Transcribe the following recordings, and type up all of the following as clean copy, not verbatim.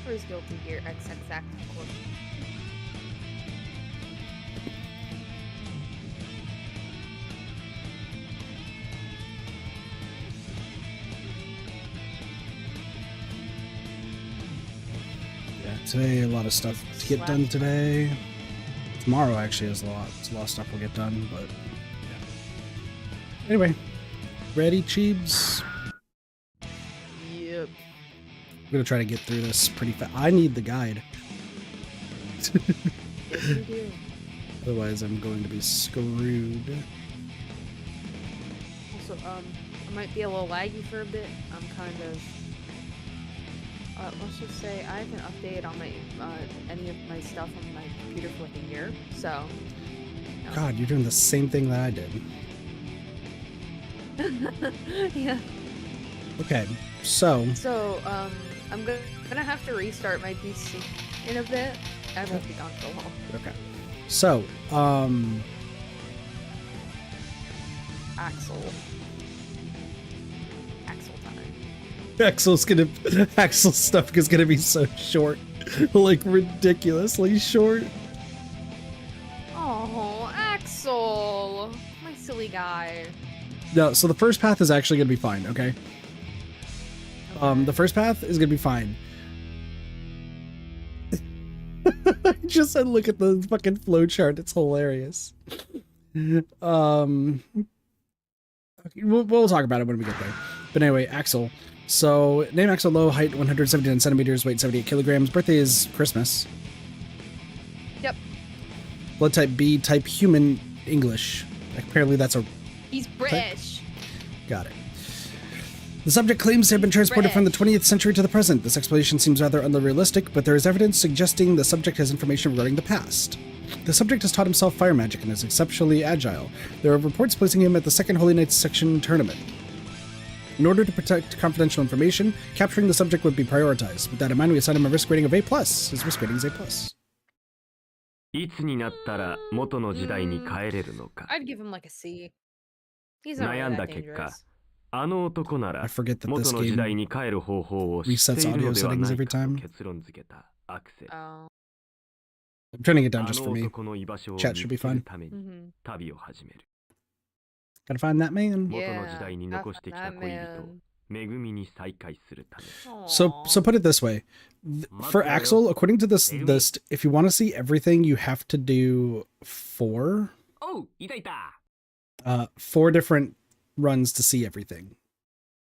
Where's Guilty Gear XXX? Yeah, today a lot of stuff to get done today. Tomorrow actually is a lot of stuff will get done, but yeah. Anyway, ready, Cheebs? Yep. I'm gonna try to get through this pretty fast. I need the guide. Yes, you do. Otherwise, I'm going to be screwed. Also, I might be a little laggy for a bit. I'm kind of. Let's just say I have an update on my any of my stuff on my computer for like a year. So. No. God, you're doing the same thing that I did. Yeah. Okay, so. So, I'm gonna have to restart my PC in a bit. I won't be gone for long. Okay. So, Axel time. Axel's stuff is gonna be so short. Like ridiculously short. Oh, Axel! My silly guy. No, so the first path is actually gonna be fine, okay? The first path is gonna be fine. I just said look at the fucking flowchart, it's hilarious. We'll talk about it when we get there. But anyway, Axel. So, name Axel Low, height 179 centimeters, weight 78 kilograms. Birthday is Christmas. Yep. Blood type B, type human, English. Apparently that's a... He's British. Got it. The subject claims to have been transported from the 20th century to the present. This explanation seems rather unrealistic, but there is evidence suggesting the subject has information regarding the past. The subject has taught himself fire magic and is exceptionally agile. There are reports placing him at the Second Holy Knights section tournament. In order to protect confidential information, capturing the subject would be prioritized. With that in mind, we assign him a risk rating of A+. His risk rating is A+. I'd give him like a C. He's not really that dangerous. I forget that this game resets audio settings every time. Oh. I'm turning it down just for me. Chat should be fine. Gotta find that man. Yeah, that man. So put it this way. For Axel, according to this list, if you want to see everything, you have to do 4 different runs to see everything.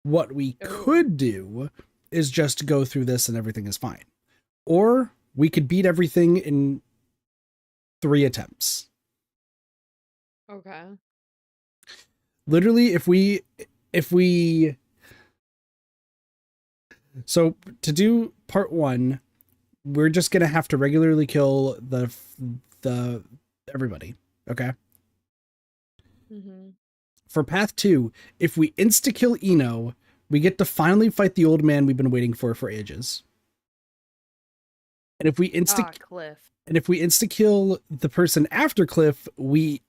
What we could do is just go through this and everything is fine. Or we could beat everything in 3 attempts. Okay. Literally, if we so to do part 1, we're just gonna have to regularly kill the everybody. Okay. Mm-hmm. For path 2, if we insta-kill Eno, we get to finally fight the old man we've been waiting for ages. And if we Kliff. And if we insta-kill the person after Kliff, we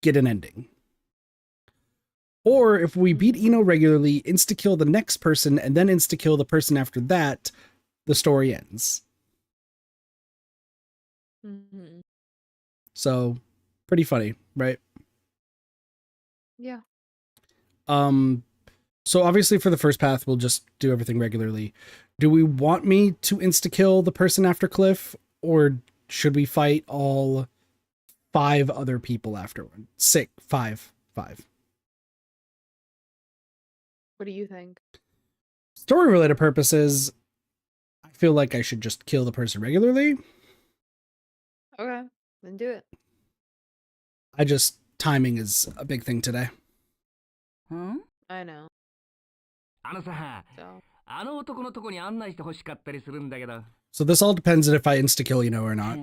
get an ending. Or if we beat Eno regularly, insta-kill the next person, and then insta-kill the person after that, the story ends. Mm-hmm. So, pretty funny, right? Yeah. So obviously for the first path, we'll just do everything regularly. Do we want me to insta-kill the person after Kliff, or should we fight all 5 other people afterward? 5. What do you think? Story-related purposes, I feel like I should just kill the person regularly. Okay, then do it. Timing is a big thing today. I know. So this all depends on if I insta-kill or not.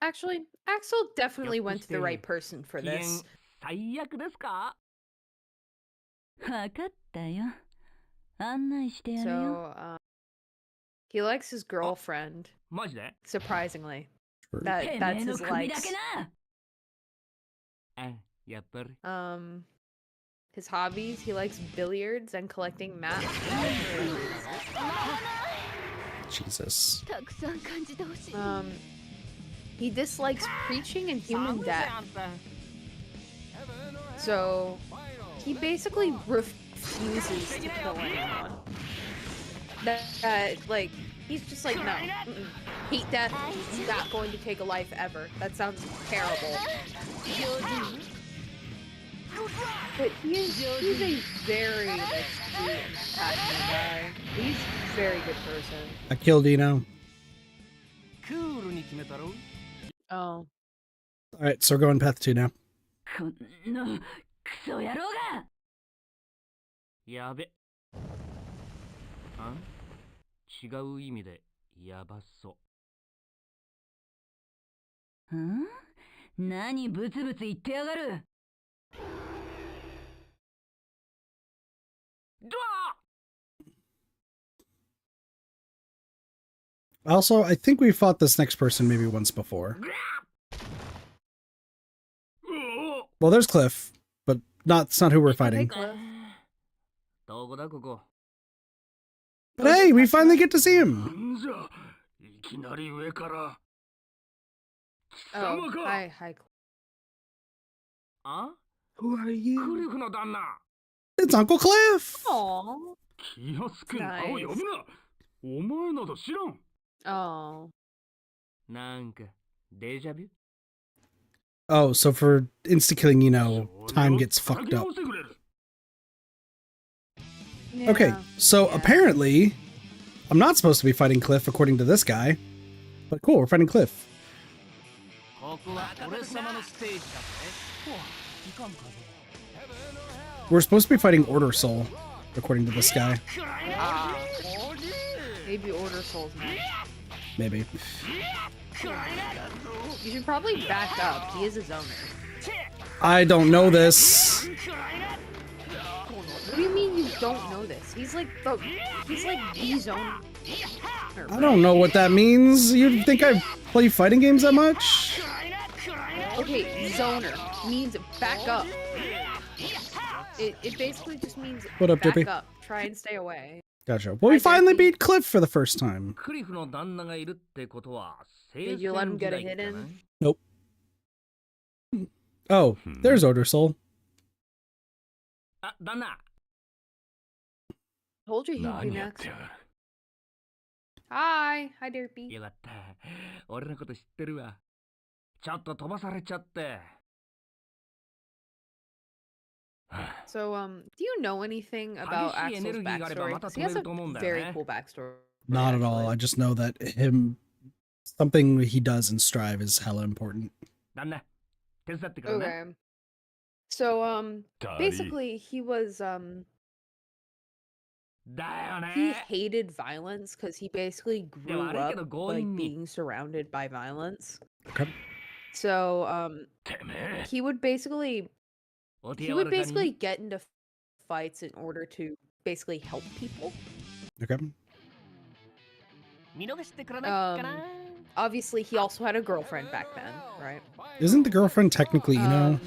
Actually, Axel definitely went to the right person for this. So, he likes his girlfriend. Surprisingly. That's his likes. His hobbies, he likes billiards and collecting maps. Jesus. He dislikes preaching and human death. So, he basically refuses to kill anyone. Like, he's just like, no. Hate death, not going to take a life ever. That sounds terrible. But he's a very, like, sweet and passionate guy. He's a very good person. I killed Dino. Oh. Alright, so we're going path 2 now. このクソ野郎がやべあ違う意味でやばそう何ブツブツ言ってやがる Also, I think we fought this next person maybe once before. Well, there's Kliff, but that's not who we're fighting.どこだここ But hey, we finally get to see him! なんじゃいきなり上から Oh, hi. あ Who are you? クリフの旦那 It's Uncle Kliff! Aww. 気安くん Nice. 顔呼ぶなお前など知らん Oh. なんかデジャビュ Oh, so for insta-killing, you know, time gets fucked up. Yeah. Okay, so Yeah. apparently, I'm not supposed to be fighting Kliff according to this guy. But cool, we're fighting Kliff. ここは俺様のステージだぜいかんか We're supposed to be fighting Order Soul, according to this guy. Maybe Order Soul's next. Maybe. You should probably back up. He is a zoner. I don't know this. What do you mean you don't know this? He's like the zoner. I don't know what that means. You think I play fighting games that much? Okay, zoner means back up. It basically just means What up, back Dippy? up. Try and stay away. Gotcha. Well, we Hi, finally Dippy. beat Kliff for the first time. クリフの旦那がいるってことは Did you let him get a hit in? Nope. Oh, there's Order Soul. あ旦那 Told you he'd be 何やっ next. てやがる Hi, Derpy. よかった俺のこと知ってるわちょっと飛ばされちゃって So, do you know anything about Axel's backstory? 'Cause he has a very cool backstory. Not at all. I just know that something he does in Strive is hella important. 旦那手伝ってくれね Okay. So, basically, he was, だよ he ね hated violence because he basically grew I like it up, going like, me. being surrounded by violence. Okay. So, てめえ he would basically お手 he 柔 would らかに basically get into fights in order to basically help people. Okay. 見逃してくれないかな Obviously, he also had a girlfriend back then, right? Isn't the girlfriend technically Ino?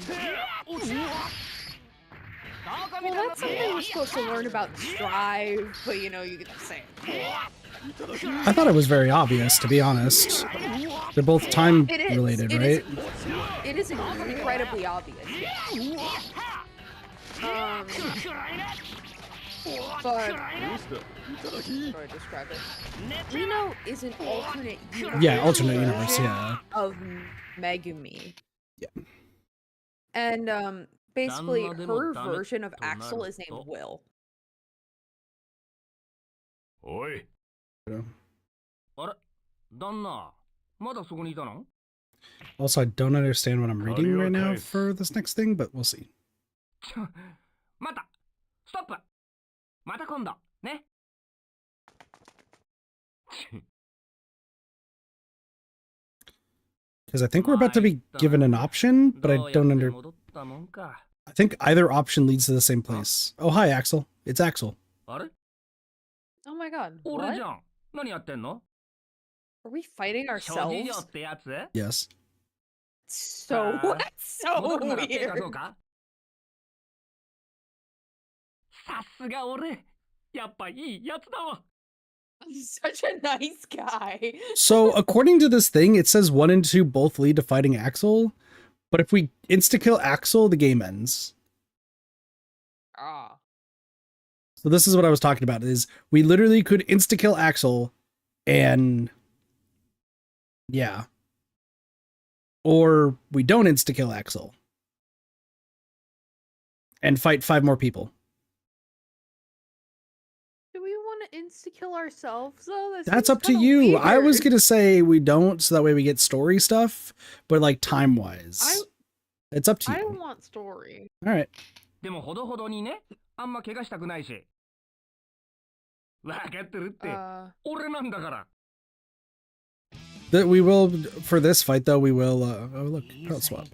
Well, that's something we're supposed to learn about in Strive, but you know, you get to say it. I thought it was very obvious, to be honest. They're both time It is. related, It right? It is incredibly obvious. Yeah. But how do I describe it? Ino is an alternate universe. Yeah, alternate universe, yeah. Of Megumi. Yeah. And basically, Danma her demo version of dame to Axel is naru named to. Will. おいあれ旦那まだそこにいたの Also, I don't understand what I'm reading right now for this next thing, but we'll see. ちょまたストップまた今度ね Because I think we're about to be given an option, but I どうやって don't under. 戻ったもんか I think either option leads to the same place. Oh, hi, Axel. It's Axel. あれ Oh my god. 俺 What? じゃん何やってんの Are we fighting 諸事情 ourselves? ってやつ Yes. So, that's so 戻るなら手 weird. 出そうかすが俺。やっぱいいやつだわ。 I'm such a nice guy. So according to this thing, it says 1 and 2 both lead to fighting Axel. But if we insta-kill Axel, the game ends. Ah. So this is what I was talking about, is we literally could insta-kill Axel and... yeah. Or we don't insta-kill Axel. And fight 5 more people. Do we want to insta-kill ourselves, though? That's seems up to kinda you. weird. I was going to say we don't, so that way we get story stuff. But like time-wise. It's up to I you. don't want story. Alright. でもほどほどにね、あんま怪我したくないし。わかってるって、俺なんだから。That we will, for this fight though, we will, oh look, palette swap.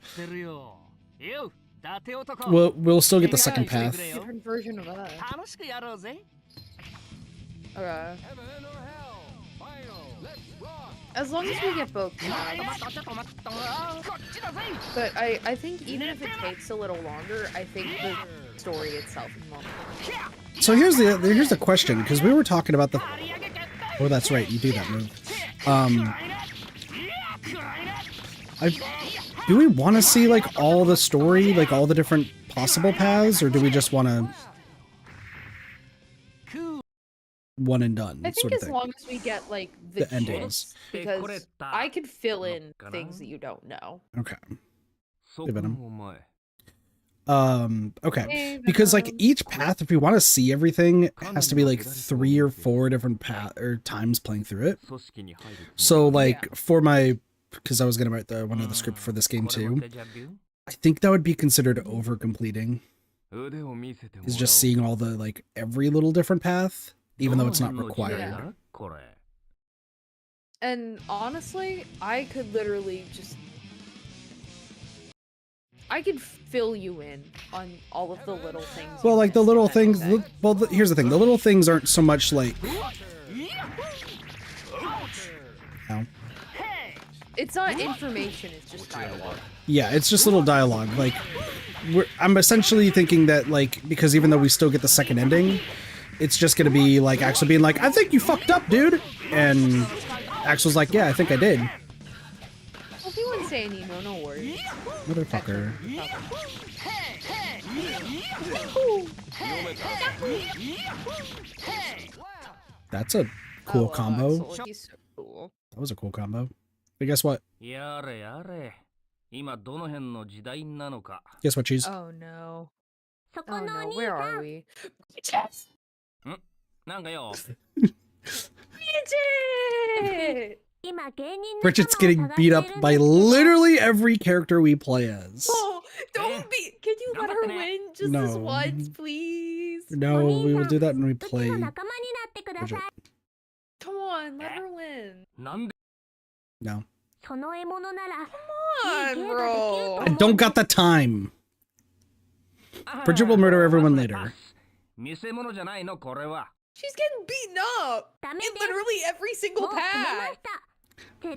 We'll still get the second path. Different version of us. Okay. As long as we get both paths. But I think even if it takes a little longer, I think the story itself is more. So here's the question, because we were talking about the... Oh, that's right, you do that move. Do we want to see like all the story, like all the different possible paths, or do we just want to one and done? I think as long as we get like the endings, because I could fill in things that you don't know. Okay. Okay. Because like each path, if we want to see everything, it has to be like 3 or 4 different times playing through it. So like for my, because I was gonna write one of the script for this game too, I think that would be considered over completing. Is just seeing all the like every little different path, even though it's not required. Yeah. And honestly, I could literally just I could fill you in on all of the little things. Well, like the little things. Well, here's the thing: the little things aren't so much like. No. It's not information; it's just dialogue. Yeah, it's just little dialogue. Like, I'm essentially thinking that, like, because even though we still get the second ending, it's just gonna be like Axel being like, "I think you fucked up, dude," and Axel's like, "Yeah, I think I did." Well, if you wouldn't say any, no worries. Motherfucker. That's a cool combo. He's so cool. That was a cool combo. But guess what? Guess what, Cheese? Oh no. Oh no, where are we? Bridget! Bridget's getting beat up by literally every character we play as. Oh, don't be. Can you let her win just this once, please? No, we will do that when we play Bridget. Come on, let her win. No. Come on, bro. I don't got the time. Bridget will murder everyone later. She's getting beaten up in literally every single path. I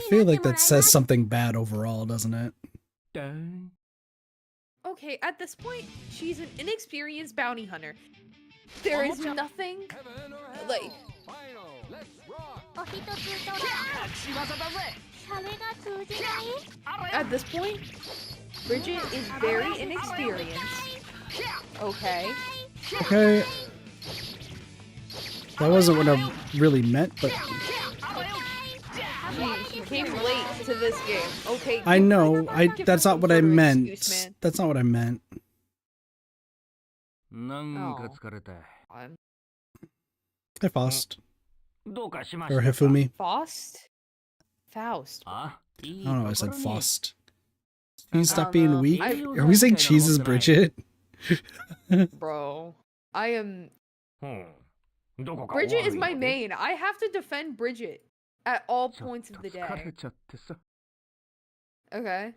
feel like that says something bad overall, doesn't it? Okay, at this point, she's an inexperienced bounty hunter. There is nothing like. At this point, Bridget is very inexperienced. Okay. Okay. That wasn't what I really meant, but... She came late to this game. Okay. I know. That's not what I meant. Excuse, that's not what I meant. Hey, Faust. Or Hifumi. Faust? Faust. I don't know, I said Faust. Can you stop being weak? Are we saying Cheese is Bridget? Bro. I am... Bridget is my main. I have to defend Bridget at all points of the day. Okay.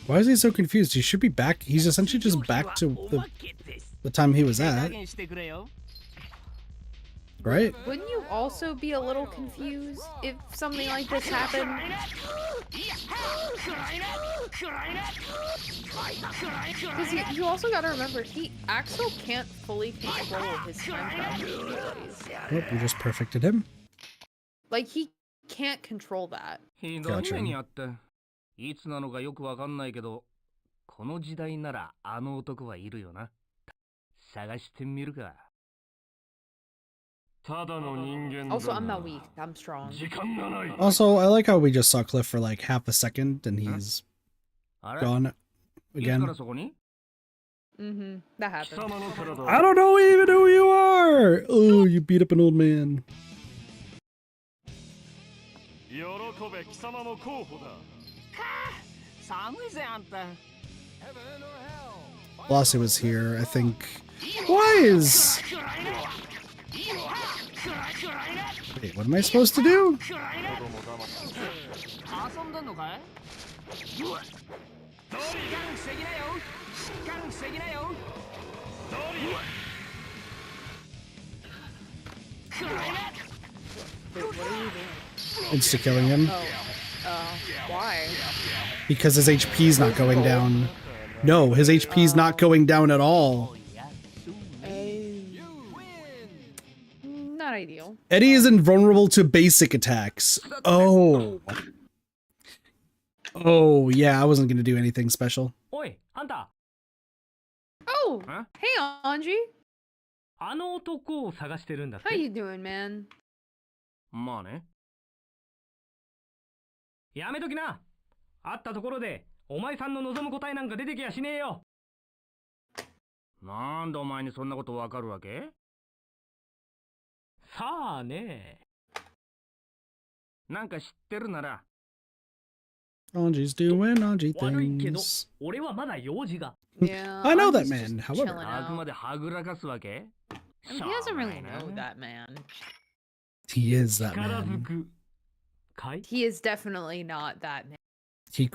Why is he so confused? He should be back. He's essentially just back to the time he was at. Right? Wouldn't you also be a little confused if something like this happened? Because you also gotta remember, Axel can't fully control his time travel abilities. Nope, you just perfected him. Like, he can't control that. ひどい目にあった。いつなのかよくわかんないけど、この時代ならあの男はいるよな。探してみるか。 Also, I'm not weak. I'm strong. Also, I like how we just saw Kliff for like half a second and he's gone again. Mm-hmm. That happened. I don't know even who you are! Oh, you beat up an old man. Blasi was here, I think. Why is... Wait, what am I supposed to do? Wait, what are you doing? Insta-killing him. Why? Because his HP's not going down. No, his HP's not going down at all. Not ideal. Eddie is invulnerable to basic attacks. Oh. Oh, yeah, I wasn't gonna do anything special. Oi, Hunter! Oh! Huh? Hey, Anji! あの男を探してるんだって。 How you doing, man? まあね。やめときな。会ったところで、お前さんの望む答えなんか出てきやしねえよ。なんでお前にそんなことわかるわけ？さあね。なんか知ってるなら。 Anji's doing Anji 悪いけど、 things. 俺はまだ用事が。 Yeah. I know that Anji's man, just however. chilling あく out. まではぐらかすわけ？ I mean, he doesn't really know that man. He is that 力ず man. く。かい？ He is definitely not that man. He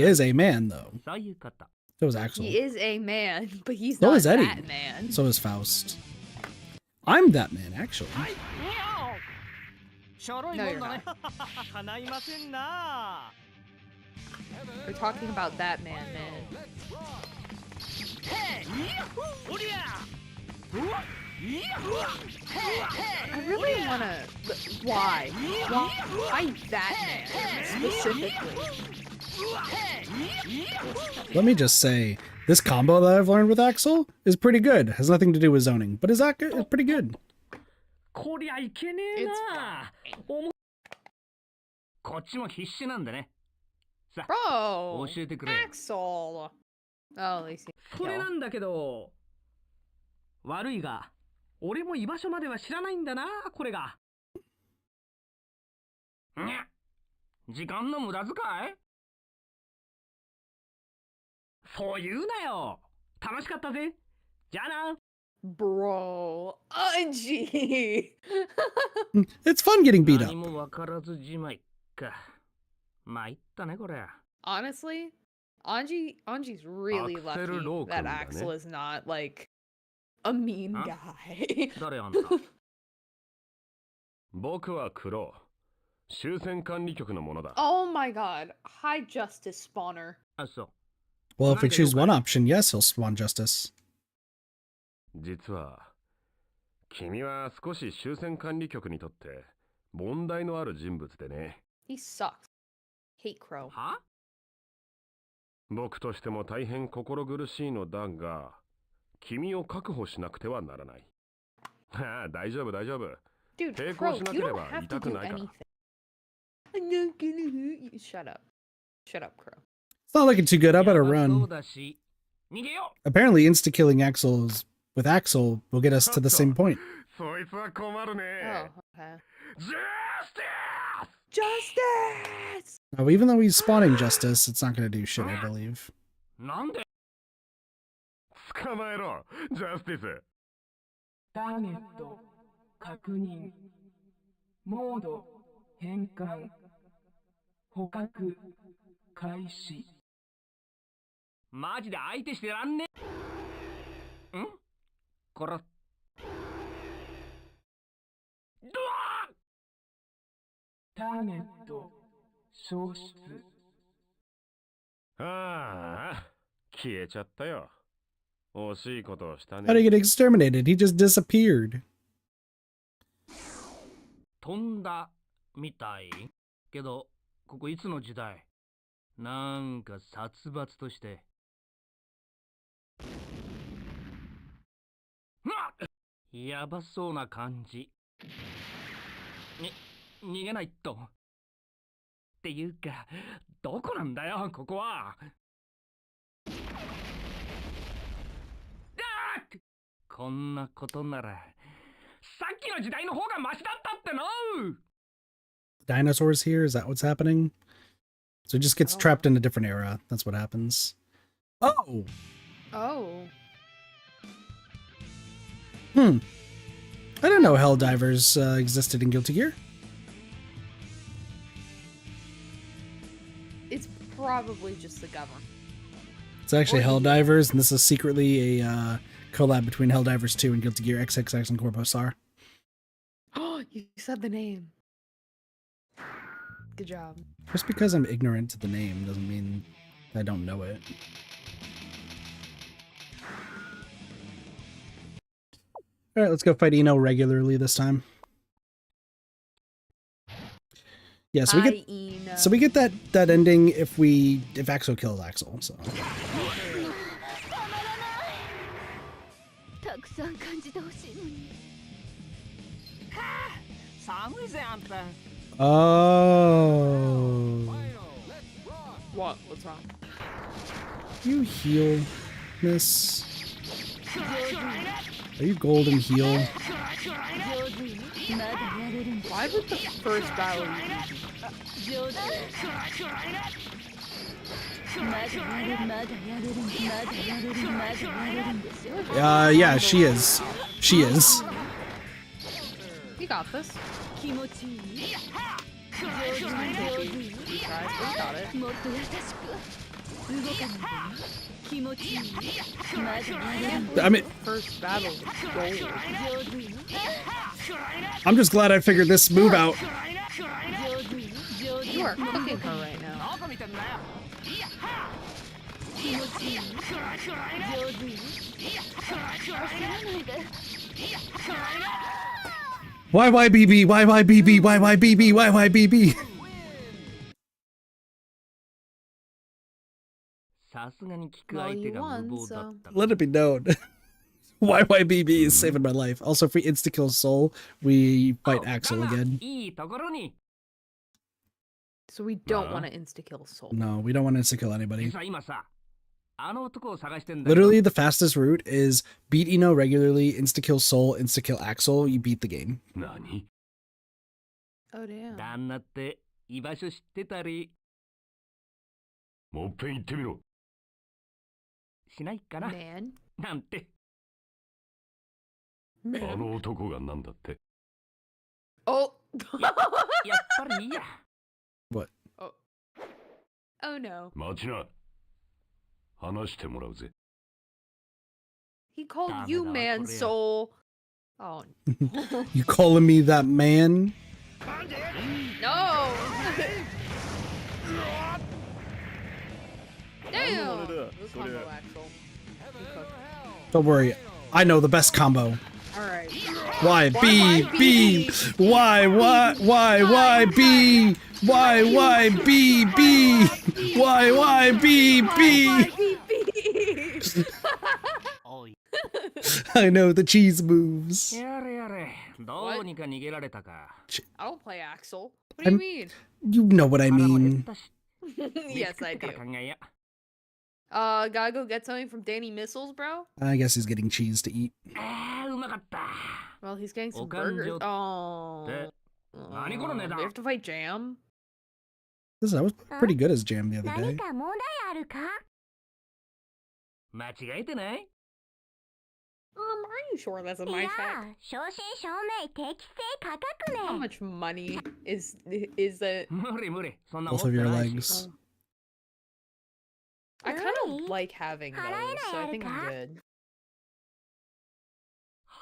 is a man, though. そういうこと。 So is Axel. He is a man, but he's So not is Eddie. that man. So is Faust. I'm that man, actually. No, you're not. We're talking about that man, man. I really wanna... Why? Why that man, specifically? Let me just say, this combo that I've learned with Axel is pretty good. Has nothing to do with zoning, but is pretty good. こりゃいけねえな。こっちも必死なんでね。さあ、 Bro! 教えてくれ。 Axel! Oh, at least he それなんだけど、悪いが、俺も居場所までは知らないんだな、これが。にゃ、時間の無駄遣い？そう言うなよ。楽しかったぜ。じゃあな。 Bro, Anji! It's fun getting beat 何 up. もわからずじまいか。参ったね、これ。 Honestly, Anji's really lucky that Axel is not like a mean Huh? guy. 誰あんた？僕は黒。終戦管理局のものだ。 Oh my god, High Justice Spawner. あ、そう。 Well, if we choose one option, yes, he'll spawn justice. 実は、君は少し終戦管理局にとって問題のある人物でね。 He sucks. Hate Crow. は？僕としても大変心苦しいのだが、君を確保しなくてはならない。ああ、大丈夫大丈夫。 Dude, 抵 Crow, 抗しな you けれ don't ば have to 痛く do ないから anything. I'm not gonna hurt you. Shut up. Shut up, Crow. It's not looking too good. I better そう run. だし、逃げよ Apparently, insta-killing with Axel will get us to the same point. そいつは困る Oh, ね。 okay. ジャスティス Justice! Now, even though he's spawning justice, it's not going to do shit, I believe. う。なんで？捕まえろ、ジャスティス。ターゲット確認モード変換捕獲開始マジで相手してらんねんこら。ドワターゲット消失。ああ、消えちゃったよ。惜しいことをした How did he ね。 get exterminated? He just disappeared. 飛んだみたいけど、ここいつの時代？なんか殺伐として。やばそうな感じ。逃げないと。っていうか、どこなんだよ、ここは。こんなことなら、さっきの時代の方がマシだったっての。 Dinosaurs here? Is that what's happening? So he just gets trapped in a different era. That's what happens. Oh! Oh. I didn't know hell divers existed in Guilty Gear. It's probably just the government. It's actually Or Hell the- Divers, and this is secretly a collab between Hell Divers 2 and Guilty Gear XXX and Corpo Star. Oh, you said the name. Good job. Just because I'm ignorant to the name doesn't mean I don't know it. Alright, let's go fight Eno regularly this time. Yeah, so Hi, Eno. we get that ending if Axel kills Axel, so. たくさん感じてほしいのに。寒いぜあんた。 Oh. What? What's wrong? You heal, miss. Are you golden heal? まだやれるんだ。 Why would the first battle be 上手。まだやれる、まだやれる、まだやれる、まだやれるんですよ。Yeah, she is. She is. You got this. 気持ちいい。上手、上手。 You guys, we got it. もっと優しく。動かないでね。気持ちいい。まだやれるんだ。 I mean, First battle was gold. 上手よ。 I'm just glad I figured this move out. 上手よ。上手 You よ。 are cooking her right now. どこ見てんだよ。気持ちいい。上手よ。焦らないで。 YYBB, YYBB, YYBB, YYBB. さすがに聞く相手が無謀だった。 Let it be known. YYBB is saving my life. Also, if we insta-kill Soul, we fight Axel again. いいところに。 So we don't want to insta-kill Soul. No, we don't want to insta-kill anybody. 実は今さ、あの男を探してんだけど。 Literally, the fastest route is beat Eno regularly, insta-kill Soul, insta-kill Axel, you beat the game. 何？ Oh, damn. 旦那って居場所知ってたりもっぺん言ってみろ。しないかな Man. なんて。あ Man. の男がなんだって。 Oh. やっぱりいいや。 What? Oh, no. 待ちな。話してもらうぜ。 He called Damn you it, man, Korea. Soul. Oh, You calling me that man? no. Damn. Good combo, Axel. You cooked. Don't worry, I know the best combo. All right. Y B B Y B Y B B Y B B. おい。 I know the cheese moves. やれやれ。どうにか逃げられたか。 I don't play Axel. What do you mean? You know what I 腹も減っ mean. たし Yes, I 飯食って do. から考えや。 Gotta go get something from Danny Missiles, bro. I guess he's getting cheese to eat. うまかった。 Well, he's getting some Okanjo burgers. Oh. で、何この値 We 段 have to fight Jam. Listen, I was pretty good as Jam the other 何 day. か問題あるか？ 間違えてない？ Are you sure that's a い my や fact? 正真正銘適正価格 How ね。 much money is that? 無理無理。そんな Both 持っ of て your ないし。 legs. I kind of like having those, so I think I'm good.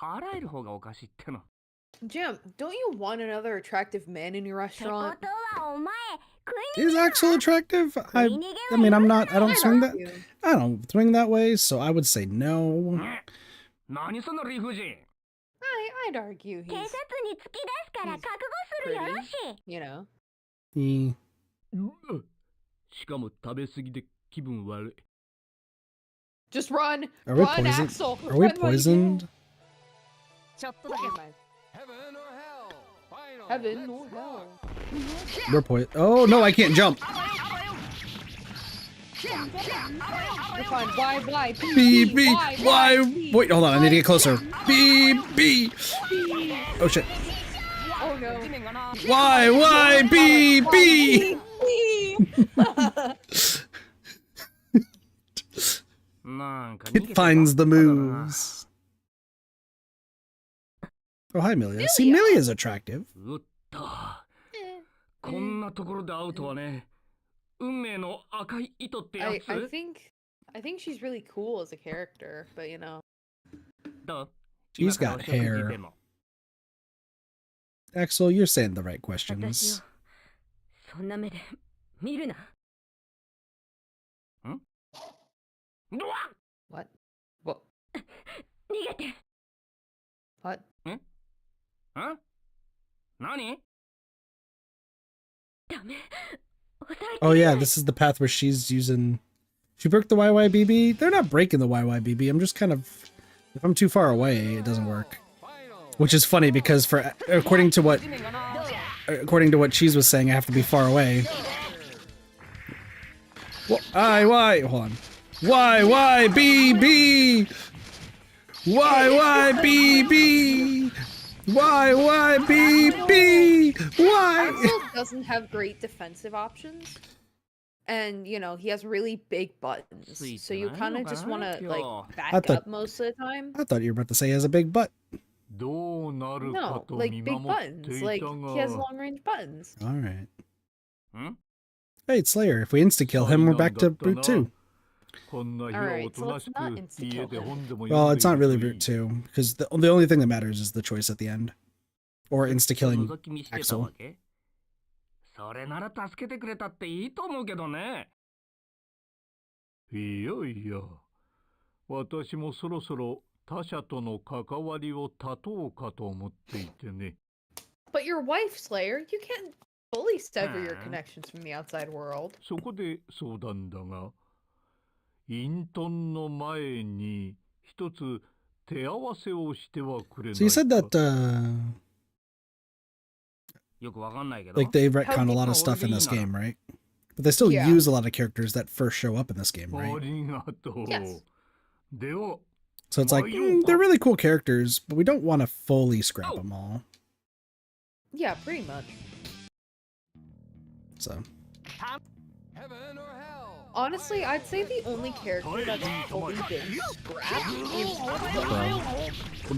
払える方がおかしいっての。 Jim, don't you want another attractive man in your ってこ restaurant? とはお前食い Is Axel attractive? I mean, I'm not. I don't I'd swing that. argue. I don't swing that way, so I would say no. 何その理不尽。 I'd argue 警察 he's, に突き出すから覚悟するよろし you know. He, しかも食べ過ぎで気分悪い。 Just run! are we Run, poisoned? Axel! Are we Run while you poisoned? ちょっとだけ前。Heaven or hell. We're poisoned. Oh no, I can't jump. You're fine. Why? B B. Why? B. Wait, hold on. I need to get closer. B B. Oh shit. Oh no. Why? B B. なんか逃げ It てばっ finds the かだな。 moves. Oh hi, Milia. See, Milia's attractive. うっと。こんなところで会うとはね。運命の赤い糸ってや I つ。 think she's really cool as a character, but you know. どう？ She's 今から got お食事 hair. でも。 Axel, you're saying the right 私を questions. そんな目で見るな。うわっ What? What? 逃げて。 What? ん？何？ ダメ。抑えき Oh れ yeah, ない this is the path where she's using. She broke the YYBB. They're not breaking the YYBB. I'm just kind of. If I'm too far away, it doesn't work. Which is funny because according to what Cheese was saying, I have to be far away. Why? Hold on. YYBB. YYBB. YYBB. Why? Axel doesn't have great defensive options. And, you know, he has really big buttons. So you kind of just want to, like, back I thought- up most of the time. I thought you were about to say he has a big butt. どうなるか No, と like 見 big 守って buttons. い Like, た he has が。 long range buttons. All right. ん？ Hey, it's Slayer. If we insta-kill him, we're back to Route 2. こんな日は Alright, おと so な let's し not く insta-kill 家で him. 本でも Well, 読ん it's で not い really るとい Route い。 2, because the only thing that matters is the choice at the end. Or insta-killing 覗き見してた Axel. わけ？それなら助けてくれたっていいと思うけどね。いやいや、私もそろそろ他者との関わりを断とうかと思っていてね。 But your wife, Slayer, you can't fully sever your Huh. connections from the outside world. そこで相談だが、イントンの前に一つ手合わせをしてはくれない So you か。 said that, よくわかんないけど。 like, they retcon a lot How- of stuff in this game, right? But they still Yeah. use a lot of characters that first show up in this game, あ right? りがとう。 Yes. では、 So it's like, they're really cool characters, but we don't want to fully scrap them all. Yeah, pretty much. So, Honestly, I'd say the only character that's fully been scrapped is Crow.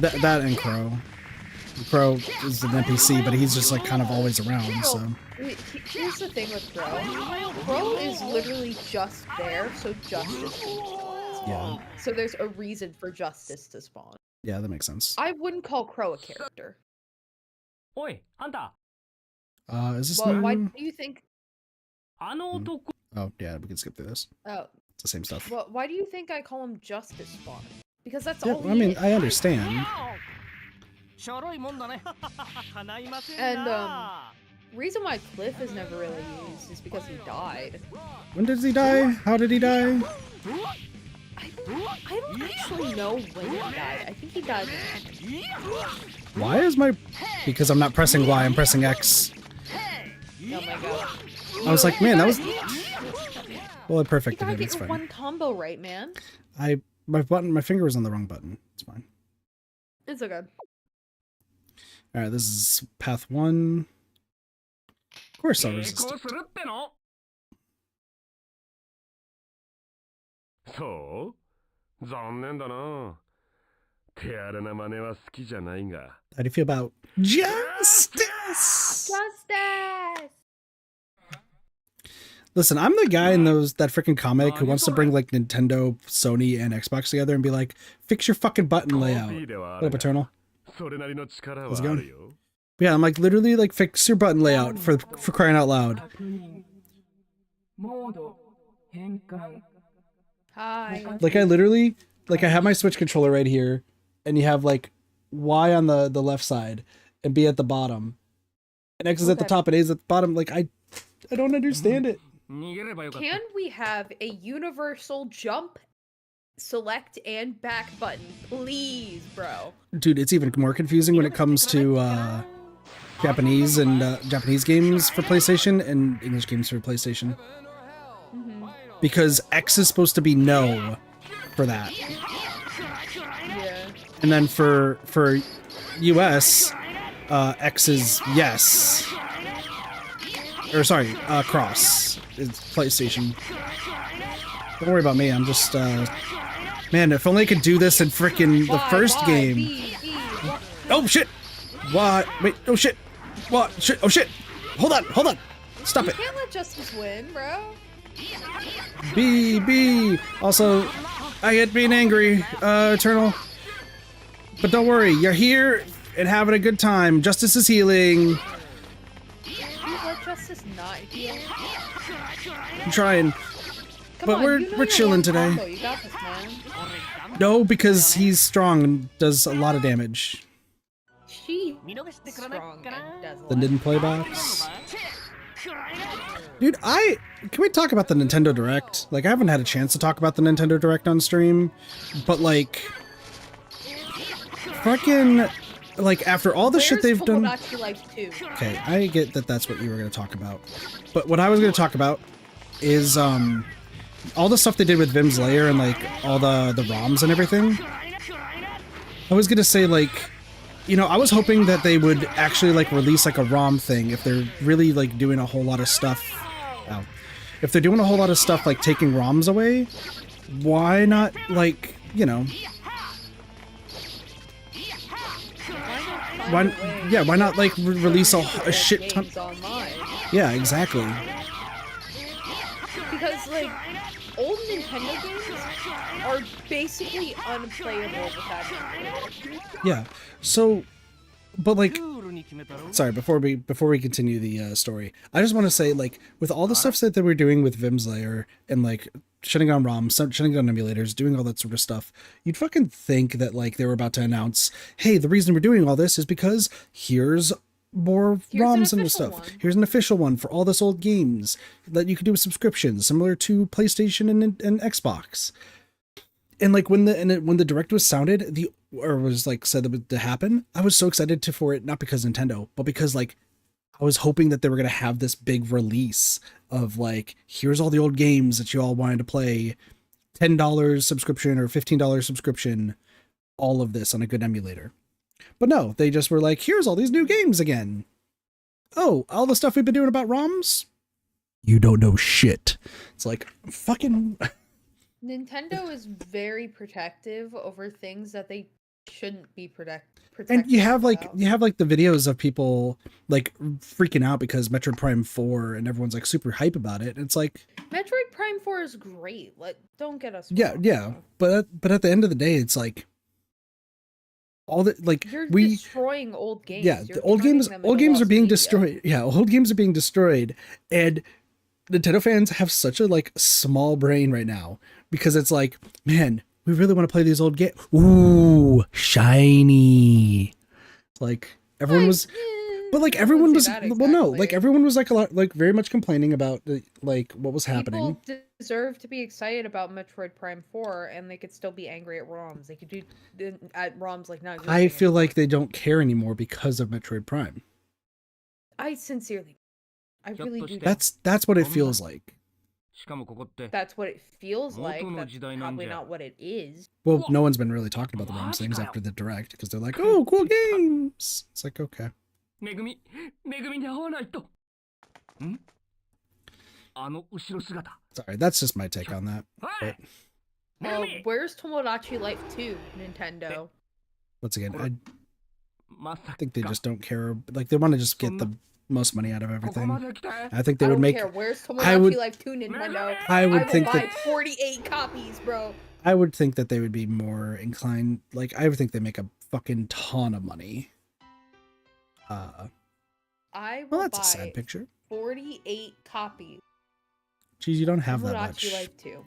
that and Crow. Crow is an NPC, but he's just like kind of always around, so. Here's the thing with Crow. Crow is literally just there, so justice can spawn. Yeah. So there's a reason for justice to spawn. Yeah, that makes sense. I wouldn't call Crow a character. おい、あんた、 Is this Well, why new? do you think? あの男。 Oh, yeah, we can skip through this. Oh, It's the same stuff. well, why do you think I call him Justice Spawn? Because that's Yeah, all I he mean, is. I understand. しょろいもんだね。叶いません And な。 reason why Kliff is never really used is because he died. When did he die? How did he die? I don't actually know when he died. I think he died. Why is my... Because I'm not pressing Y, I'm pressing X. Oh my god. I was like, man, that was... Well, I You perfected gotta it, get it's your fine. one combo right, man. My finger was on the wrong button. It's fine. It's okay. Alright, this is path 1. Of course I'll 成 resist 功 it. するっての？そう残念だな。手荒な真似は好きじゃないが。 How do you feel about justice? Justice! Listen, I'm the guy in that freaking comic who wants to bring like Nintendo, Sony, and Xbox together and be like, fix your fucking button layout. What up, Eternal? How's it going? Yeah, I'm like literally like fix your button layout for crying out loud. 確認モード変換 Hi. Like I literally like I have my Switch controller right here, and you have like Y on the left side and B at the bottom, and X is at the Okay. top and A is at the bottom. Like I don't understand it. 逃げればよかった Can we have a universal jump, select, and back button, please, bro? Dude, it's even more confusing when it comes to Japanese and Japanese games for PlayStation and English games for PlayStation. Because X is supposed to be no for that. Yeah. And then for US, X is yes. Or sorry, cross is PlayStation. Don't worry about me. I'm just man, if only I could do this in frickin' the first game. B. Oh shit! What? Wait, oh shit! What? Shit! Oh shit! Hold on! Stop it! Can't let Justice win, bro. B. Also, I get being angry, Eternal. But don't worry, you're here and having a good time. Justice is healing. Please let Justice not heal. I'm trying. Come But on, we're- you know we're your chilling one today. combo. You got this, man. No, because he's strong and does a lot of damage. She strong and does a The lot. didn't play box. Dude, can we talk about the Nintendo Direct? Like, I haven't had a chance to talk about the Nintendo Direct on stream, but like, fucking, like after all the shit they've done. Tomodachi Life 2? Okay, I get that that's what you were going to talk about, but what I was going to talk about is all the stuff they did with Vim's Lair and like all the ROMs and everything. I was going to say like, you know, I was hoping that they would actually like release like a ROM thing if they're really like doing a whole lot of stuff. Wow. If they're doing a whole lot of stuff like taking ROMs away, why not like, you know, why not like release a shit ton? Games online. Yeah, exactly. Because like old Nintendo games are basically unplayable without it. Yeah. So, but like, sorry, before we continue the story, I just want to say like with all the stuff that they were doing with Vim's Lair and like shutting down ROMs, shutting down emulators, doing all that sort of stuff, you'd fucking think that like they were about to announce, hey, the reason we're doing all this is because here's more Here's an ROMs and official stuff. one. Here's an official one for all this old games that you can do with subscriptions, similar to PlayStation and Xbox. And like when the direct was sounded, was like said to happen, I was so excited for it, not because Nintendo, but because like I was hoping that they were gonna have this big release of like, here's all the old games that you all wanted to play, $10 subscription or $15 subscription, all of this on a good emulator. But no, they just were like, here's all these new games again. Oh, all the stuff we've been doing about ROMs? You don't know shit. It's like, fucking... Nintendo is very protective over things that they shouldn't be protective. And you have like about. the videos of people like freaking out because Metroid Prime 4 and everyone's like super hype about it. It's like, Metroid Prime 4 is great. Like, don't get us yeah, wrong. yeah. But at the end of the day, it's like all the like You're we destroying old games. yeah, You're the old turning games them old into games are lost being media. destroyed. Yeah, old games are being destroyed, and Nintendo fans have such a like small brain right now because it's like, man, we really want to play these old games. Ooh, shiny. Like everyone was, but like I everyone wouldn't was, say that well, no, exactly. like everyone was like a lot, like very much complaining about like what was happening. People deserve to be excited about Metroid Prime 4, and they could still be angry at ROMs. They could do at ROMs like not. I existing feel anymore. like they don't care anymore because of Metroid Prime. I sincerely, I really do. That's what it feels like. しかもここって That's what it feels like. 元の That's 時代なんじゃ。 probably not what it is. Well, no one's been really talking about the ROMs things after the direct because they're like, oh, cool games. It's like, okay. めぐみに会わないとんあの後ろ姿 Sorry, that's just my take on that. はい Well, where's Tomodachi Life 2, Nintendo? Once again, I まさか think they just don't care. Like they want to just get the most money out of ここ everything. まで来て I think they I would don't make. care. Where's I would- Tomodachi Life Tune in window? I would will think buy that 48 copies, bro. I would think that they would be more inclined. Like I would think they make a fucking ton of money. I will Well, that's buy a sad picture. 48 copies. Geez, you don't have of that Tomodachi much. Life 2.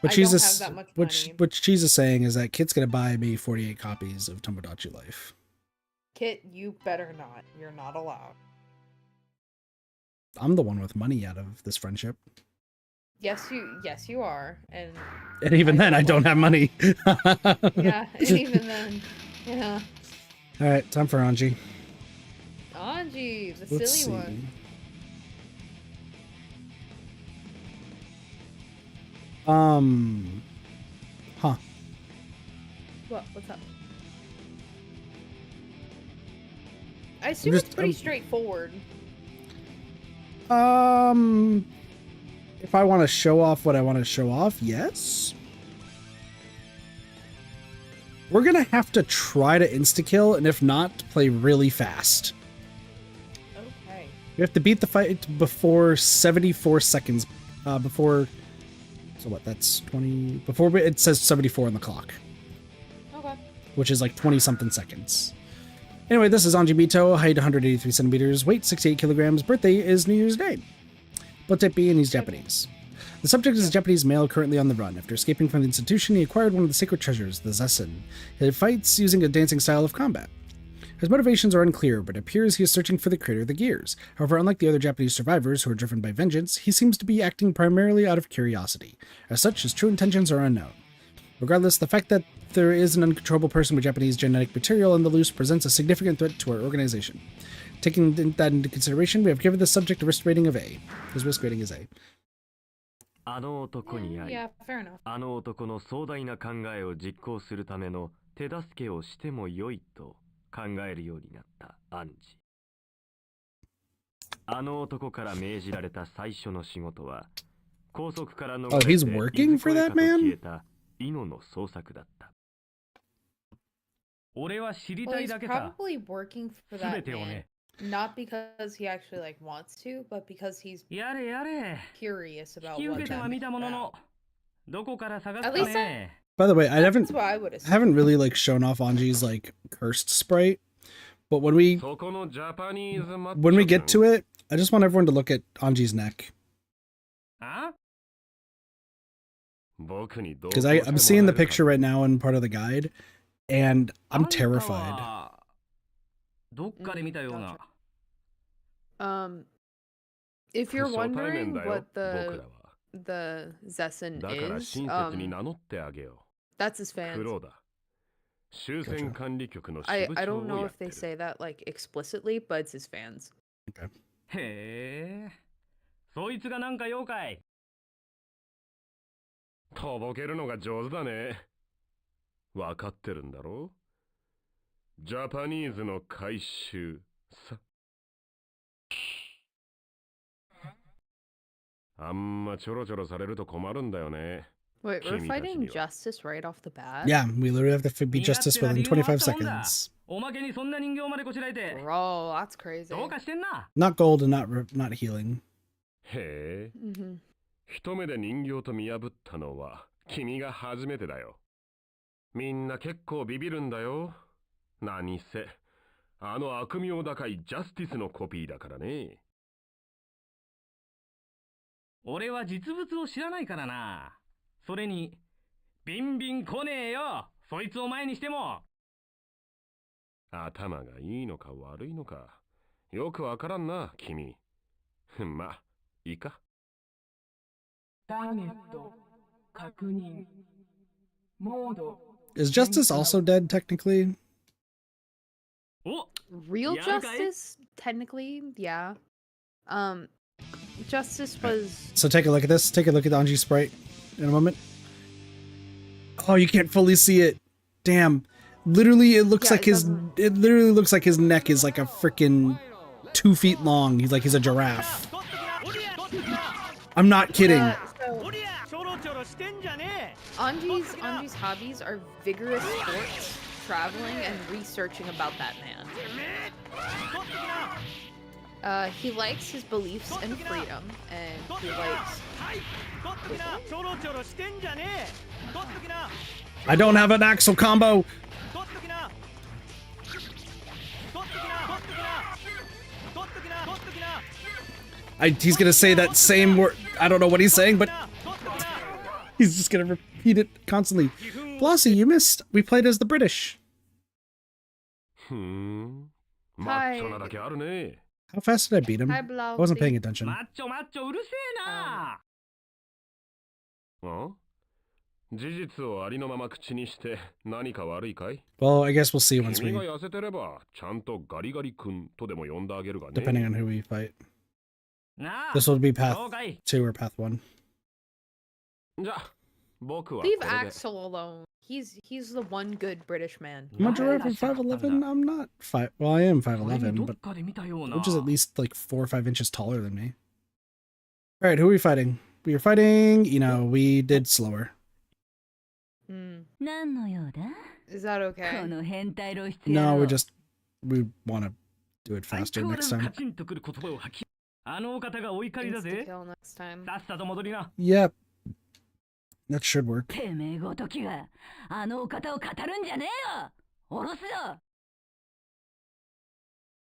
What I Cheese don't is have that much what money. what Cheese is saying is that Kit's gonna buy me 48 copies of Tomodachi Life. Kit, you better not. You're not allowed. I'm the one with money out of this friendship, Yes, you are. And and even then, I don't have money. yeah, and even then, yeah. All right, time for Anji. Anji, the Let's silly see. one. Huh. What's up? I assume it's pretty straightforward. If I want to show off what I want to show off, yes. We're gonna have to try to insta-kill, and if not, play really fast. Okay. We have to beat the fight before 74 seconds. Before. So what? That's 20. Before it says 74 on the clock, Okay. which is like 20 something seconds. Anyway, this is Anji Mito, height 183 centimeters, weight 68 kilograms, birthday is New Year's Day. Botepi, and he's Japanese. The subject is a Japanese male currently on the run. After escaping from the institution, he acquired one of the sacred treasures, the Zessen. He fights using a dancing style of combat. His motivations are unclear, but it appears he is searching for the creator of the gears. However, unlike the other Japanese survivors who are driven by vengeance, he seems to be acting primarily out of curiosity. As such, his true intentions are unknown. Regardless, the fact that there is an uncontrollable person with Japanese genetic material on the loose presents a significant threat to our organization. Taking that into consideration, we have given the subject a risk rating of A. His risk rating is A. あの男に会い、 Yeah, fair enough. あの男の壮大な考えを実行するための手助けをしてもよいと考えるようになったアンジ。あの男から命じられた最初の仕事は、拘束から逃 Oh, れて he's working for that man? 消えたイノの捜索だった。俺は知り Well, たい he's だけさ probably working for 全 that てを man. ね Not because he actually like wants to, but because he's やれやれ curious 引 about き受 what けては that 見たものの about. どこから探す At か least ね By the way, I That's haven't what I would assume. haven't really like shown off Anji's like cursed sprite, but when we そこのジャパニーズマッチョ when we get to it, I just want everyone to look at Anji's neck あ 僕にどう because I'm seeing the picture right now in part of the guide, and あ I'm んた terrified. はどっかで見たような If you're 初対 wondering 面だよ what 僕らは the Zessen だから is, 親切に名乗ってあげよ that's his う fans. 黒だ終戦管理局の支 I 部 I 長 don't を know や if って they る say that like explicitly, but it's his fans. へえそいつがなんか妖怪とぼけるのが上手だねわかってるんだろジャパニーズの回収さあんまちょろちょろされると困るんだよね Wait, we're 君たち fighting には justice right off the bat? Yeah, we literally have to be 身勝 justice 手な理 within 由もあっ 25たもんだ seconds. おまけにそんな人形までこしらえて Bro, that's crazy. どうかしてんな Not gold and not healing. へえ Mm-hmm. 一目で人形と見破ったのは君が初めてだよみんな結構ビビるんだよ何せあの悪名高いジャスティスのコピーだからね俺は実物を知らないからなそれにビンビン来ねえよそいつを前にしても頭がいいのか悪いのかよくわからんな君まあいいかターゲット確認モード Is Justice also dead technically? お Real Yeah, okay. justice, technically, yeah. Justice was So take a look at this. Take a look at Anji's sprite in a moment. Oh, you can't fully see it. Damn. Literally, it looks Yeah, like it his. doesn't- It literally looks like his neck is like a freaking 2 feet long. He's a giraffe. I'm not kidding. so Anji's hobbies are vigorous sports, traveling, and researching about that man. He likes his beliefs and freedom, and he likes. I don't have an axle combo. He's gonna say that same word. I don't know what he's saying, but he's just gonna repeat it constantly. Flossie, you missed. We played as the British. Hi. How fast did I beat him? Hi, I wasn't paying attention. マッチョマッチョうるせえな。事実をありのまま口にして何か悪いかい？ Well, I guess we'll see once 君 we, が痩せてればちゃんとガリガリ君とでも呼んであげるがね。 depending on who we fight. なあ。 This will be path 了解。 2 or path 1. じゃあ僕は Leave これで。 Axel alone. He's the one good British man. Am I giraffe from 5'11"? I'm not 5. Well, I am 5'11", ど but っかで見たような。 which is at least like 4 or 5 inches taller than me. All right, who are we fighting? We are fighting. You know, we did slower.何の用だ Is that こ okay? の変態露出野 No, 郎 we want to do it 相 faster 変わら next ずカ time. チンとくる言葉を吐き。あのお方がお怒りだ Insta ぜ。 kill next time. さっさと戻りな。 Yep, that should work. てめえごときがあのお方を語るんじゃねえよおろすぞ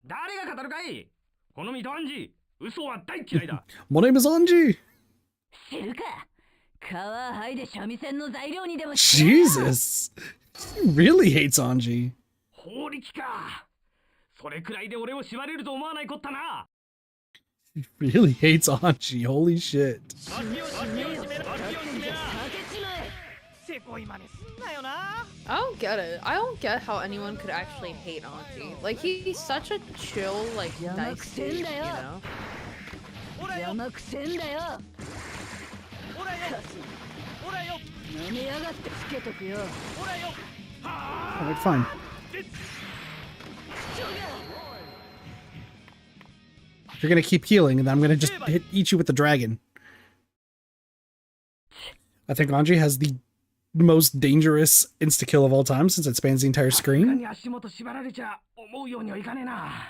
誰が語るかい？このミトアンジ、嘘は大嫌いだ。 My name is Anji. 知るか皮剥いで三味線の材料にでもしてやる Jesus, he really hates Anji. 法力か。それくらいで俺を縛れると思わないこったな。 He really hates Anji. Holy shit. せこい真似すんなよな。 I don't get it. I don't get how anyone could actually hate Anji. Like he's such a chill, like nice dude, you know? 邪魔くせんだよほらよ。ほらよ。舐めやがってつけとくよ All right, fine. You're gonna keep healing, and then I'm gonna just eat you with the dragon. I think Anji has the most dangerous insta-kill of all time since it spans the entire さすが screen. に足元縛られちゃ思うようにはいかねえな。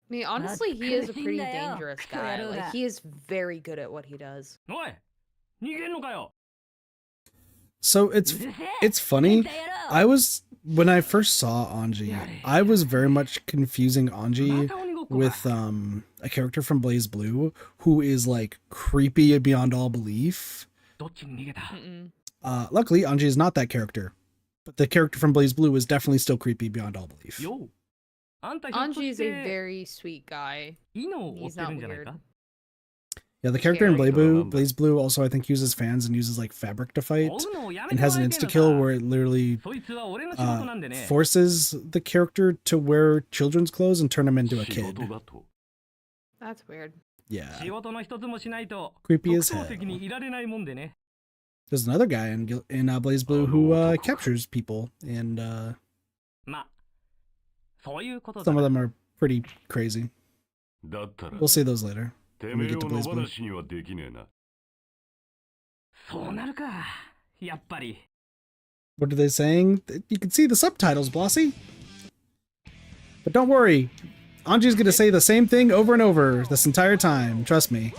I mean, honestly, he is a pretty Kusinda yo. dangerous guy. Like he is very good at what he does. おい、逃げんのかよ。 So it's funny. I was when I first saw Anji, I was very much confusing Anji with a character from Blaze Blue who is like creepy beyond all belief. どっちに逃げた？ Luckily, Anji is not that character, but the character from Blaze Blue is definitely still creepy beyond all belief. よう。あんたひょっと Anji し is a て very sweet guy. いいのを追ってるんじゃないか？ Yeah, the character in Scary. Blaze Blue also I think uses fans and uses like fabric to fight 追うのをやめ and ても has ら an いてえの insta kill さ。 where it literally そいつは俺の仕事なんでね。 forces the character to wear children's clothes and turn him into a 仕 kid. 事だと。 That's weird. 仕 Yeah. 事の一つもしないと Creepy 特 as 等 hell. 席にいられないもんでね。 There's another guy in Blaze Blue who captures people, and まあ、そういうことだ some of な。 them are pretty crazy. だったら We'll see those later. て when め we え get to を Blaze 野 Blue. 放しにはできねえな。そうなるか。やっぱり。 What are they saying? You can see the subtitles, Blossy. But don't worry, Anji's gonna say the same thing over and over this entire time. Trust me.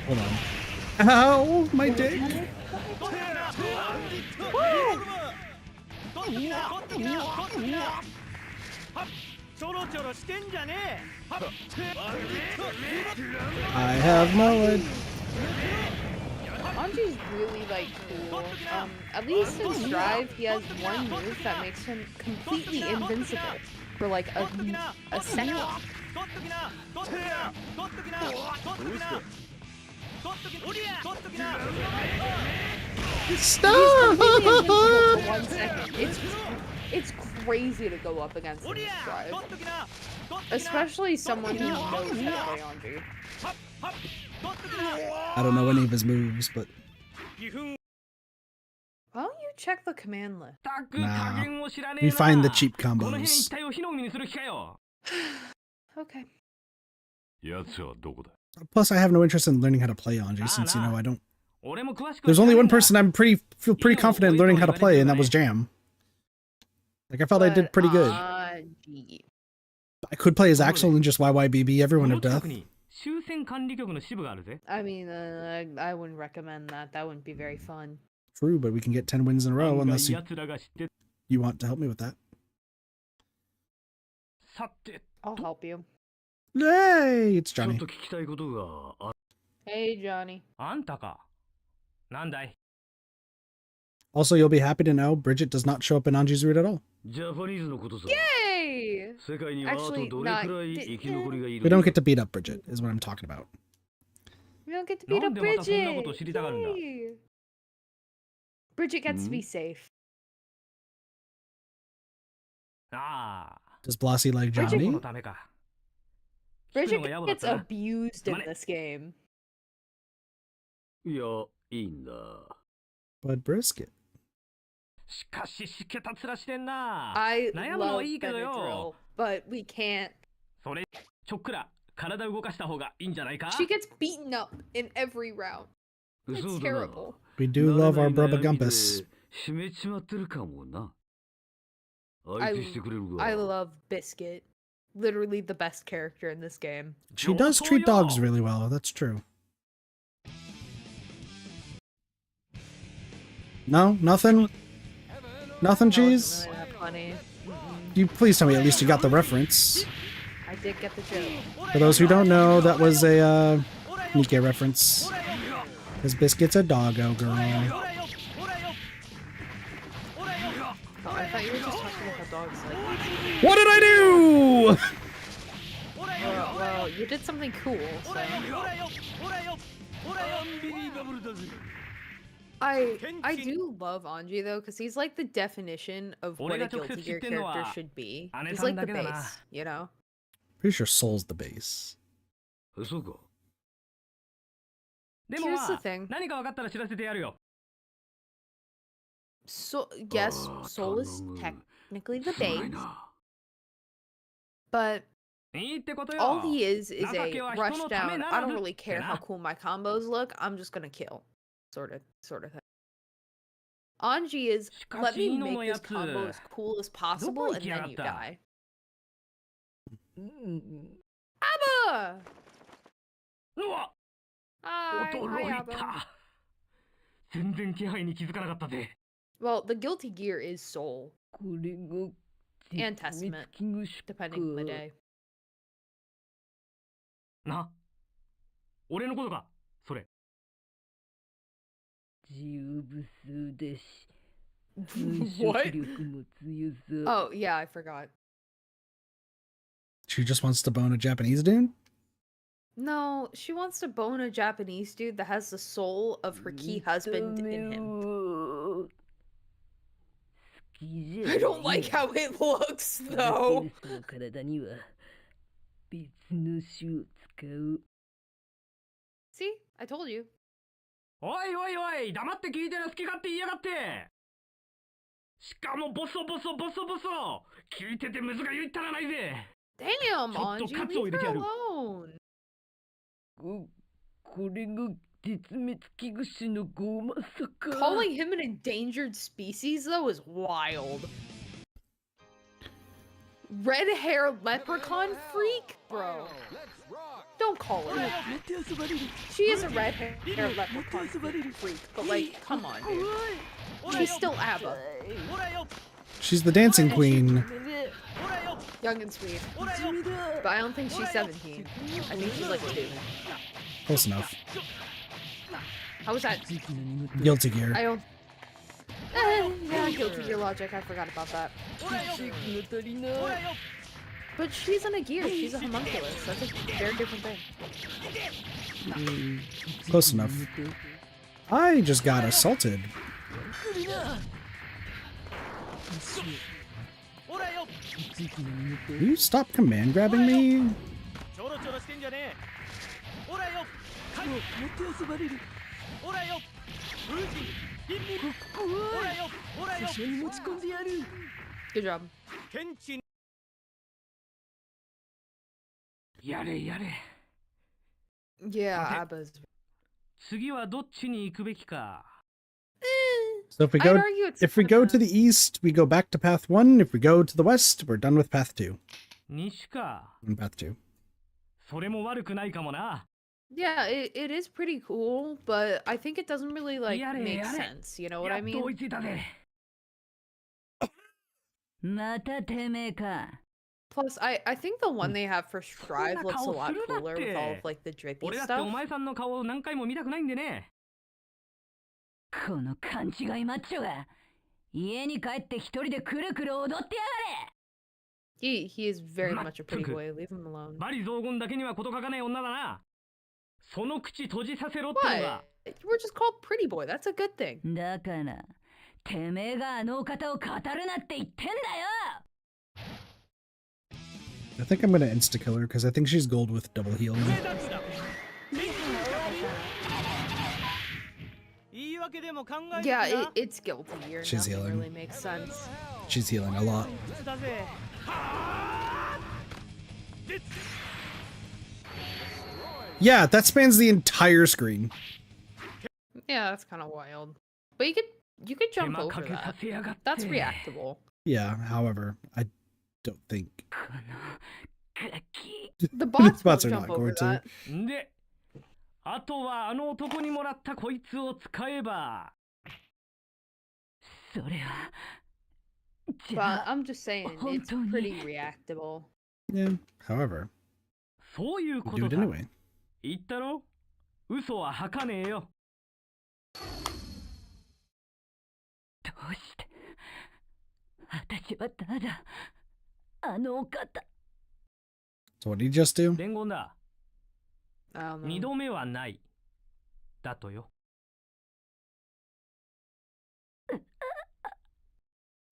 Hold on. Ow, my dick. I have mullet. Anji's really like cool. At least in Strive, he has one move that makes him completely invincible for like a second. Stop! Completely invincible for 1 second. It's crazy to go up against him in Strive, especially someone who knows how to play Anji. I don't know any of his moves, but Why don't you check the command list? たく加減を知らねえ we な。 find the cheap この辺 combos. 一帯を火の海にする気かよ。 Okay. 奴はどこだ？ Plus, I have no interest in learning how to play Anji since, you know, I don't. 俺も詳しく There's は知 only らねえ one んだ。 person feel pretty confident in learning how to play, and that was Jam. Like, I felt I did pretty good. Anji. I could play as Axel and just YYBB everyone of death. 終戦管理局の支部があるぜ。 I mean, I wouldn't recommend that. That wouldn't be very fun. True, but we can get 10 wins in a row unless you want to help me with that. さて、 I'll help you. Hey, it's ちょっ Johnny. と聞きたいことがある。 Hey, Johnny. あんたか。なんだい。 Also, you'll be happy to know Bridget does not show up in Anji's route at all. ジャパニーズのことさ。 Yay! 世界にはあと Actually, どれくらい生き残りがい We る don't get to beat up Bridget, is what I'm talking about. We don't get to beat up なんでまたそんなこと Bridget. 知りたがるんだ。 Yay. Bridget gets to be safe. ああ。 Does Blasi like こ Johnny? のためか。 Bridget 聞くのが野暮だっ gets たな。 abused in this game. いや、いいんだ。 Bud Brisket. しかし、しけたつらしてんな。 I 悩むの love はいいけどよ。 Benadryl, but we can't. それ、ちょっくら体動かした方がいいんじゃないか She gets beaten up in every round. It's そうだな。 terrible. We do love our 慣れ Brubba ない悩みで Gumpus. 締めちまってるかもな。 I, 相手してくれるが。 I love Biscuit. Literally the best character in this game. She does treat dogs really well, that's true. No? Nothing? Nothing, That cheese? wasn't really that funny. You please tell me at least you got the reference. I did get the joke. For those who don't know, that was a Nikke reference. Because Biscuit's a doggo girl. Oh, I thought you were just talking about dogs. Like, What did I do? well, you did something cool. So. I do love Anji though, because he's like the definition of what a Guilty Gear character should be. He's like the base, you know? Pretty sure Soul's the base. 嘘か。で Here's も the まあ、 thing. 何か分かったら知らせてやるよ。 So yes, Soul is technically the base, but いいってことよ。 all he is a 情けは人 rush のため down. な I ら don't ぬ really care ってな。 how cool my combos look. I'm just gonna kill, sort of thing. Anji is しか let し me イノの make や this つ。 combo as cool as possible, and then you どこ行きやがった die. Abba! うわ、 Hi, hi, 驚い Abba. た。全然気配に気づかなかったぜ。 Well, the Guilty Gear is Soul これが and Testament, 絶滅危惧種 depending on the か day. な、俺のことか、それ。自由部数でし What? 繁殖力も強さ Oh, yeah, I forgot. She just wants to bone a Japanese dude? No, she wants to bone a Japanese dude that has the soul of her key husband in him. 好きじゃ I don't like how it looks, パ though. ラテルスの体には別の種を使う See? I told you. おいおいおい、黙って聞いてる好き勝手言いやがって。しかもボソボソボソボソ。聞いててむずが言ったらないぜ。 Damn, ちょっと Anji, カツを入 leave れてや her る。 alone. これが絶滅危惧種のゴーマサか Calling him an endangered species, though, is wild. Red hair leprechaun freak? Bro. Don't call her that. やって遊ばれる She is a red hair leprechaun freak, but like, come on, dude. She's still ABBA. She's the dancing queen. Young and sweet. But I don't think she's 17. I think she's like 2. Close enough. How was that? Guilty Gear. I don't... yeah, Guilty Gear logic. I forgot about that. But she's in a gear. She's a homunculus. That's a very different thing. Close enough. I just got assaulted. Will you stop command grabbing me? ちょろちょろしてんじゃねえ。ほらよ。やって遊ばれる ほらよ。風神。ピンピン。怖いほらよ。ほらよ。最初に持ち込んでやる Good job. ケンチン。やれやれ。 Yeah, ABBA's... 次はどっちに行くべきか。 So if we I'd go argue it's if we kind go of to the east, we go back to path 1. If we go to the west, we're done with path 2. 西か。 in Path 2. それも悪くないかもな。 Yeah, it is pretty cool, but I think it doesn't really like Yare, make yare. sense. You know what や I っと追い mean? ついたぜ。またてめえか。 Plus, I think the one they have for Strive looks a lot Sonna kao cooler with all of like the drippy 俺だってお stuff. 前さんの顔を何回も見たくないんでね。この勘違いマッチョが家に帰って一人でくるくる踊ってやがれ。 He is very much a pretty Mattuku. boy. Leave him alone. バリ雑言だけには事欠かない女だな。その口閉じさせろっての What? が。 You were just called pretty boy. That's a good thing. だからてめえがあのお方を語るなって言ってんだよ。 I think I'm gonna insta-kill her because I think she's gold with double healing. Yeah, it's guilty. She's Nothing healing. really makes sense. She's healing a lot. Yeah, that spans the entire screen. Yeah, that's kind of wild. But you could jump 手間 over かけさ that. せやがって。 That's reactable. Yeah, however, I don't think このガキ。 The bots won't Bots are jump not over going to. that. で、あとはあの男にもらったこいつを使えば。それは。じ But ゃあ I'm just saying, it's 本当に。 pretty reactable. Yeah, however, そういうこ do と it だ。 anyway. 言ったろ？嘘は吐かねえよ。どうして私はただあのお方。 So what did he just do? 伝言だ。 I don't know. 二度目はない。だとよ。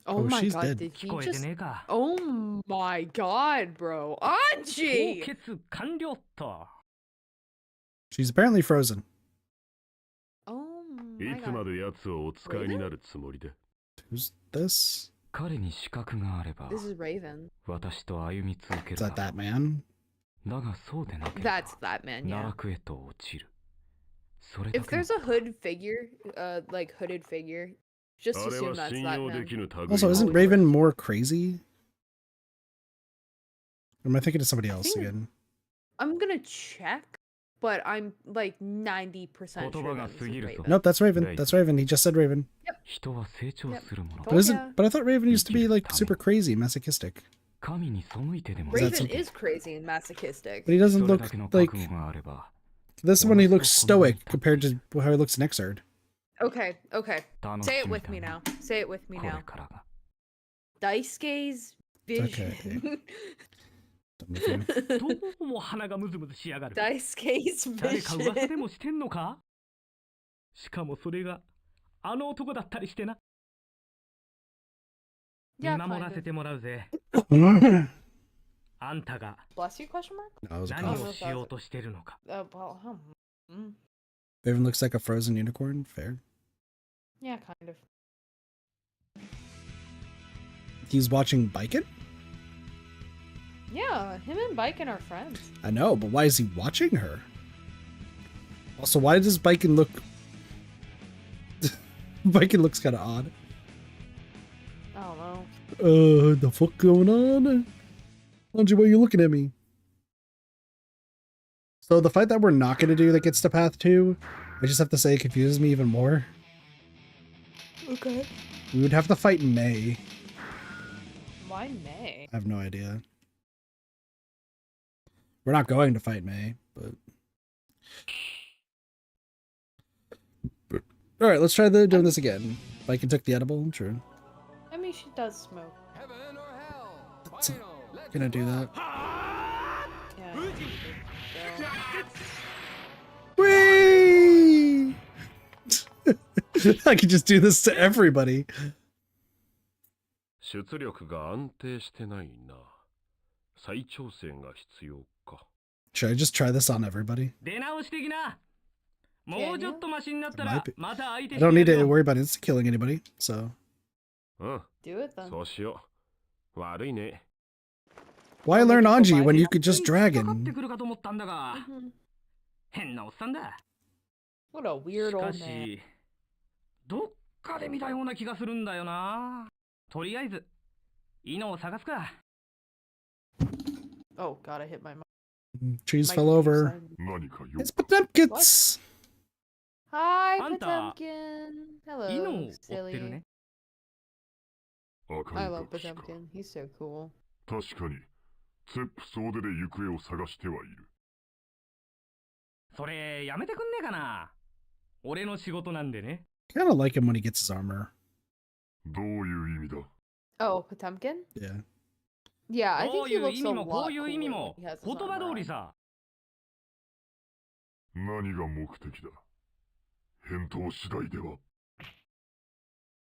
Oh Oh, my she's god, dead. did 聞 he こえて just... ねえか。 Oh my god, bro. 凍 Anji! 結完了っと。 She's apparently frozen. Oh い my つま god. で奴をお使いになるつもりで。 Who's this? 彼に資格があれば This is Raven. 私と歩み続け Is る that だ that man? だがそうでなければ That's that man, 奈 yeah. 落へと落ちるそれだ If けの there's a hood figure, like hooded figure, just あれ assume は that's 信 that 用で man. きぬ類 Also, の isn't Raven more crazy? Or am I thinking of somebody else think- again? I'm gonna check, but I'm like 90% sure 言葉が that 過 this ぎ is るぞ。 Raven. Nope, that's Raven. Right. That's Raven. He just said Raven. 人は成長するもの Oh, But isn't? yeah. But I thought Raven used to be like super crazy, masochistic. 神に背いてでも Is that Raven something? is crazy and masochistic. But he doesn't それ look だけの like 覚悟があれば this one. He looks stoic compared to how he looks in Xrd. Okay, okay. 楽し Say it み with だ me な now. Say it with me これ now. からが Daisuke's vision. Done with you. どうも鼻がムズムズしやがる。 Daisuke's 誰か噂で vision. もしてんのか？しかもそれがあの男だったりしてな。 Yeah, 見守 kind ら of. せてもらうぜ。 no, あんたが Bless you? Question mark? it was a 何 cough. をしようとしてるのか。 Well, Raven looks like a frozen unicorn. Fair. yeah, kind of. He's watching Biken? Yeah, him and Biken are friends. I know, but why is he watching her? Also, why does Biken look... Biken looks kind of odd. I don't know. The fuck going on? Anji, why are you looking at me? So the fight that we're not going to do that gets to Path 2, I just have to say it confuses me even more. Okay. We would have to fight May. Why May? I have no idea. We're not going to fight May, but... Alright, let's try doing this again. Biken took the edible, true. I mean, she does smoke. That's gonna do that. Yeah. Whee! I could just do this to everybody. 出力が安定してないな。再調整が必要か。 Should I just try this on everybody? 出直し的な。もうちょっとマシになったら Might be. また相手 I して don't need やる to よ。 worry about insta-killing anybody, so... うん、 Do it then. そうしよう。悪いね。 Why learn Anji when you could just かかって dragon? くるかと思ったんだが、 Mhm. 変なおっさんだ。 What a weird しか old man. し、どっかで見たような気がするんだよな。とりあえず、イノを探すか。Oh god, I hit my Trees mic fell on your over. side. 何か用 It's Potemkins! Hi, Anta. Potemkin. 犬を Hello, 追ってる silly. ね。赤 I い love 隠しか Potemkin. He's so cool. 確かにツェップ総出で行方を探してはいる。それ、やめてくんねえかな。俺の仕事なんでね。Kind of like him when he gets his armor. どういう意味だ Oh, Potemkin? Yeah. Yeah, I ど think う he いう looks 意 a 味もこ lot ういう意味 cooler も when he has 言 his 葉 armor 通り on. さ。何が目的だ返答次第では。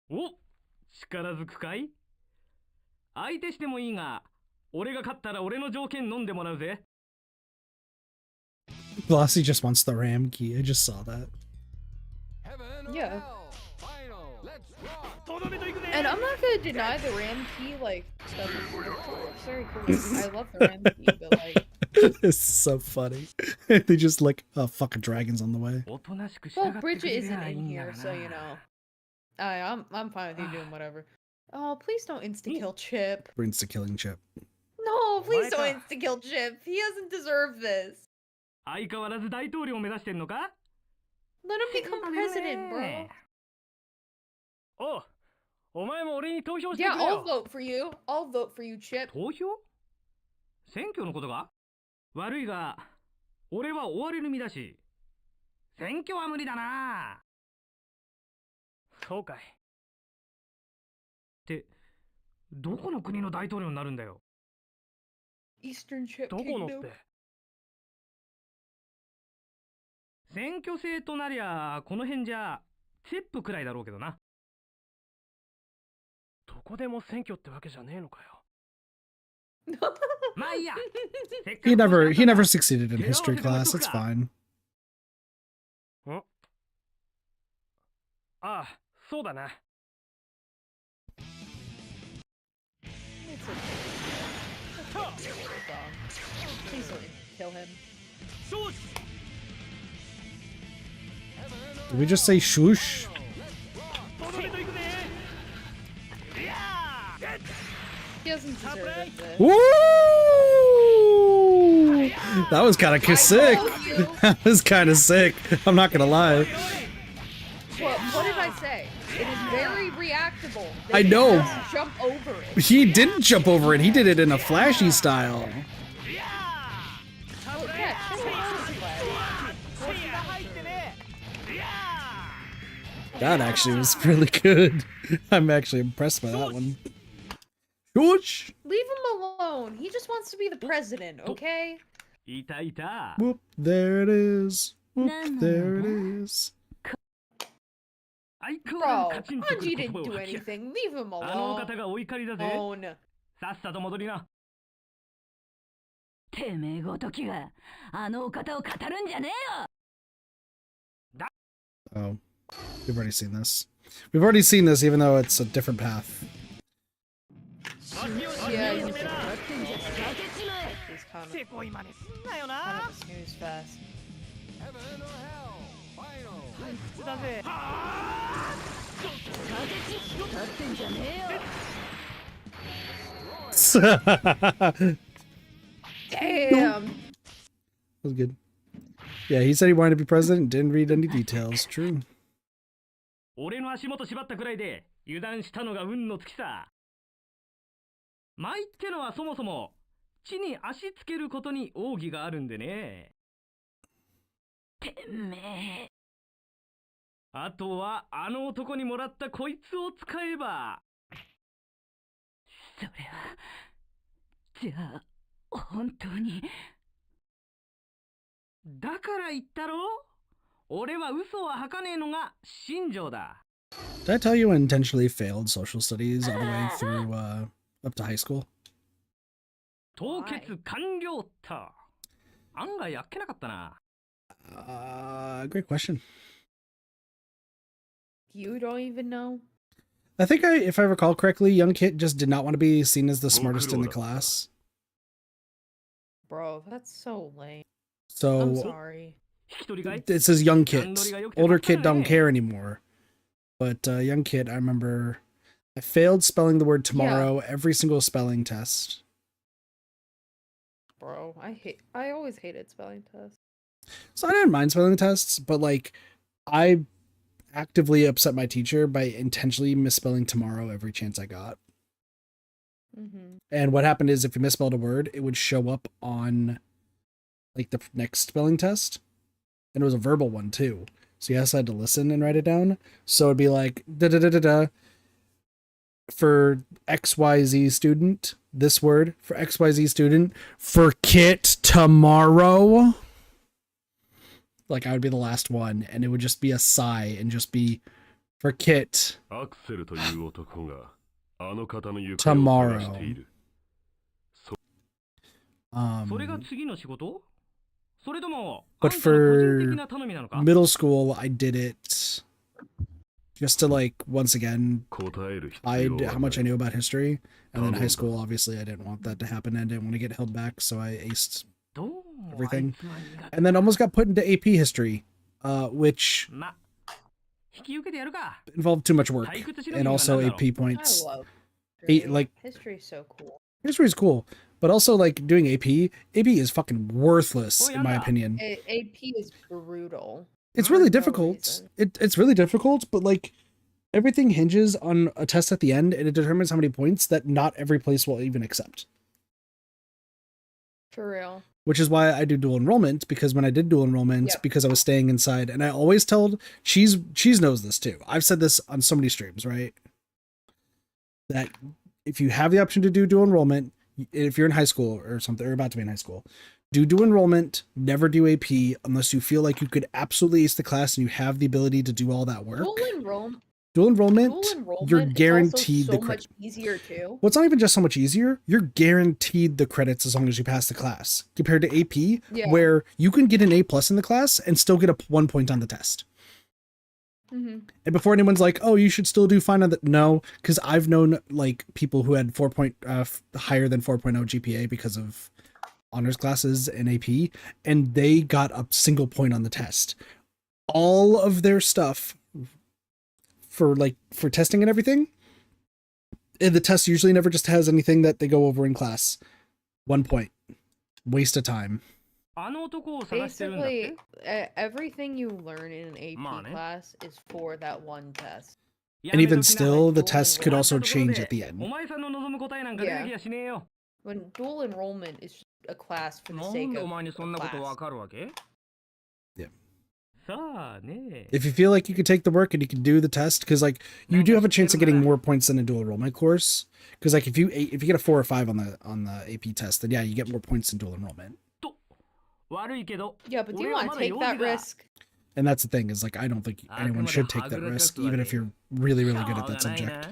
お、力ずくかい？相手してもいいが、俺が勝ったら俺の条件飲んでもらうぜ。Velocity just wants the ram key. I just saw that. Yeah. And I'm not gonna deny the ram key, like, stuff is very cool. I love the ram key, but like... This is so funny. They just like, oh, fucking dragons on the way. おとなしく従 Well, ってく Bridget れり isn't ゃいい in んだ here, が so, you な。 know. I'm fine with you doing whatever. Oh, please don't insta-kill Chip. Brings to killing Chip. No, please don't Micah. insta-kill Chip. He doesn't deserve this. 相変わらず大統領を目指してんのか？ Let him become president, bro. おう、お前も俺に投票してく Yeah, れ I'll よ。 vote for you. I'll vote for you, Chip. 投票？選挙のことが？悪いが、俺は追われる身だし、選挙は無理だな。そうかい。って、どこの国の大統領になるんだよ。 Eastern Chip どこのっ Kingdom. て。選挙制となりゃ、この辺じゃ、チップくらいだろうけどな。どこでも選挙ってわけじゃねえのかよ。まあいいや。 He never succeeded in history class. It's fine. ん？ああ、そうだな。 It's okay. Please don't kill him. Did we just say shoosh? He doesn't deserve it. Woo! That was kind of sick. That was kind of sick. I'm not gonna lie. What did I say? It is very reactable. I know. Just jump over it. He didn't jump over it. He did it in a flashy style. Oh, yeah, That actually was really good. I'm actually impressed by that one. Shoosh! leave him alone. He just wants to be the president, okay? いたいた。 Whoop, there it is. Whoop, there it is. 相変わ Bro, らずカチンとく Anji る言葉 didn't を do 吐きや。 anything. Leave him あのお alone. 方がお怒りだぜ。 Alone. さっさと戻りな。てめえごときがあのお方を語るんじゃねえよ。 Oh, we've already seen this. We've already seen this, even though it's a different path. Yeah, he's kind of a snooze fest. Damn. That was good. Yeah, he said he wanted to be president, didn't read any details. True. 俺の足元縛ったくらいで油断したのが運の尽きさ。舞ってのはそもそも地に足つけることに奥義があるんでね。てめえ。あとはあの男にもらったこいつを使えば。それはじゃあ本当に。だから言ったろ？俺は嘘は吐かねえのが信条だ。 Did I tell you I intentionally failed social studies all the way through up to high school? 凍結完了と。案外やっけなかったな。Great question. You don't even know? I think if I recall correctly, young Kit just did not want to be seen as the smartest in the class. Bro, that's so lame. I'm So sorry. 引き取りかい？ it says young Kit. Older kid don't care anymore. But young Kit, I remember I failed spelling the word tomorrow every single spelling test. Bro, I always hated spelling tests. So I didn't mind spelling tests, but like I actively upset my teacher by intentionally misspelling tomorrow every chance I got. Mm-hmm. And what happened is if you misspelled a word, it would show up on like the next spelling test. And it was a verbal one too. So yes, I had to listen and write it down. So it'd be like da da da da da. For XYZ student, this word for XYZ student, for kit tomorrow. Like I would be the last one, and it would just be a sigh and just be for kit tomorrow. But for middle school, I did it just to like once again hide how much I knew about history, and then high school obviously I didn't want that to happen. I didn't want to get held back, so I aced everything, and then almost got put into AP history, which involved too much work and also AP points. I love history. Like History's so cool. history's cool, but also like doing AP is fucking worthless in my opinion. AP is brutal. It's really no difficult. reason. It's really difficult, but like everything hinges on a test at the end, and it determines how many points that not every place will even accept. For real. Which is why I do dual enrollment, because when I did dual enrollment, Yep. because I was staying inside, and I always told Cheese knows this too. I've said this on so many streams, right? That if you have the option to do dual enrollment, if you're in high school or something, or about to be in high school, do dual enrollment, never do AP unless you feel like you could absolutely ace the class and you have the ability to do all that work. Dual enrollment, you're guaranteed the credit. So much easier too. Well, it's not even just so much easier. You're guaranteed the credits as long as you pass the class, compared to AP, where you can get an A+ in the class and still get a 1 point on the test. Mm-hmm. And before anyone's like, "Oh, you should still do fine on that," no, because I've known like people who had higher than 4.0 GPA because of honors classes and AP, and they got a single point on the test. All of their stuff for testing and everything, and the test usually never just has anything that they go over in class. 1 point. Waste of time. Basically, everything you learn in an AP class is for that one test. And even still, the test could also change at the end. Yeah. When dual enrollment is just a class for the sake of a class. Yeah. If you feel like you could take the work and you can do the test, because like you do have a chance of getting more points than a dual enrollment course. Because like if you get a 4 or 5 on the AP test, then yeah, you get more points than dual enrollment. Yeah, but do you want to take that risk? And that's the thing, is like I don't think anyone should take that risk, even if you're really, really good at that subject.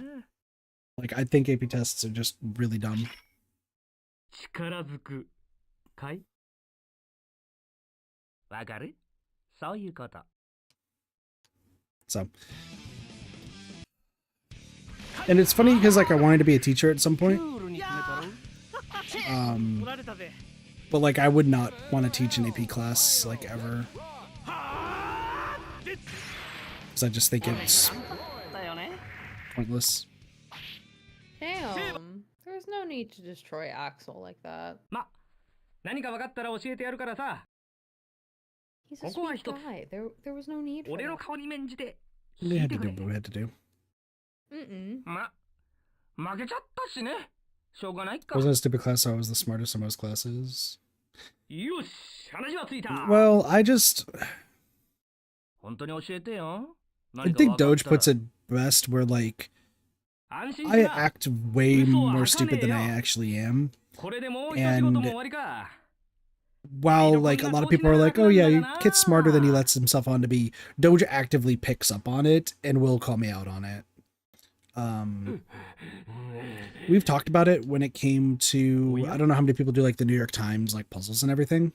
Like I think AP tests are just really dumb. So, and it's funny because like I wanted to be a teacher at some point, but like I would not want to teach an AP class like ever, because I just think it's pointless. Damn, there's no need to destroy Axel like that. He's a sweet guy. There was no need for that. We had to do what we had to do. Wasn't a stupid class, so I was the smartest in most classes. Well, I think Doge puts it best where like I act way more stupid than I actually am. And while like a lot of people are like, "Oh yeah, your kid's smarter than he lets himself on to be," Doge actively picks up on it and will call me out on it. We've talked about it when it came to, I don't know how many people do like the New York Times like puzzles and everything.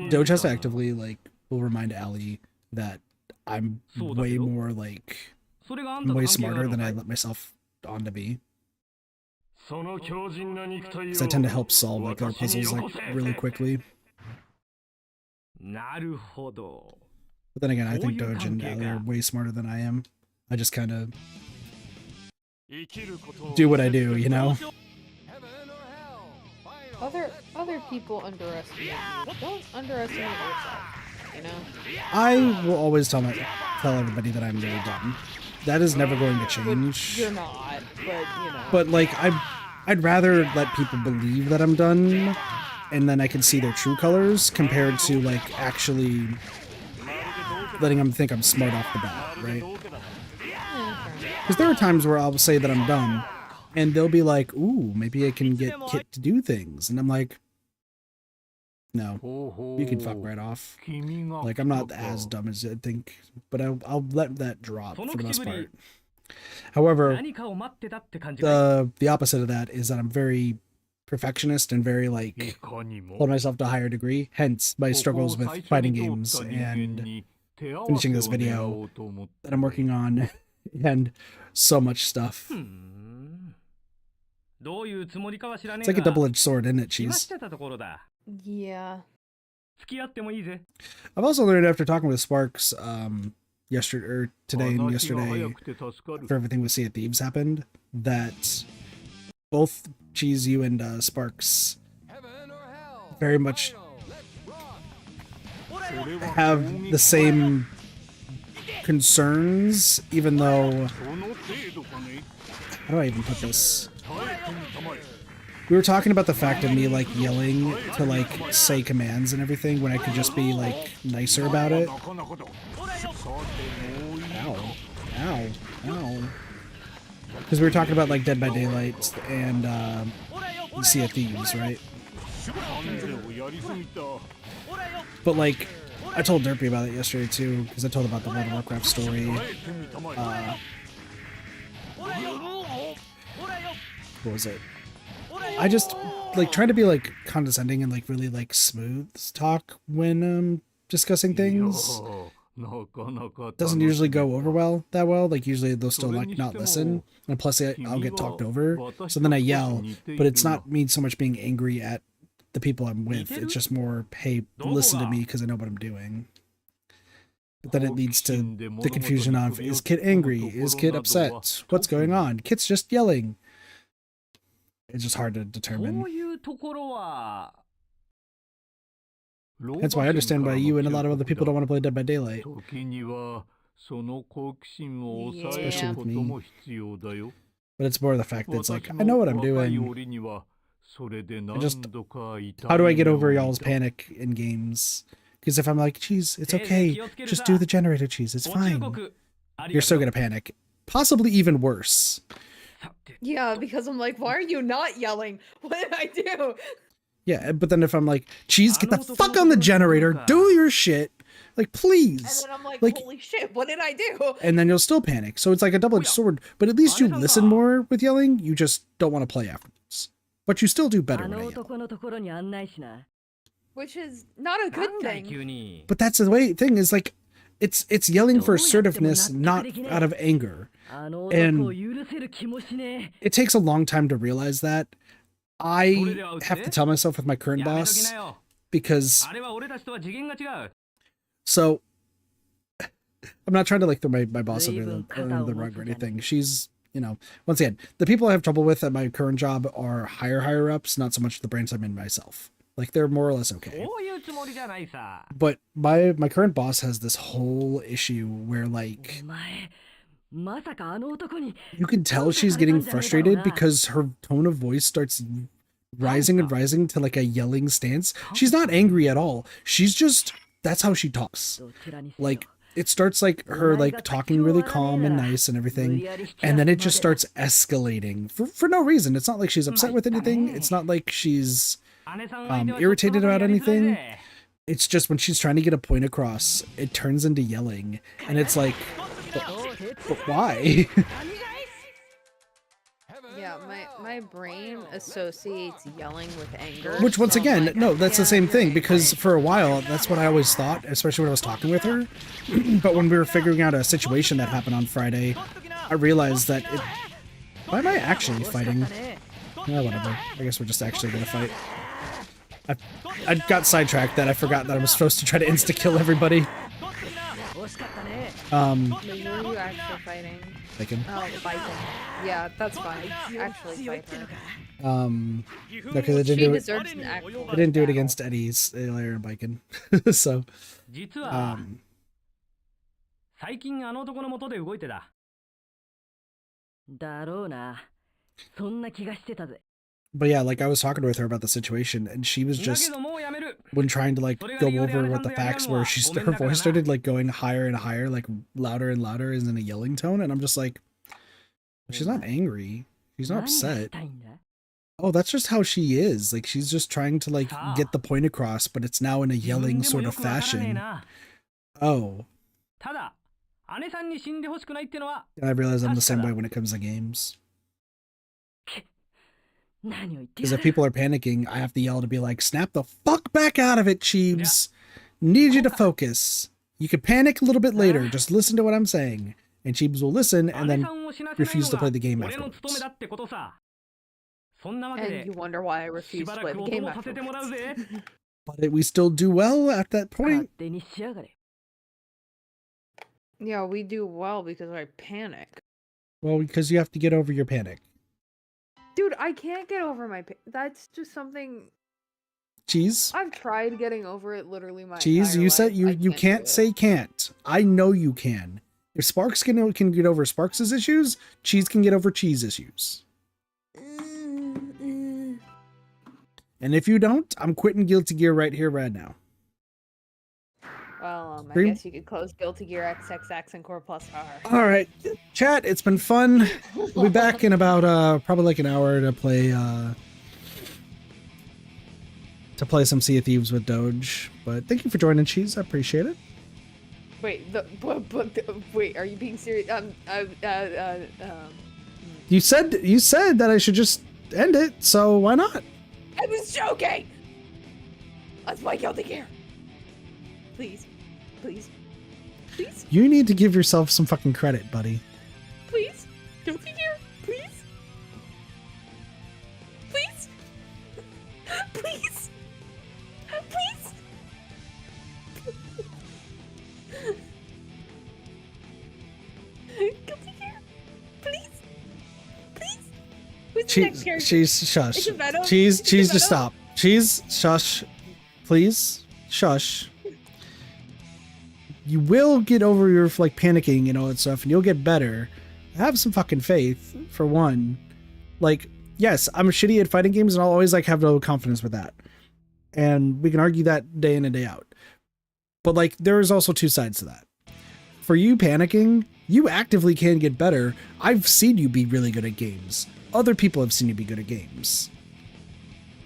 Doge has to actively like will remind Ali that I'm way more like way smarter than I let myself on to be. Because I tend to help solve like our puzzles like really quickly. But then again, I think Doge and Ali are way smarter than I am. I just kind of do what I do, you know? Other people underestimate you. Don't underestimate yourself. You know. I will always tell everybody that I'm really dumb. That is never going to change. You're not, but you know. But like I'd rather let people believe that I'm done, and then I can see their true colors compared to like actually letting them think I'm smart off the bat, right? Because there are times where I'll say that I'm dumb, and they'll be like, "Ooh, maybe I can get Kit to do things," and I'm like, "No, you can fuck right off." Like I'm not as dumb as I think, but I'll let that drop for the most part. However, the opposite of that is that I'm very perfectionist and very like hold myself to a higher degree. Hence my struggles with fighting games and finishing this video that I'm working on and so much stuff. It's like a double-edged sword, isn't it, Cheese? Yeah. I've also learned after talking with Sparks today and yesterday, after everything with Sea of Thieves happened, that both Cheese, you and Sparks very much have the same concerns, even though, how do I even put this? We were talking about the fact of me like yelling to like say commands and everything when I could just be like nicer about it. Ow. Ow. Ow. Because we were talking about like Dead by Daylight and Sea of Thieves, right? But like, I told Derpy about it yesterday too, because I told about the World of Warcraft story. What was it? I just like trying to be like condescending and like really like smooth talk when discussing things. Doesn't usually go over that well. Like usually they'll still like not listen, and plus I'll get talked over. So then I yell, but it's not me so much being angry at the people I'm with. It's just more, hey, listen to me because I know what I'm doing. But then it leads to the confusion of, is Kit angry? Is Kit upset? What's going on? Kit's just yelling. It's just hard to determine. That's why I understand why you and a lot of other people don't want to play Dead by Daylight. Especially with me. But it's more the fact that it's like, I know what I'm doing. How do I get over y'all's panic in games? Because if I'm like, Cheese, it's okay. Just do the generator, Cheese. It's fine. You're still going to panic. Possibly even worse. Yeah, because I'm like, why are you not yelling? What did I do? Yeah, but then if I'm like, Cheese, get the fuck on the generator, do your shit, like, please. And then I'm like, holy shit, what did I do? And then you'll still panic. So it's like a double-edged sword, but at least you listen more with yelling. You just don't want to play afterwards. But you still do better when I yell. Which is not a good thing. But that's the thing is like, it's yelling for assertiveness, not out of anger. And it takes a long time to realize that. I have to tell myself with my current boss, because so I'm not trying to like throw my boss under the rug or anything. She's, you know, once again, the people I have trouble with at my current job are higher ups, not so much the branch I'm in myself. Like they're more or less okay. But my current boss has this whole issue where like you can tell she's getting frustrated because her tone of voice starts rising and rising to like a yelling stance. She's not angry at all. She's just, that's how she talks. Like it starts like her like talking really calm and nice and everything, and then it just starts escalating for no reason. It's not like she's upset with anything. It's not like she's irritated about anything. It's just when she's trying to get a point across, it turns into yelling, and it's like, but why? Yeah, my brain associates yelling with anger. Which once again, no, that's the same thing, because for a while, that's what I always thought, especially when I was talking with her. But when we were figuring out a situation that happened on Friday, I realized that why am I actually fighting? Yeah, whatever. I guess we're just actually gonna fight. I got sidetracked that I forgot that I was supposed to try to insta-kill everybody. No, where are you actually fighting? Bacon. Oh, Bison. Yeah, that's fine. Actually fight her. No, because I didn't She do it. deserves an actual I didn't do it battle. against Eddie's earlier in Bacon. So, 実は、 um, 最近あの男の元で動いてた。だろうな。そんな気がしてたぜ。 but yeah, like I was talking with her about the situation, and she was だ just けどもうやめる。 when trying to like go over what the facts were, her voice started like going higher and higher, like louder and louder, as in a yelling tone, and I'm just like, she's not angry, she's not 何がし upset. たいんだ Oh, that's just how she is. Like she's just trying to like get the point across, but it's now in a 自分 yelling でも sort よ of くわからねえ fashion. な。 Oh, ただ、姉さんに死んでほしくないってのは、 and I realize I'm the same way when it comes to games. 何を言って Because や if る people are panicking, I have to yell to be like, snap the fuck back out of it, Cheebs. Need you to focus. You can panic a little bit later. Just listen to what I'm saying. And Cheebs will listen 姉 and then さんを死なせない refuse の to が play the game 俺の務め afterwards. だってことさ。そんなわけ And で you、wonder why I し refuse ば to ら play く the お game 供させてもらう afterwards. ぜ。 But we still do well at that 勝 point. 手にしやがれ。 Yeah, we do well because I panic. Well, because you have to get over your panic. Dude, I can't get over my that's just something Cheese? I've tried getting over it literally my Cheese, entire you said life. you I can't do it. say can't. I know you can. If Sparks can get over Sparks' issues, Cheese can get over Cheese issues. And if you don't, I'm quitting Guilty Gear right here, right now. Well, I Dream- guess you could close Guilty Gear XXX and Core Plus R. All right, chat. It's been fun. We'll be back in about probably like an hour to play some Sea of Thieves with Doge. But thank you for joining, Cheese. I appreciate it. Wait, wait, are you being serious? You said that I should just end it, so why not? I was joking! Let's play Guilty Gear! Please. Please. Please. You need to give yourself some fucking credit, buddy. Please. Guilty Gear. Please. Please. Please. Please. Guilty Gear. Please. Please. Who's the next character? She's shush. Is it Venom? Cheese, Is it Cheese, just Venom? stop. Cheese, shush. Please, shush. You will get over your like panicking and all that stuff, and you'll get better. Have some fucking faith, for one. Like, yes, I'm shitty at fighting games, and I'll always like have no confidence with that. And we can argue that day in and day out. But like, there is also two sides to that. For you panicking, you actively can get better. I've seen you be really good at games. Other people have seen you be good at games.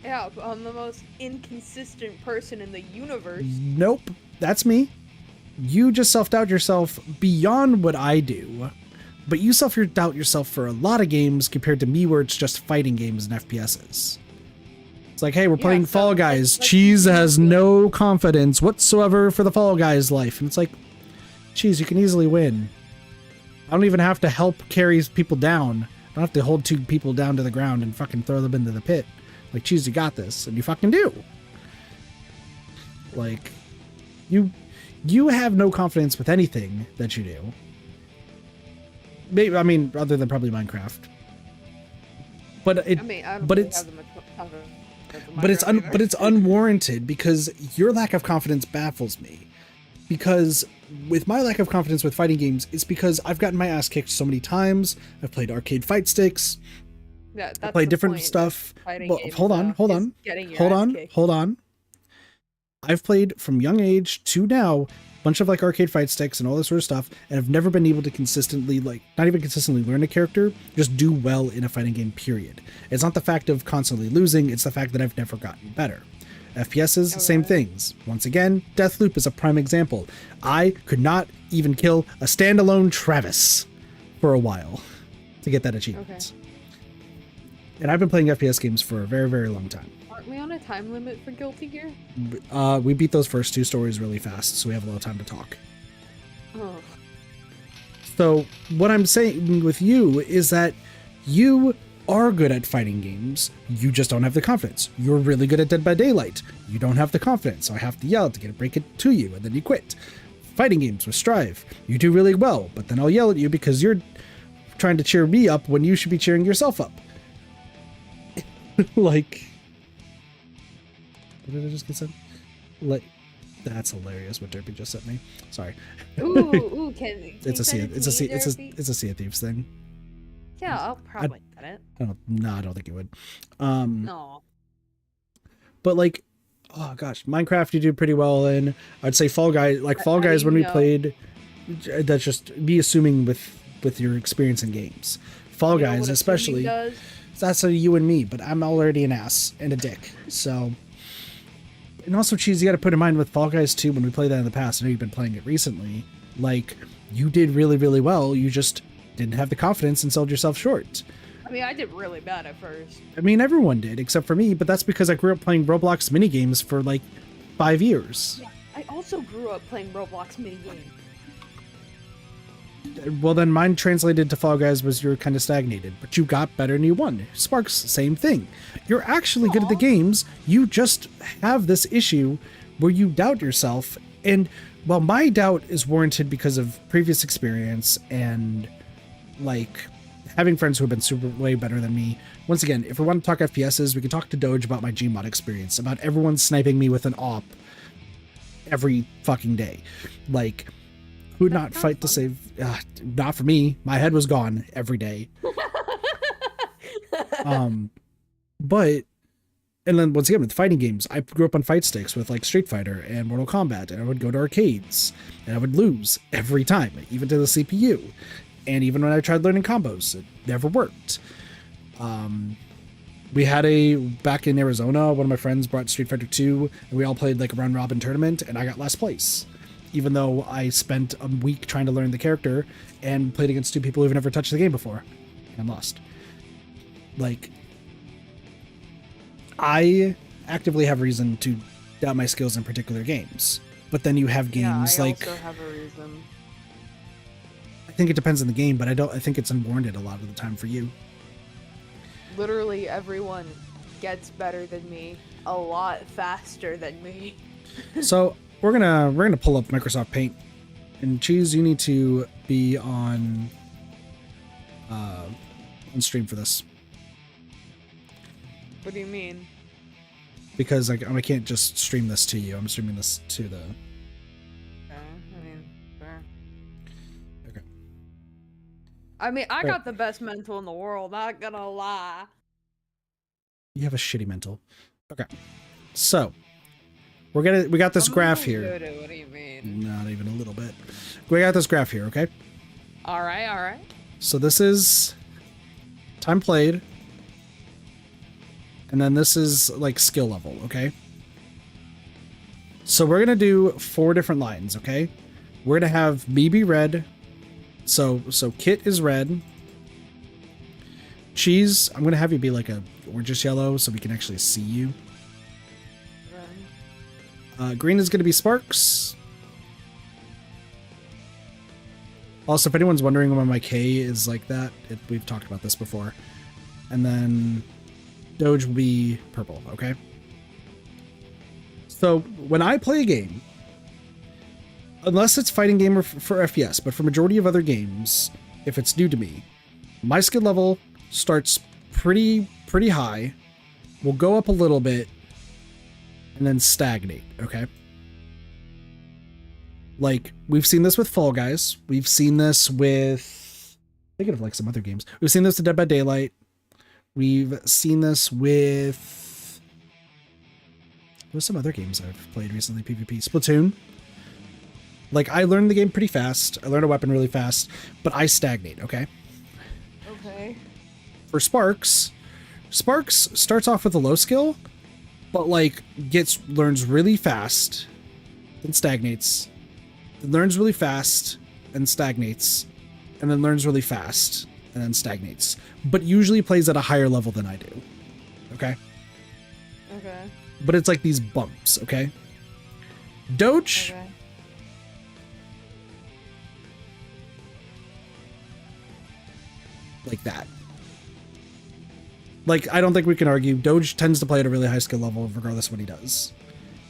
Yeah, I'm the most inconsistent person in the universe. Nope, that's me. You just self-doubt yourself beyond what I do. But you self-doubt yourself for a lot of games compared to me where it's just fighting games and FPSs. It's like, hey, we're playing so Fall Guys. like Cheese has no confidence whatsoever for the Fall Guys life. And it's like, Cheese, you can easily win. I don't even have to help carry people down. I don't have to hold two people down to the ground and fucking throw them into the pit. Like, Cheese, you got this. And you fucking do. Like, you have no confidence with anything that you do. Maybe, I mean, other than probably Minecraft. But it, I mean, I don't but really it's, have the much confidence in but it's, Minecraft either. but it's unwarranted because your lack of confidence baffles me. Because with my lack of confidence with fighting games, it's because I've gotten my ass kicked so many times. I've played arcade fight sticks. Yeah, I that's play the different point of stuff. fighting Well, games, hold on, though, hold is on, getting your hold ass on, kicked. hold on. I've played from young age to now a bunch of like arcade fight sticks and all this sort of stuff, and I've never been able to consistently, like, not even consistently learn a character, just do well in a fighting game, period. It's not the fact of constantly losing, it's the fact that I've never gotten better. FPSs, same things. Once again, Deathloop is a prime example. I could not even kill a standalone Travis for a while to get that achievement. And I've been playing FPS games for a very, very long time. Aren't we on a time limit for Guilty Gear? We beat those first two stories really fast, so we have a lot of time to talk. Oh. So what I'm saying with you is that you are good at fighting games, you just don't have the confidence. You're really good at Dead by Daylight. You don't have the confidence, so I have to yell to break it to you, and then you quit. fighting games with Strive. You do really well, but then I'll yell at you because you're trying to cheer me up when you should be cheering yourself up. Like, what did I just get said? Like, that's hilarious what Derpy just sent me. Sorry. Ooh, can It's a sea send it to me, Derpy? it's a Sea of Thieves thing. Yeah, I'll probably get it. No, I don't think it would. No. But like, oh gosh, Minecraft you do pretty well in. I'd say Fall Guys, like Fall Guys when we played. That's just me assuming with your experience in games. Fall Guys especially. That's a you and me, but I'm already an ass and a dick. So, and also, Cheese, you got to put in mind with Fall Guys too. When we played that in the past, I know you've been playing it recently. Like, you did really, really well. You just didn't have the confidence and sold yourself short. I mean, I did really bad at first. I mean, everyone did except for me, but that's because I grew up playing Roblox minigames for like 5 years. Yeah, I also grew up playing Roblox minigames. Well, then mine translated to Fall Guys was you're kind of stagnated, but you got better and you won. Sparks, same thing. You're actually good at the games. You just have this issue where you doubt yourself. And while my doubt is warranted because of previous experience and like having friends who have been super way better than me. Once again, if we want to talk FPSs, we can talk to Doge about my Gmod experience, about everyone sniping me with an AWP every fucking day. Like, who would not fight to save? Not for me. My head was gone every day. But, and then once again with fighting games, I grew up on fight sticks with like Street Fighter and Mortal Kombat, and I would go to arcades and I would lose every time, even to the CPU. And even when I tried learning combos, it never worked. We had back in Arizona, one of my friends brought Street Fighter 2, and we all played like a round robin tournament, and I got last place. Even though I spent a week trying to learn the character and played against 2 people who've never touched the game before and lost. Like, I actively have reason to doubt my skills in particular games. But then you have games like... I also have a reason. I think it depends on the game, but I think it's unwarranted a lot of the time for you. Literally everyone gets better than me a lot faster than me. So we're gonna pull up Microsoft Paint, and Cheese, you need to be on stream for this. What do you mean? Because I can't just stream this to you. I'm streaming this to the... I mean, I got the best mental in the world, not gonna lie. You have a shitty mental. Okay. So, we got this graph here. What do you mean? Not even a little bit. We got this graph here, okay? Alright. So this is time played. And then this is like skill level, okay? So we're gonna do 4 different lines, okay? We're gonna have me be red. So Kit is red. Cheese, I'm gonna have you be like a orangish yellow so we can actually see you. Green is gonna be Sparks. Also, if anyone's wondering why my K is like that, we've talked about this before. And then Doge will be purple, okay? So when I play a game, unless it's fighting game or for FPS, but for majority of other games, if it's new to me, my skill level starts pretty high, will go up a little bit, and then stagnate, okay? Like, we've seen this with Fall Guys. We've seen this with... thinking of like some other games. We've seen this with Dead by Daylight. We've seen this with... there's some other games I've played recently, PvP. Splatoon. Like, I learned the game pretty fast. I learned a weapon really fast, but I stagnate, okay? Okay. For Sparks starts off with a low skill, but like learns really fast, then stagnates, then learns really fast, and stagnates, and then learns really fast, and then stagnates. But usually plays at a higher level than I do. Okay? Okay. But it's like these bumps, okay? Doge. Okay. Like that. Like, I don't think we can argue. Doge tends to play at a really high skill level regardless of what he does.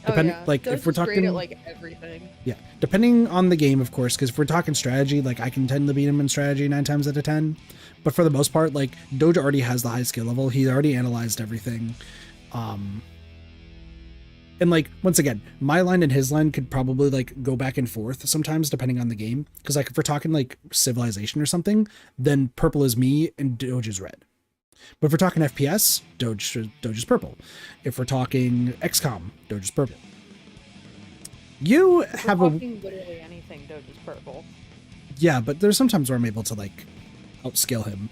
Yeah. Like, Doge if we're is great talking at, like, everything. Yeah. Depending on the game, of course, because if we're talking strategy, like I can tend to beat him in strategy 9 times out of 10. But for the most part, like Doge already has the high skill level. He's already analyzed everything. And like, once again, my line and his line could probably like go back and forth sometimes depending on the game. Because like if we're talking like Civilization or something, then purple is me and Doge is red. But if we're talking FPS, Doge is purple. If we're talking XCOM, Doge is purple. You have literally anything, Doge is purple. Yeah, but there's sometimes where I'm able to like outscale him.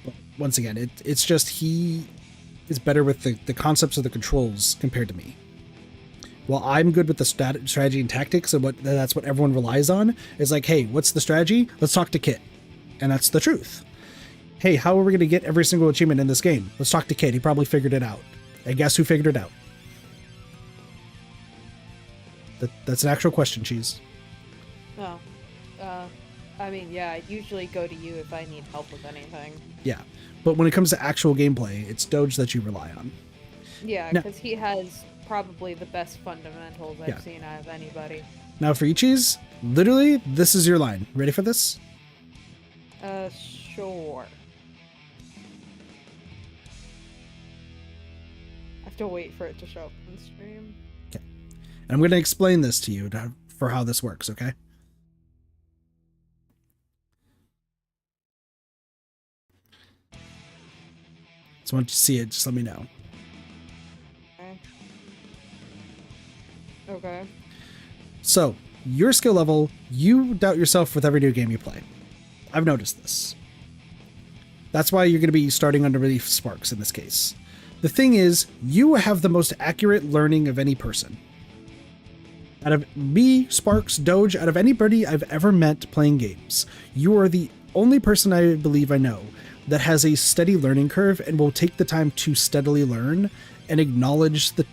But once again, it's just he is better with the concepts of the controls compared to me. Well, I'm good with the strategy and tactics, and that's what everyone relies on. Is like, hey, what's the strategy? Let's talk to Kit. And that's the truth. Hey, how are we going to get every single achievement in this game? Let's talk to Kit. He probably figured it out. And guess who figured it out? That's an actual question, Cheese. Oh. I mean, yeah, I usually go to you if I need help with anything. Yeah. But when it comes to actual gameplay, it's Doge that you rely on. Yeah, because he has probably the best fundamentals Yeah. I've seen out of anybody. Now for Ichi's, literally, this is your line. Ready for this? Sure. I have to wait for it to show up on stream. Okay. And I'm going to explain this to you for how this works, okay? So once you see it, just let me know. Okay. So, your skill level, you doubt yourself with every new game you play. I've noticed this. That's why you're going to be starting underneath Sparks in this case. The thing is, you have the most accurate learning of any person. Out of me, Sparks, Doge, out of anybody I've ever met playing games, you are the only person I believe I know that has a steady learning curve and will take the time to steadily learn and acknowledge the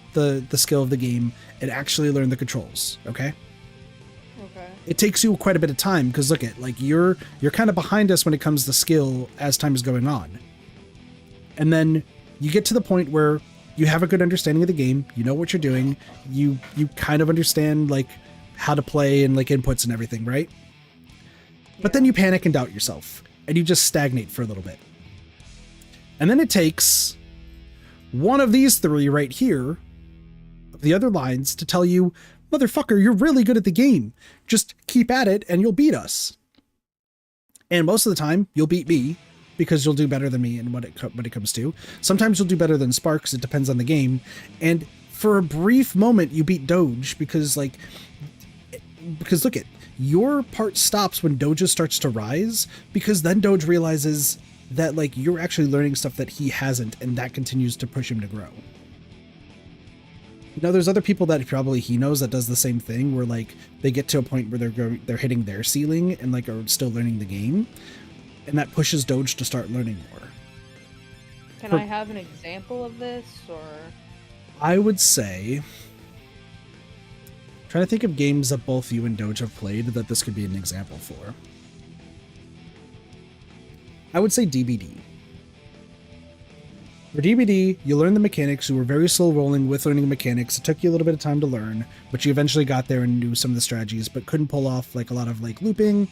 skill of the game and actually learn the controls, okay? Okay. It takes you quite a bit of time because look at, like, you're kind of behind us when it comes to skill as time is going on. And then you get to the point where you have a good understanding of the game, you know what you're doing, you kind of understand like how to play and like inputs and everything, right? But then you panic and doubt yourself and you just stagnate for a little bit. And then it takes one of these three right here, the other lines, to tell you, motherfucker, you're really good at the game. Just keep at it and you'll beat us. And most of the time, you'll beat me because you'll do better than me in what it comes to. Sometimes you'll do better than Sparks. It depends on the game. And for a brief moment, you beat Doge because look at, your part stops when Doge starts to rise, because then Doge realizes that like you're actually learning stuff that he hasn't, and that continues to push him to grow. You know, there's other people that probably he knows that does the same thing, where like they get to a point where they're hitting their ceiling and like are still learning the game, and that pushes Doge to start learning more. Can I have an example of this, or? I would say, trying to think of games that both you and Doge have played that this could be an example for. I would say DBD. For DBD, you learn the mechanics. You were very slow rolling with learning the mechanics. It took you a little bit of time to learn, but you eventually got there and knew some of the strategies, but couldn't pull off like a lot of like looping,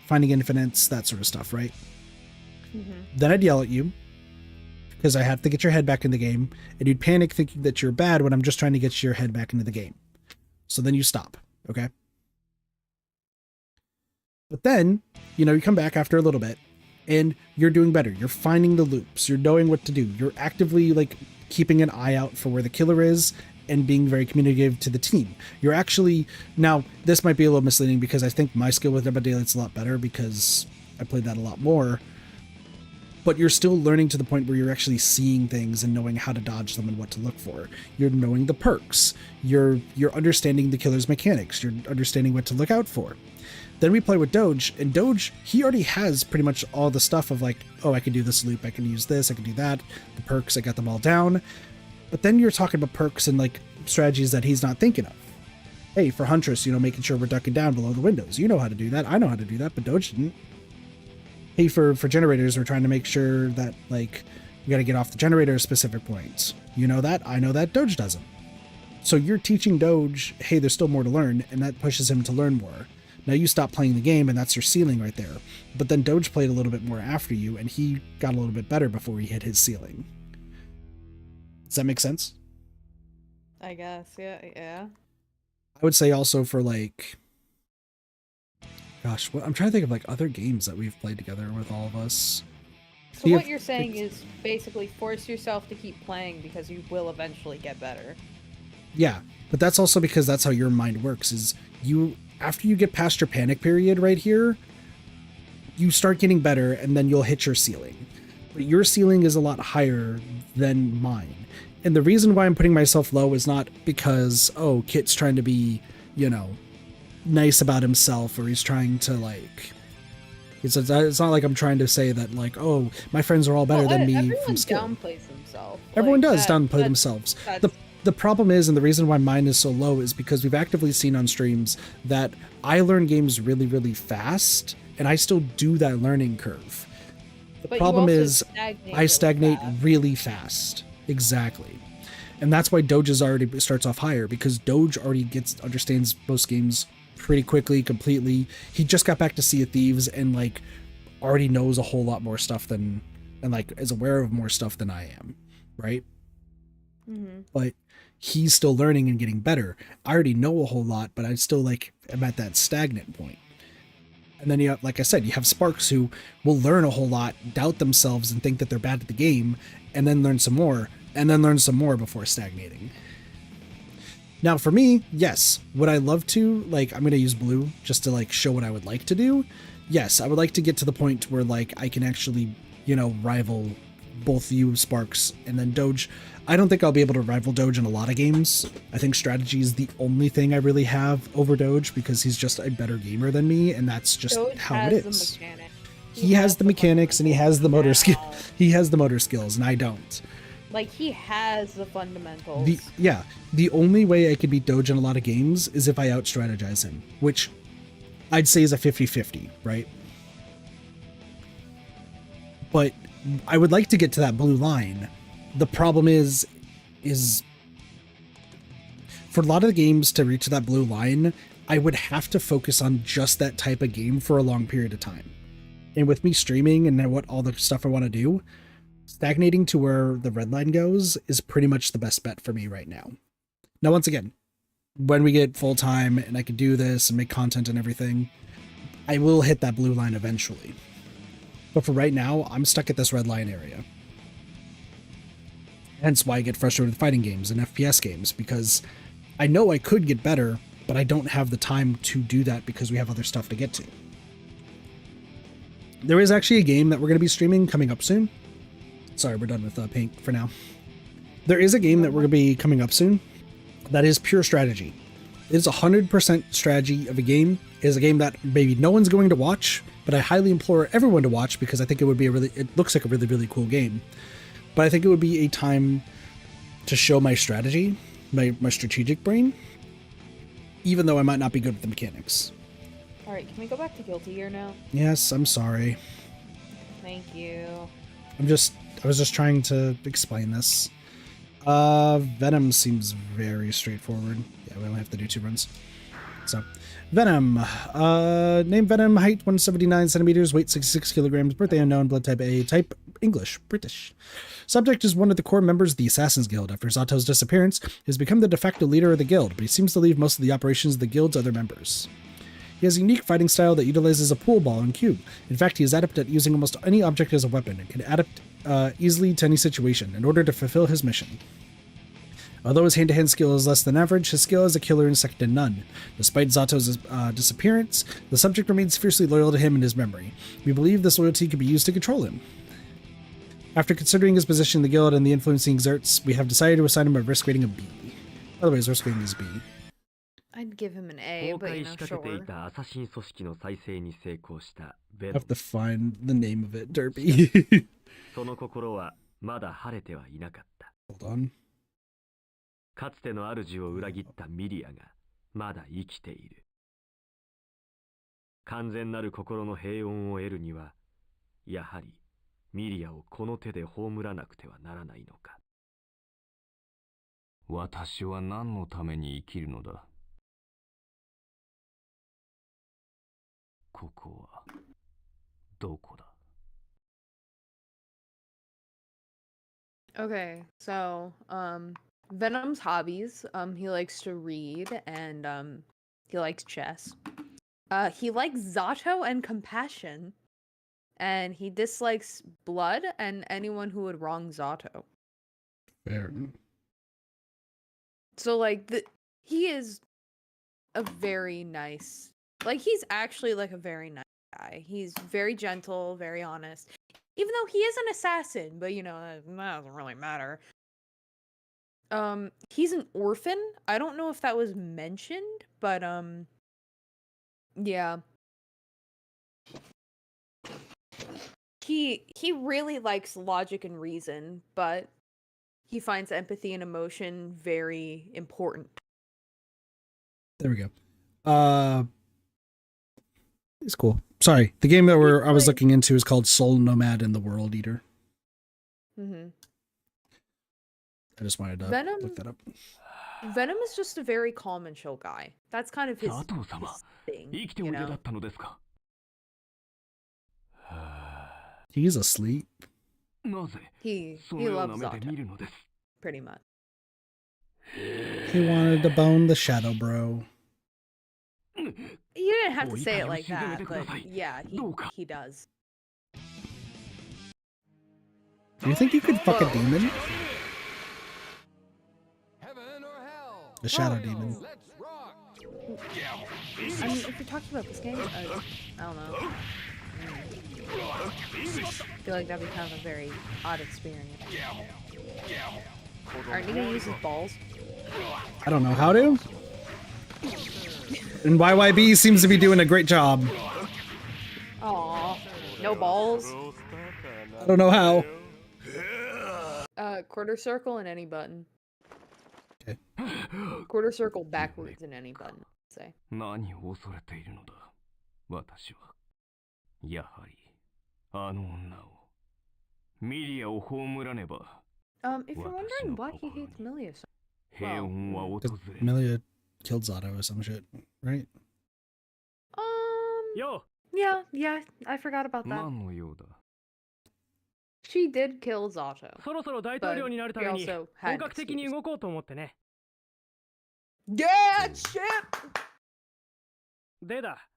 finding infinites, that sort of stuff, right? Mm-hmm. Then I'd yell at you because I have to get your head back in the game, and you'd panic thinking that you're bad when I'm just trying to get your head back into the game. So then you stop, okay? But then, you know, you come back after a little bit, and you're doing better. You're finding the loops. You're knowing what to do. You're actively like keeping an eye out for where the killer is and being very communicative to the team. You're actually, now this might be a little misleading because I think my skill with Dead by Daylight's a lot better because I played that a lot more, but you're still learning to the point where you're actually seeing things and knowing how to dodge them and what to look for. You're knowing the perks. You're understanding the killer's mechanics. You're understanding what to look out for. Then we play with Doge, and Doge, he already has pretty much all the stuff of like, oh, I can do this loop, I can use this, I can do that, the perks, I got them all down. But then you're talking about perks and like strategies that he's not thinking of. Hey, for Huntress, you know, making sure we're ducking down below the windows. You know how to do that, I know how to do that, but Doge didn't. Hey, for generators, we're trying to make sure that like, we gotta get off the generator at specific points. You know that, I know that, Doge doesn't. So you're teaching Doge, hey, there's still more to learn, and that pushes him to learn more. Now you stop playing the game, and that's your ceiling right there. But then Doge played a little bit more after you, and he got a little bit better before he hit his ceiling. Does that make sense? I guess, yeah. I would say also for like, gosh, I'm trying to think of like other games that we've played together with all of us. So what you're saying is basically force yourself to keep playing because you will eventually get better. Yeah, but that's also because that's how your mind works, is you, after you get past your panic period right here, you start getting better and then you'll hit your ceiling. But your ceiling is a lot higher than mine. And the reason why I'm putting myself low is not because, oh, Kit's trying to be, you know, nice about himself, or he's trying to like... It's not like I'm trying to say that, like, oh, my friends are all better than me from skill. Everyone downplays themselves. Everyone does downplay themselves. The problem is, and the reason why mine is so low, is because we've actively seen on streams that I learn games really, really fast, and I still do that learning curve. The problem is I stagnate really fast. Exactly. And that's why Doge's already starts off higher, because Doge already understands most games pretty quickly, completely. He just got back to Sea of Thieves and like already knows a whole lot more stuff than, and like is aware of more stuff than I am, right? Mm-hmm. But he's still learning and getting better. I already know a whole lot, but I still like am at that stagnant point. And then you have, like I said, you have Sparks who will learn a whole lot, doubt themselves and think that they're bad at the game, and then learn some more, and then learn some more before stagnating. Now for me, yes, would I love to, like, I'm going to use blue just to like show what I would like to do. Yes, I would like to get to the point where like I can actually, you know, rival both you, Sparks, and then Doge. I don't think I'll be able to rival Doge in a lot of games. I think strategy is the only thing I really have over Doge, because he's just a better gamer than me, and that's just Doge how it is. He has the mechanics and he has the motor skill. He has the motor skills, and I don't. Like, he has the fundamentals. The only way I could beat Doge in a lot of games is if I out-strategize him, which I'd say is a 50-50, right? But I would like to get to that blue line. The problem is for a lot of the games to reach that blue line, I would have to focus on just that type of game for a long period of time. And with me streaming and what all the stuff I want to do, stagnating to where the red line goes is pretty much the best bet for me right now. Now, once again, when we get full time and I can do this and make content and everything, I will hit that blue line eventually. But for right now, I'm stuck at this red line area. Hence why I get frustrated with fighting games and FPS games, because I know I could get better, but I don't have the time to do that because we have other stuff to get to. There is actually a game that we're going to be streaming coming up soon. Sorry, we're done with Paint for now. There is a game that we're going to be coming up soon that is pure strategy. It is 100% strategy of a game. It is a game that maybe no one's going to watch, but I highly implore everyone to watch, because I think it would be it looks like a really, really cool game. But I think it would be a time to show my strategy, my strategic brain, even though I might not be good at the mechanics. All right, can we go back to Guilty Gear now? Yes, I'm sorry. Thank you. I was just trying to explain this. Venom seems very straightforward. Yeah, we only have to do 2 runs. So, Venom. Name Venom, height 179 centimeters, weight 66 kilograms, birthday unknown, blood type A, type English, British. Subject is one of the core members of the Assassin's Guild. After Zato's disappearance, he has become the de facto leader of the guild, but he seems to leave most of the operations of the guild's other members. He has a unique fighting style that utilizes a pool ball and cube. In fact, he is adept at using almost any object as a weapon and can adapt easily to any situation in order to fulfill his mission. Although his hand-to-hand skill is less than average, his skill as a killer is second to none. Despite Zato's disappearance, the subject remains fiercely loyal to him in his memory. We believe this loyalty can be used to control him. After considering his position in the guild and the influence he exerts, we have decided to assign him a risk rating of B. By the way, his risk rating is B. I'd give him an A, but you know, sure. I have to find the name of it, Derby. Hold on. かつての主を裏切ったミリアがまだ生きている。完全なる心の平穏を得るには、やはりミリアをこの手で葬らなくてはならないのか。私は何のために生きるのだ。ここはどこだ。 Okay, so, Venom's hobbies, he likes to read and, he likes chess. He likes Zato and compassion. And he dislikes blood and anyone who would wrong Zato. Fair. So, like, he is a very nice... Like, he's actually, like, a very nice guy. He's very gentle, very honest. Even though he is an assassin, but, you know, that doesn't really matter. He's an orphan. I don't know if that was mentioned, but, yeah. He really likes logic and reason, but he finds empathy and emotion very important. There we go. It's cool. Sorry, the game that I was looking into is called Soul Nomad and the World Eater. Mm-hmm. I just wanted to look that up. Venom is just a very calm and chill guy. That's kind of his thing, you know? He's asleep. He loves Zato. Pretty much. He wanted to bone the Shadow Bro. You didn't have to say it like that, but yeah, he does. Do you think you could fuck a demon? The Shadow Demon. I mean, if you're talking about this game, I don't know. I feel like that'd be kind of a very odd experience. Aren't you gonna use his balls? I don't know how to. And YYB seems to be doing a great job. Aw, no balls. I don't know how. Quarter circle and any button. Okay. Quarter circle backwards in any button, say. 何を恐れているのだ。私はやはりあの女をミリアを葬らねば。If you're wondering why he hates Milia so Because Milia killed Zato or some shit, right? Yeah, I forgot about that. 何の用だ。 She did kill Zato. そろそろ大統領になるために本格的に動こうと思ってね。Yeah, shit! でだ、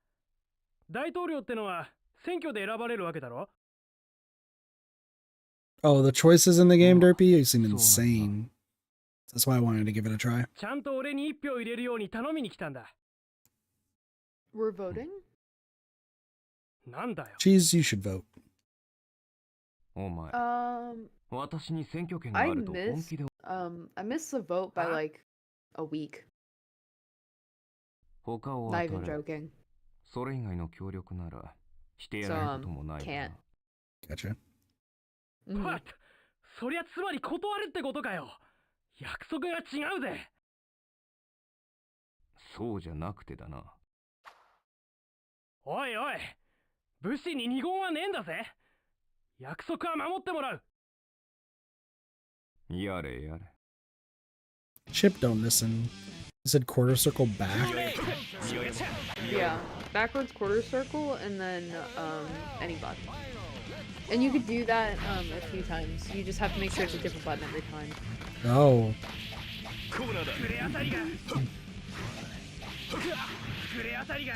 大統領ってのは選挙で選ばれるわけだろ。 Oh, the choices in the game, Derpy? You seem insane. That's why I wanted to give it a try. ちゃんと俺に一票入れるように頼みに来たんだ。 We're voting? なんだよ。 Cheese, you should vote. お前、私に選挙権があ I ると本気 missed で。I missed the vote by like a week. 他を Not 当 even たれ。 joking. それ以外の協力ならしてやれることもないな。 Gotcha. What? そりゃつまり断るってことかよ。約束が違うぜ。そうじゃなくてだな。おいおい、武士に二言はねえんだぜ。約束は守ってもらう。やれやれ。 Chip, don't listen. He said quarter circle back. Yeah, backwards quarter circle and then any button. And you could do that a few times. You just have to make sure it's a different button every time. Oh. 触れ当たりが。触れ当たりが。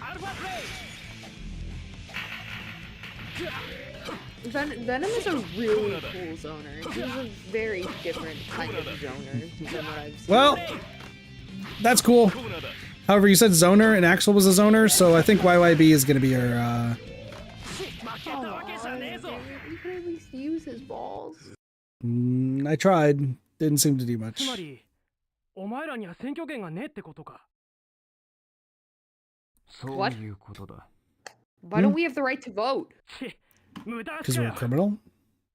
アルファプレイ。 Venom is a really cool zoner. He's a very different kind of zoner than what I've seen. Well, that's cool. However, you said zoner and Axel was a zoner, so I think YYB is going to be our, You could at least use his balls. I tried. Didn't seem to do much. つまり、お前らには選挙権がねえってことか。そういうことだ。 Why don't we have the right to vote? Because we're a criminal?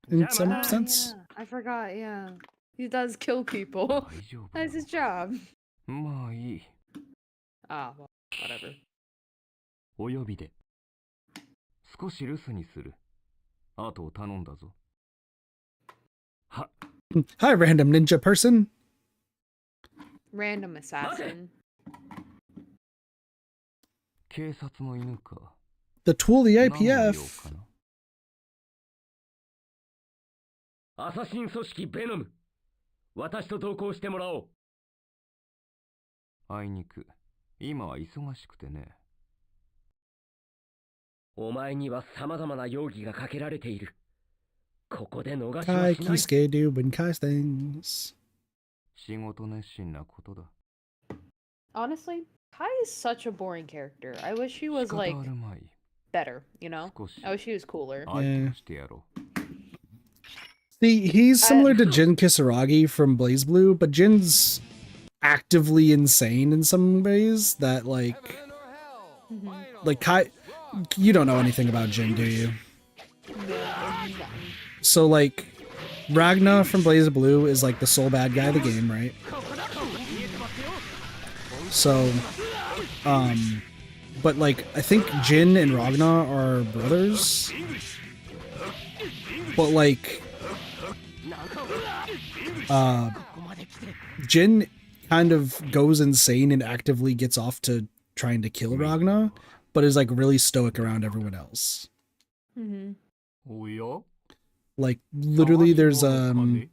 In some sense? Yeah, I forgot, yeah. He does kill people. That's his job. まあいい。 Ah, well, whatever. お呼びで。少し留守にする。あとを頼んだぞ。Hi, random ninja person. Random assassin. 警察の犬か。 The tool, the 何の用 IPF. かな。アサシン組織ベノム。私と同行してもらおう。あいにく、今は忙しくてね。お前には様々な容疑がかけられている。ここで逃しは Kai しない。 Kisuke doing Kai's things. 仕事熱心なことだ。 Honestly, Kai is such a boring character. I wish he 仕 was 方 like あるまい。 better, you know? 少し I wish he was cooler. 相手をしてやろう。 See, he's similar to Jin Kisaragi from Blaze Blue, but Jin's actively insane in some ways that like Kai, you don't know anything about Jin, do you? So like Ragna from Blaze Blue is like the sole bad guy of the game, right? So but like I think Jin and Ragna are brothers. But like Jin kind of goes insane and actively gets off to trying to kill Ragna, but is like really stoic around everyone else. Mm-hmm. おや Like literally there's like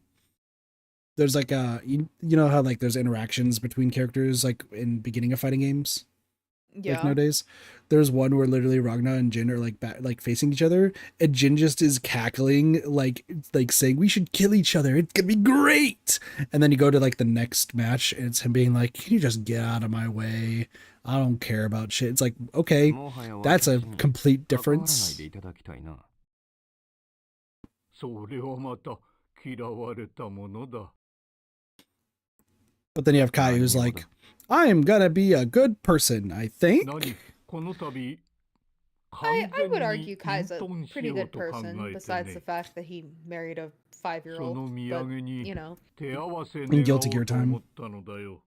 you know how like there's interactions between characters like in beginning of fighting games? Yeah. Like nowadays, there's one where literally Ragna and Jin are like like facing each other, and Jin just is cackling, like saying we should kill each other. It's gonna be great. And then you go to like the next match, and it's him being like, "Can you just get out of my way? I don't care about shit." It's like, okay, that's a complete difference. それはまた嫌われたものだ。 But then you have Kai who's like, "I'm gonna be a good person, I think." 何この度 I would argue Kai's a pretty good person, besides the fact that he married a 5-year-old. その土 But, 産に you know, 手合わせ In 願お Guilty う Gear と time. 思ったのだよ。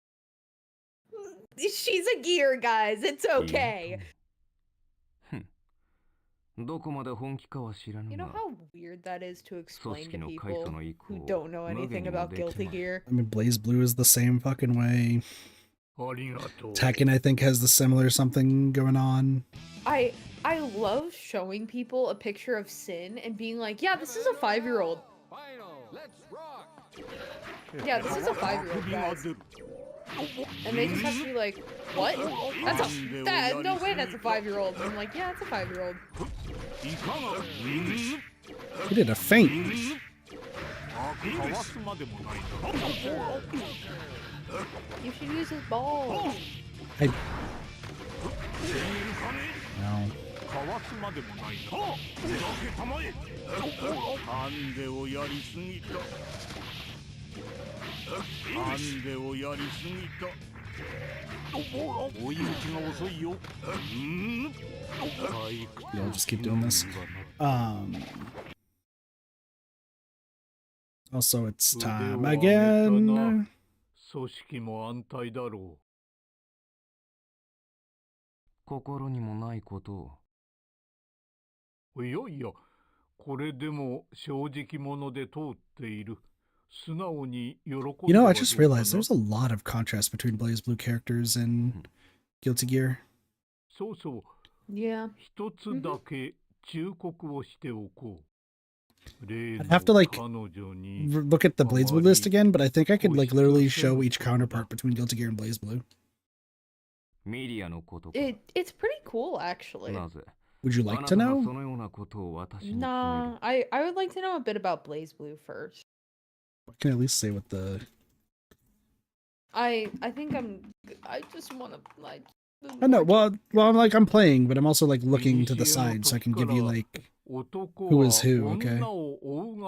she's a gear, guys. It's okay. どこまで本気かは知らぬ You know が、 how weird that is to explain to 組織の開祖 people の意向 who を don't know 無限 anything にも about でき Guilty まい。 Gear? I mean, Blaze Blue is the same fucking way. ありがとう。 Tekken, I think, has the similar something going on. I love showing people a picture of Sin and being like, yeah, this is a 5-year-old. Yeah, this is a 5-year-old, guys. And they just have to be like, what? No way that's a 5-year-old. And I'm like, yeah, it's a 5-year-old. He did a feint. You should use his balls. No. かわすまでもないな。ふざけたまえ。ハンデをやりすぎた。ハンデをやりすぎた。追い打ちが遅いよ。Yeah, I'll just keep doing this. Also, it's time again. 組織も安泰だろう。心にもないことを。いやいや、これでも正直者で通っている。素直に喜んで。You know, I just realized there's a lot of contrast between Blaze Blue characters and Guilty Gear. そうそう。 Yeah. 一つだけ忠告をしておこう。 I'd have to like look at the Blaze Blue list again, but I think I could like literally show each counterpart between Guilty Gear and Blaze Blue. It's pretty cool, actually. Would you like to know? Nah, I would like to know a bit about Blaze Blue first. I can at least say what the... I think I just want to like... I know, well, I'm playing, but I'm also like looking to the side so I can give you like who is who, okay?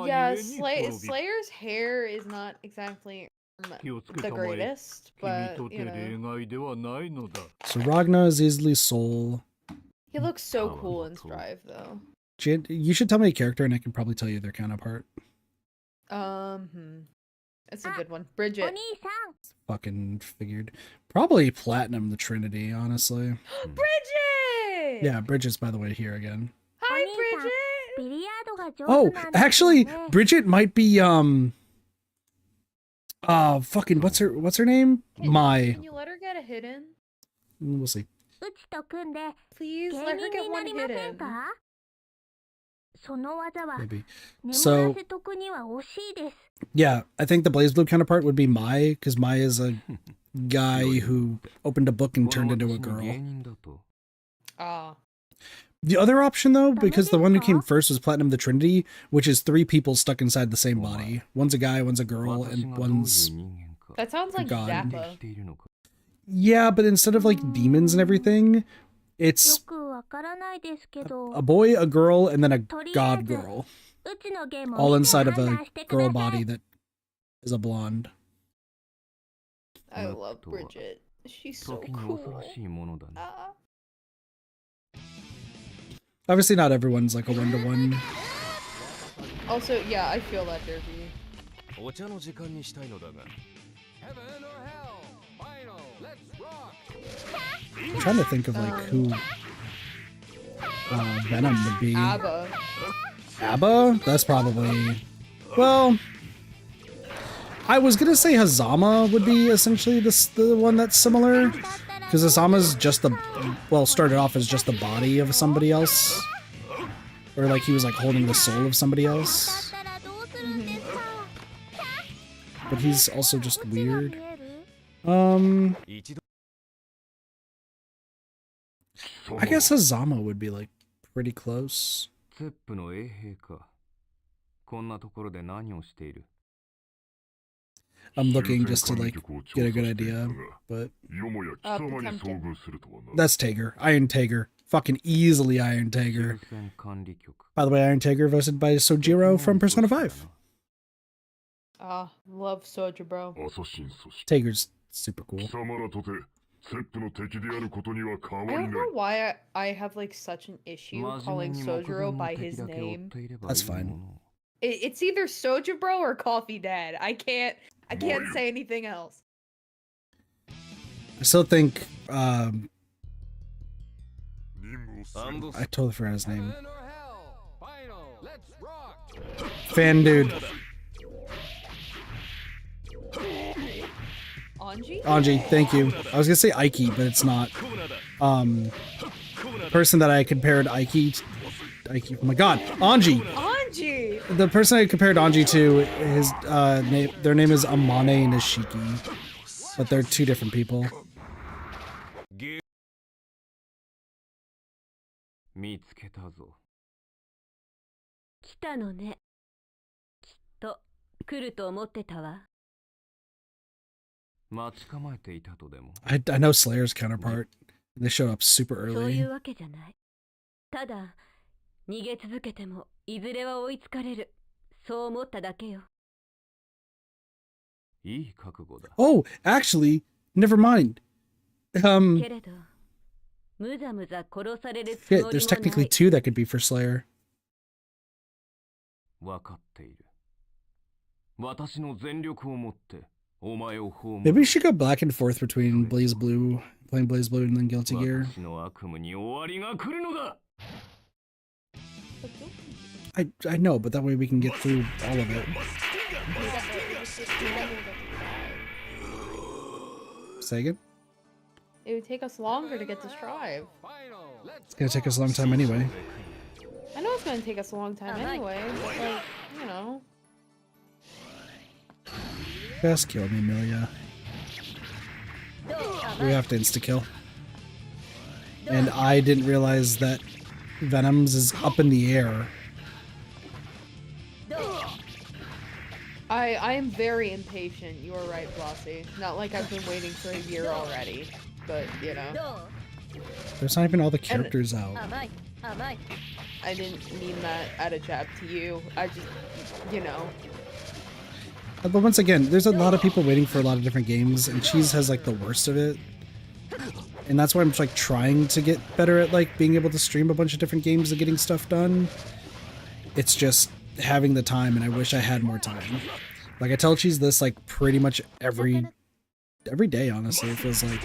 Yeah, Slayer's hair is not exactly the greatest, but you know. So Ragna is easily Soul. He looks so cool in Strive, though. You should tell me a character and I can probably tell you their counterpart. That's a good one. Bridget. Fucking figured. Probably Platinum the Trinity, honestly. Bridget! Yeah, Bridget's by the way here again. Hi, Bridget! Oh, actually, Bridget might be Fucking what's her name? Mai. Can you let her get a hidden? We'll see. うちと組んで Please 芸 let her 人 get にな one りません hidden. か？その技は Maybe. 眠 So- らせとくには惜しいです。 Yeah, I think the Blaze Blue counterpart would be Mai, because Mai is a guy who opened a book and turned into a girl. Ah. The other option, though, because the one who came first was Platinum the Trinity, which is 3 people stuck inside the same body. One's a guy, one's a girl, and one's That sounds like God. Zappa. Yeah, but instead of like demons and everything, よ it's くわからないですけど、 a boy, a girl, and then a god girl, うちのゲーム all を見て inside 判 of 断 a してくだ girl さ body い。 that is a blonde. I love Bridget. She's so 時に恐 cool. ろしいものだね。 Ah. Obviously, not everyone's like a 1-to-1. Also, yeah, I feel that, Derby. お茶の時間にしたいのだが。 I'm trying to think of like who Venom would be. ABBA. ABBA? That's probably... Well... I was gonna say Hazama would be essentially the one that's similar. Because Hazama's just the... Well, started off as just the body of somebody else. Or like he was like holding the soul of somebody else. だったらどうするんですか？ But he's also just こっちが weird. 見える？ 一度 I guess Hazama would be like pretty close. ゼップの衛兵か。こんなところで何をしている？ I'm looking just to like get a good idea, but よもや貴様に遭遇するとはな。 that's Tager. Iron Tager. Fucking easily Iron Tager. 終戦管理局。 By the way, Iron Tager voiced by Sojiro from Persona 5. Ah, love Soja, bro. アサシン組織。 Tager's super cool. 貴様らとて、セップの敵であることには変わ I り don't ない know。why I have like such an issue 真面 calling 目に目 Sojiro 標 by の his 敵だけ追 name. っていれば That's いい fine. もの。 It's either Soja, bro, or Coffee Dad. I can't say anything else. I still think, 任務をする。 アンドス I totally forgot his name. Fan dude. Anji? Anji, thank you. I was gonna say Aiki, but it's not. Person that I compared Aiki, oh my god, Anji! Anji! The person I compared Anji to, his name, their name is Amane Nishiki, but they're 2 different people. 見つけたぞ。来たのね。きっと来ると思ってたわ。待ち構えていたとでも。 I know Slayer's counterpart. They showed up super そうい early. うわけじゃない。ただ、逃げ続けてもいずれは追いつかれる。そう思っただけよ。いい覚悟だ。 Oh, actually, never mind. けれど、むざむざ殺されるつもり Shit, も there's な technically い。 2 that could be for Slayer. わかっている。私の全力をもってお前を葬る。 Maybe we should go back and forth between Blaze Blue, playing Blaze Blue and then Guilty Gear. 私の悪夢に終わりが来るのだ。 I know, but that way we can get through all of it. Say again? It would take us longer to get to Strive. It's gonna take us a long time anyway. I know it's gonna take us a long time anyway, but like, you know. Best kill me, Amelia. We have to insta-kill. And I didn't realize that Venom's is up in the air. I am very impatient. You are right, Flossie. Not like I've been waiting for a year already, but you know. There's not even all the characters out. 甘い、甘い。 I didn't mean that at a jab to you. I just, you know. But once again, there's a lot of people waiting for a lot of different games, and Cheese has like the worst of it. And that's why I'm like trying to get better at like being able to stream a bunch of different games and getting stuff done. It's just having the time, and I wish I had more time. Like I tell Cheese this like pretty much every day, honestly. It feels like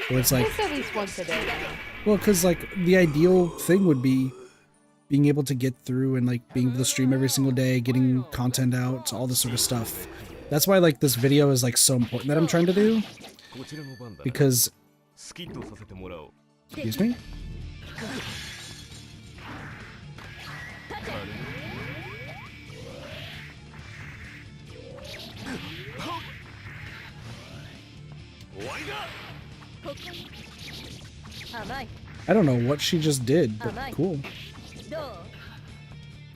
where it's like, It's at least once a day now. well, because like the ideal thing would be being able to get through and like being able to stream every single day, getting content out, all this sort of stuff. That's why like this video is like so important that I'm trying to do, because excuse me. I don't know what she just did, but cool.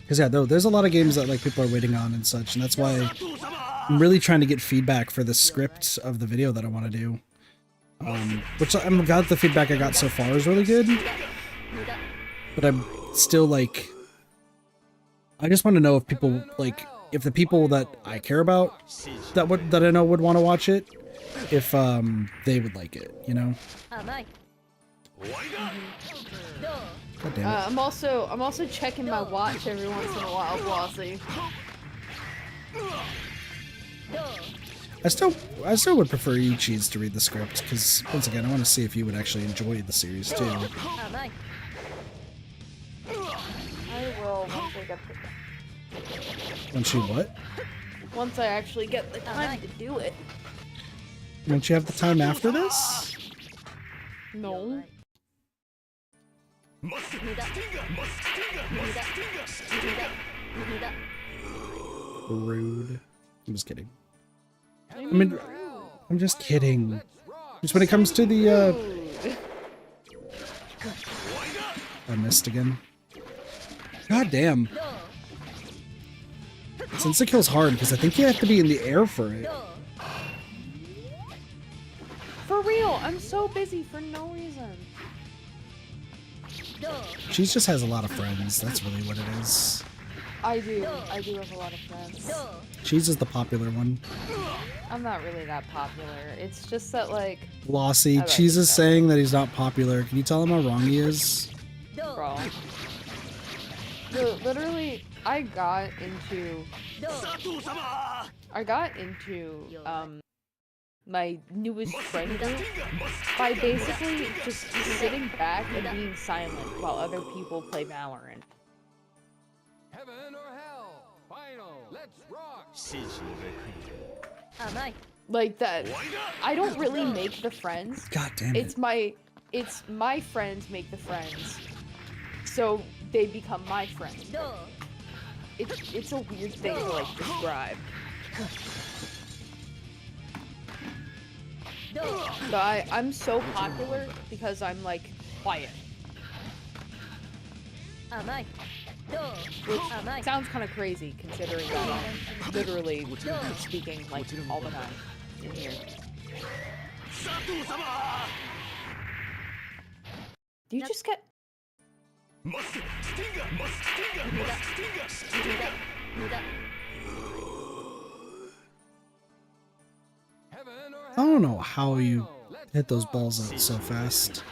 Because yeah, though there's a lot of games that like people are waiting on and such, and that's why I'm really trying to get feedback for the script of the video that I want to do. Which I'm glad the feedback I got so far is really good, but I'm still like, I just want to know if people like, if the people that I care about that I know would want to watch it, if they would like it, you know. God damn it. I'm also checking my watch every once in a while, Blossy. I still would prefer you Cheese to read the script, because once again I want to see if you would actually enjoy the series too. I will once I get the Once you what? Once I actually get the time to do it. Won't you have the time after this? No. Rude. I'm just kidding. I mean, I'm just kidding. Just when it comes to the, I missed again. God damn. Insta-kill's hard, because I think you have to be in the air for it. For real, I'm so busy for no reason. She just has a lot of friends, that's really what it is. I do have a lot of friends. Cheese is the popular one. I'm not really that popular. It's just that, like... Lossy, Cheese is saying that he's not popular. Can you tell him how wrong he is? Bro. Literally, I got into my newest friend group by basically just sitting back and being silent while other people play Valorant. Heaven or hell? Final. Let's rock. Like that. I don't really make the friends. God damn it. It's my friends make the friends. So they become my friends. It's a weird thing to like describe. But I'm so popular because I'm like quiet. Which sounds kind of crazy considering that I'm literally speaking like all the time in here. Do you just get... I don't know how you hit those balls out so fast.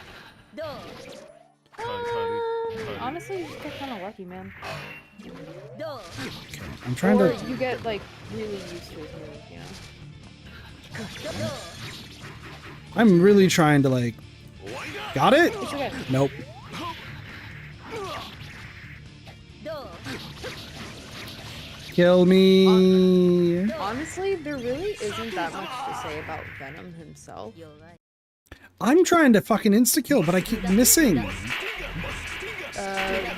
Honestly, you just get kind of lucky, man. Okay, I'm trying or to... you get like really used to his move, you know? I'm really trying to like... Got it? It's okay. Nope. Kill me! Honestly, there really isn't that much to say about Venom himself. I'm trying to fucking insta-kill, but I keep missing.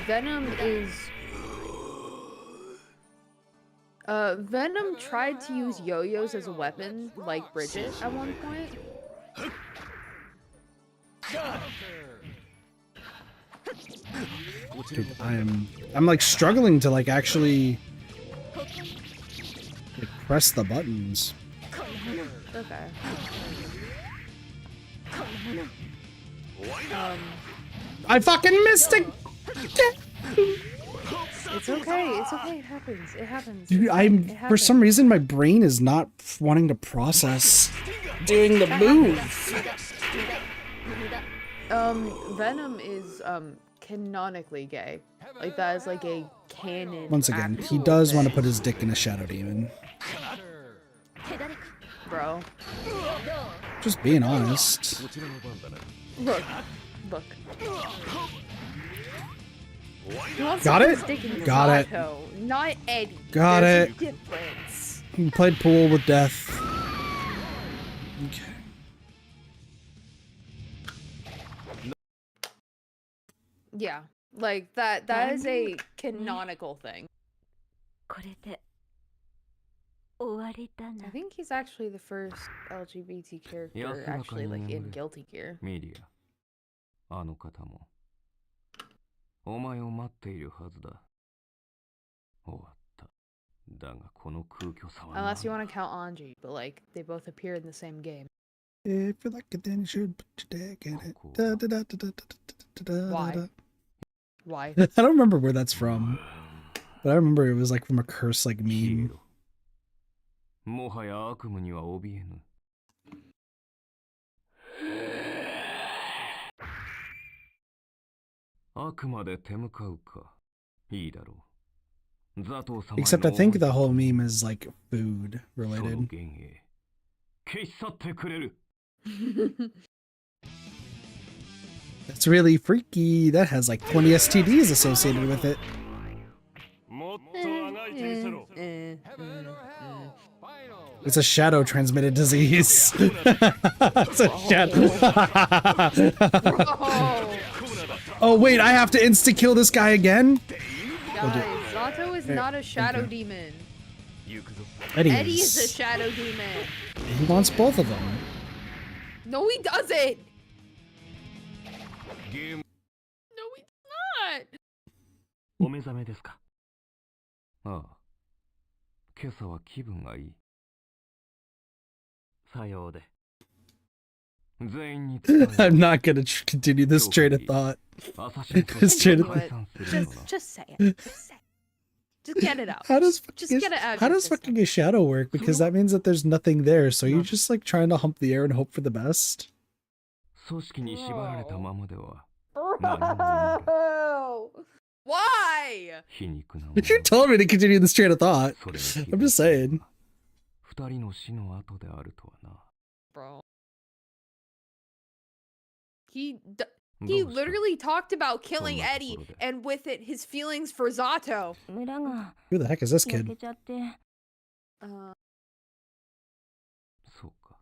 Venom is... Venom tried to use yo-yos as a weapon, like Bridget, at one point. Dude, I'm like struggling to like actually like, press the buttons. Okay. I fucking missed it! It's okay, it's okay, it happens, it happens. Dude, for some reason my brain is not wanting to process doing the move. Venom is, canonically gay. Like, that is like a canon. Once again, he does want to put his dick in a shadow demon. Bro. Just being honest. Look. Got it? Got it. Not Eddie. Got There's it. a difference. He played pool with death. Okay. Yeah, like that is a canonical thing. これで終わりだ I な。 think he's actually the first LGBT character actually like in Guilty Gear. ミリア、あの方もお前を待っているはずだ。終わった。だがこの空虚さは Unless you want to count Anji, but like they both appear in the same game. If you like it, then you should put your dick in it. Da, da, da, da, da, da, da, da, Why? da. Why? I don't remember where that's from, but I remember it was like from a curse like meme. もはや悪夢には怯えぬ。あくまで手向かうか。いいだろう。ザトウ様への Except I think the whole meme is like food その related. 幻影消し去ってくれる。 That's really freaky. That has like 20 STDs associated with it. もっとあがいてみせろ。 Heaven or hell. Final. It's a shadow transmitted disease. It's a shadow. Oh wait, I have to insta kill this guy again? Guys, Zato is Here, not a shadow thank you. demon. Eddie Eddie is a is. shadow demon. He wants both of them. No, he doesn't. ゲーム No, he does not. お目覚めですか。ああ。今朝は気分がいい。さようで。全員に伝えろ。 I'm not gonna continue this train of thought. 朝日の This train of 解散するのだ。 Just say it. Just say it. Just get it out. How does Just fucking, get it out. how of your does system. fucking a shadow work? Because that means that there's nothing there. So you're just like trying to hump the air and hope for the best. 組織に縛られたままでは Bro, why? 皮肉なもの You told me to continue this train of thought. それに気 I'm づい just た saying. のは二人の死の後であるとはな。 Bro. He ど he うした literally talked about killing そんなところ Eddie で。 and with it his feelings for Zato. 村が Who the heck is this 焼 kid? けちゃって。 そうか。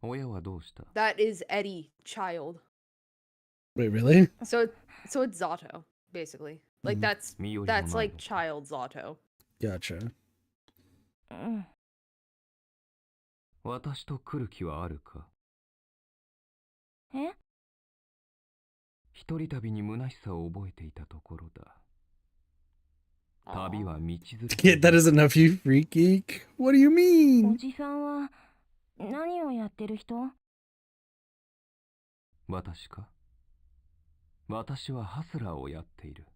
親はどうした？ That is Eddie child. Wait, really? So it's Zato basically. Like Mhm. that's 身寄りも that's ない like のか。 child Zato. Gotcha. うん。私と来る気はあるか？え？一人旅に虚しさを覚えていたところだ。旅は道連れ。 Kid, that isn't enough, you freak geek. What do you お mean? じさんは何をやってる人？私か？私はハスラーをやっている。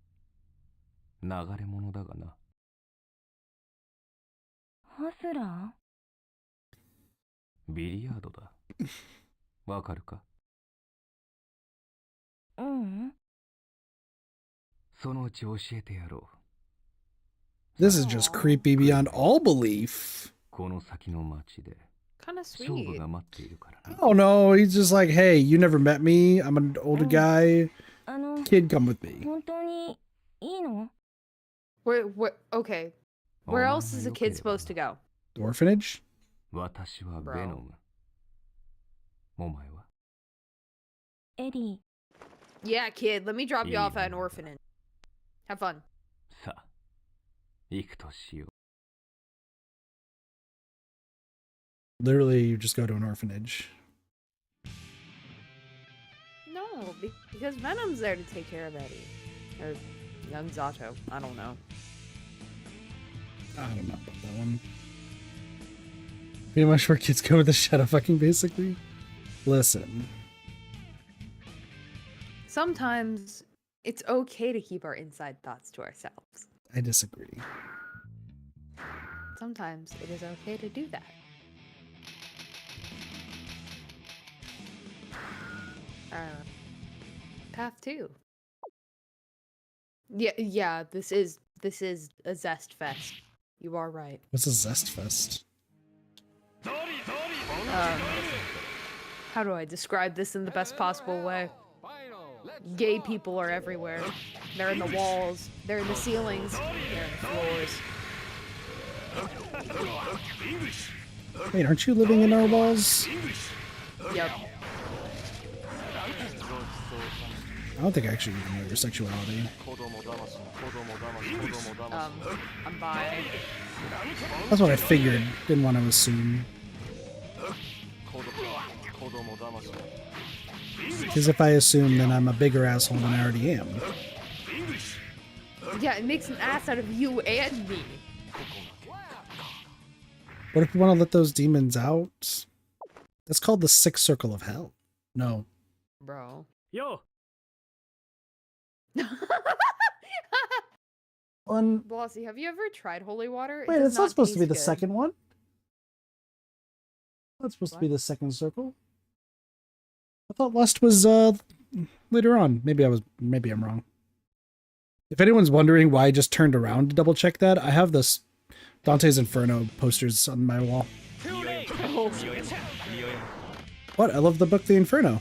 流れ者だがな。ハスラビリヤードだ。わかるか？ー？うん。そのうち教えてやろう。 This is just creepy beyond all belief. この先の街で Kind of 勝負 sweet. が待っているからな。 Oh no, he's just like, hey, you never met me. I'm an older guy. キ Kid, come with me. 本当にいいの？ Where okay. Where else is a kid supposed to go? Orphanage? 私はベノム。お前は？エディ。 Yeah, kid, let me drop you off at an orphanage. Have fun. さあ、行くとしよう。 Literally, you just go to an orphanage. No, because Venom's there to take care of Eddie. Or young Zato. I don't know. I don't know about that one. Pretty much where kids go with the shadow fucking basically. Listen. Sometimes it's okay to keep our inside thoughts to ourselves. I disagree. Sometimes it is okay to do that. Path 2. Yeah, this is a zest fest. You are right. What's a zest fest? How do I describe this in the best possible way? Gay people are everywhere. They're in the walls, they're in the ceilings, they're in the floors. Wait, aren't you living in narwhals? Yep. I don't think I actually even know your sexuality. I'm bi. That's what I figured. Didn't want to assume. Because if I assume, then I'm a bigger asshole than I already am. Yeah, it makes an ass out of you and me. What if we want to let those demons out? That's called the sixth circle of hell. No. Bro. Yo, Blossy, have you ever tried holy water? Wait, does it's not supposed to be taste the good. second one. That's supposed to be the second circle. I thought lust was later on. Maybe I'm wrong. If anyone's wondering why I just turned around to double check that, I have this Dante's Inferno posters on my wall. What? I love the book The Inferno.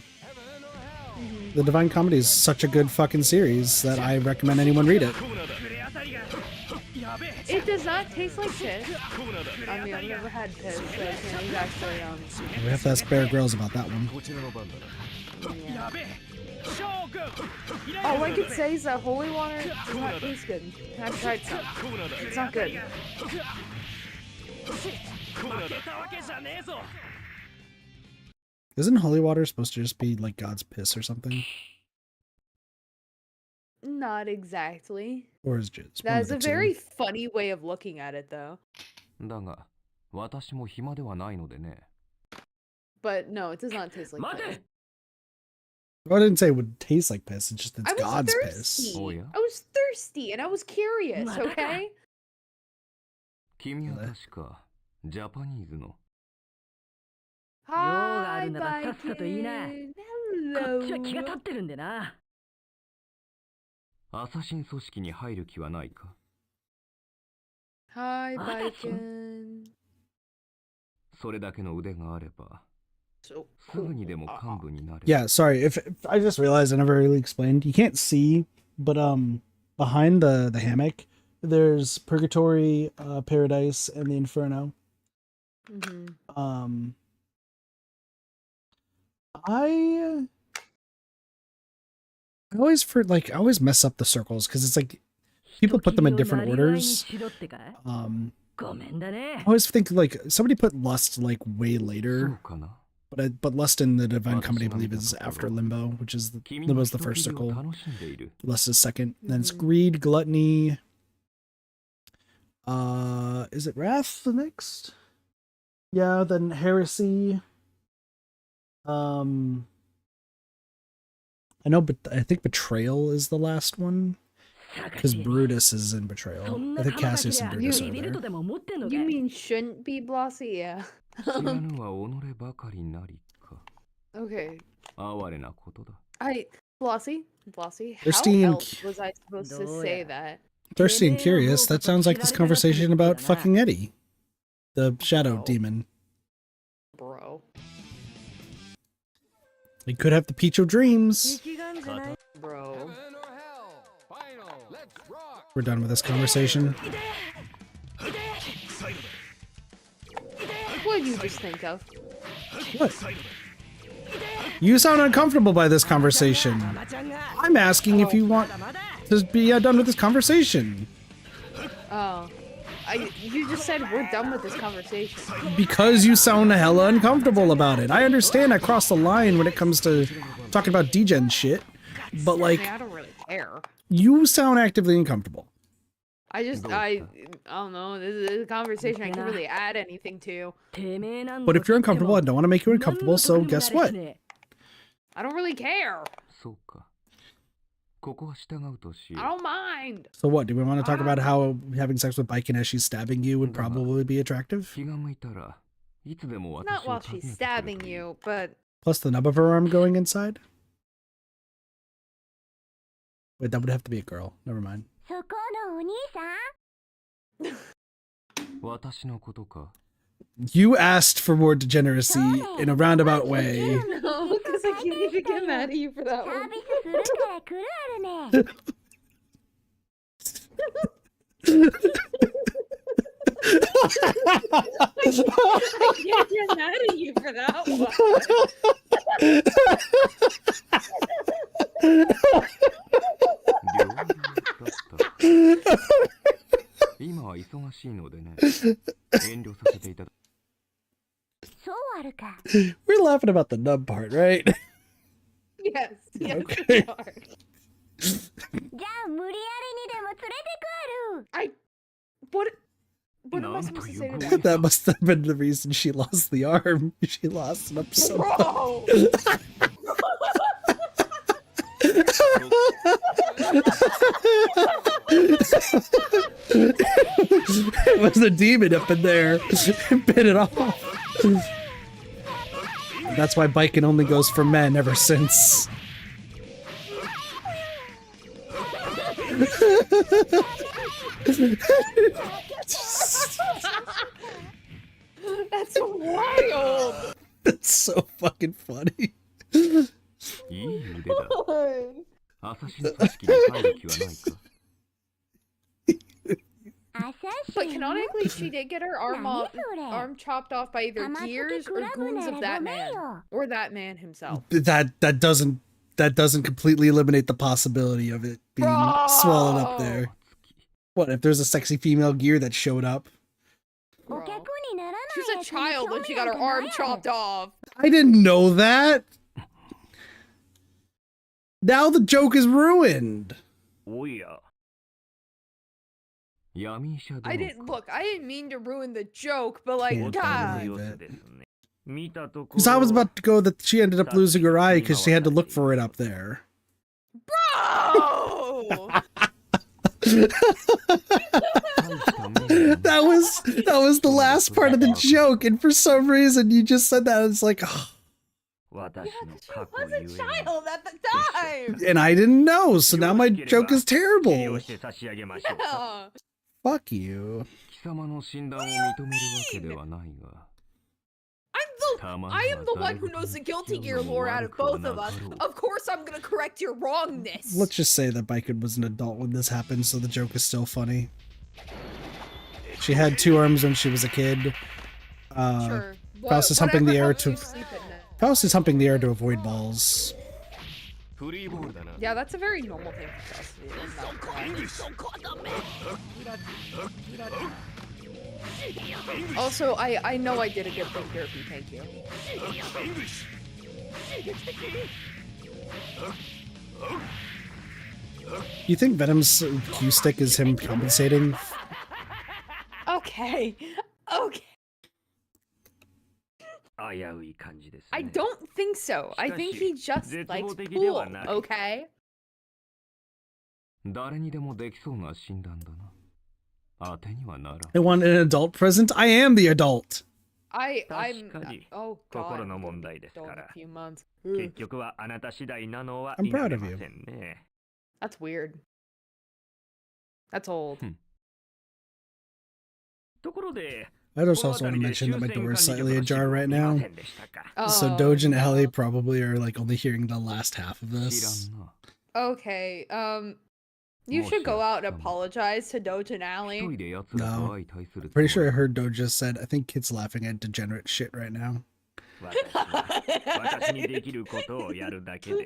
The Divine Comedy is such a good fucking series that I recommend anyone read it. It does not taste like piss. I mean, I've never had piss, so I can't exactly, We have to ask Bear Grylls about that one. yeah. All I could say is that holy water does not taste good. I've tried some. It's not good. Isn't holy water supposed to just be like God's piss or something? Not exactly. Or is jizz? That is a very funny way of looking at it, though. だが、私も暇ではないのでね。 But no, it does not taste like piss. Well, I didn't say it would taste like piss. It's just it's I was God's thirsty. piss. Oh, yeah? I was thirsty and I was curious, okay? 君は確か、ジャパニーズの。 Hi, るならさっさと言いな。 Baiken. こっちは気が Hello. 立ってるんでな。アサシン組織に入る気はないか Hi, 私 Baiken. それだけの腕があれば、 So すぐにでも幹部になれる。 Yeah, sorry. If I just realized I never really explained. You can't see, but behind the hammock, there's Purgatory, Paradise, and the Inferno. Mm-hmm. I always mess up the circles because it's like people put them in different orders. ごめんだね。 I always think like somebody put lust like way そう later, かな but lust in the Divine Comedy I believe is after limbo, which is limbo's the first 君の circle. 楽しんでいる。 Lust is second. Then it's greed, gluttony. Is it wrath the next? Yeah, then heresy. I know, but I think betrayal is the last one because Brutus is in betrayal. I think Cassius and Brutus are there. You mean shouldn't be Blossy? Yeah. 知らぬは己ばかりなりか。 Okay. 哀れなことだ。 Blossy, Thirsty how and else was I supposed to say that? Thirsty and curious. That sounds like this conversation about fucking Eddie, the shadow demon. Bro. He could have the peach of dreams. Bro. Heaven or hell? Final. Let's rock. We're done with this conversation. What did you just think of? What? You sound uncomfortable by this conversation. I'm asking if you want to be done with this conversation. Oh. You just said we're done with this conversation. Because you sound hella uncomfortable about it. I understand I crossed the line when it comes to talking about degen shit, but like, I don't really care. you sound actively uncomfortable. I don't know. This is a conversation I can't really add anything to. But if you're uncomfortable, I don't want to make you uncomfortable, so guess what? I don't really care. そうか。ここは従うとし I don't mind. So what, do we want to talk about how having sex with Baiken as she's stabbing you would probably be attractive? 気が向いたらいつでも Not 私を while 訪ねて she's くれ stabbing という you, but Plus the nub of her arm going inside? Wait, that would have to be a girl. Never mind. そこのお兄さん私のことか You asked for more degeneracy in a roundabout way. no, because I can't even get mad at you for that サー one. ビスするから来るあるね I can't get mad at you for that one. 今は忙しいのでね、遠慮させていただ。そうあるか。 We're laughing about the nub part, right? Yes, yes, Okay. we are. じゃあ無理やりにでも連れてくある。 What am I supposed to say to that? That must have been the reason she lost the arm. She lost an episode. Bro! It was the demon up in there. Bit it off. That's why biking only goes for men ever since. That's wild! That's so fucking funny. いい腕だ。朝日の組織に入る気はないか。 But canonically, she did get her arm chopped off by either gears or goons of that man, or that man himself. That doesn't completely eliminate the possibility of it being swallowed up there. What if there's a sexy female gear that showed up? Bro. She's a child when she got her arm chopped off. I didn't know that. Now the joke is ruined. Oh yeah. I didn't mean to ruin the joke, but like, God. Because I was about to go that she ended up losing her eye because she had to look for it up there. Bro! that was the last part of the joke, and for some reason you just said that. It's like, oh. Yeah, she was a child at the time. And I didn't know, so now my joke is terrible. Yeah. Fuck you. I am the one who knows the Guilty Gear lore out of both of us. Of course I'm gonna correct your wrongness. Let's just say that Baiken was an adult when this happened, so the joke is still funny. She had 2 arms when she was a kid. Sure. Faust is humping the air to avoid balls. Yeah, that's a very normal thing for Faust to do. Also, I know I did a good thing, Derpy, thank you. You think Venom's Q stick is him compensating? Okay. Okay. I don't think so. I think he just likes pool, okay? I want an adult present? I am the adult! I'm oh god, a few months. I'm proud of you. That's weird. That's old. I just also want to mention that my door is slightly ajar right now. So Oh, Doge and Ellie probably are like only hearing the last half of this. okay, you should go out and apologize to Doge and Allie. No. I'm pretty sure I heard Doge just said, I think kids laughing at degenerate shit right now.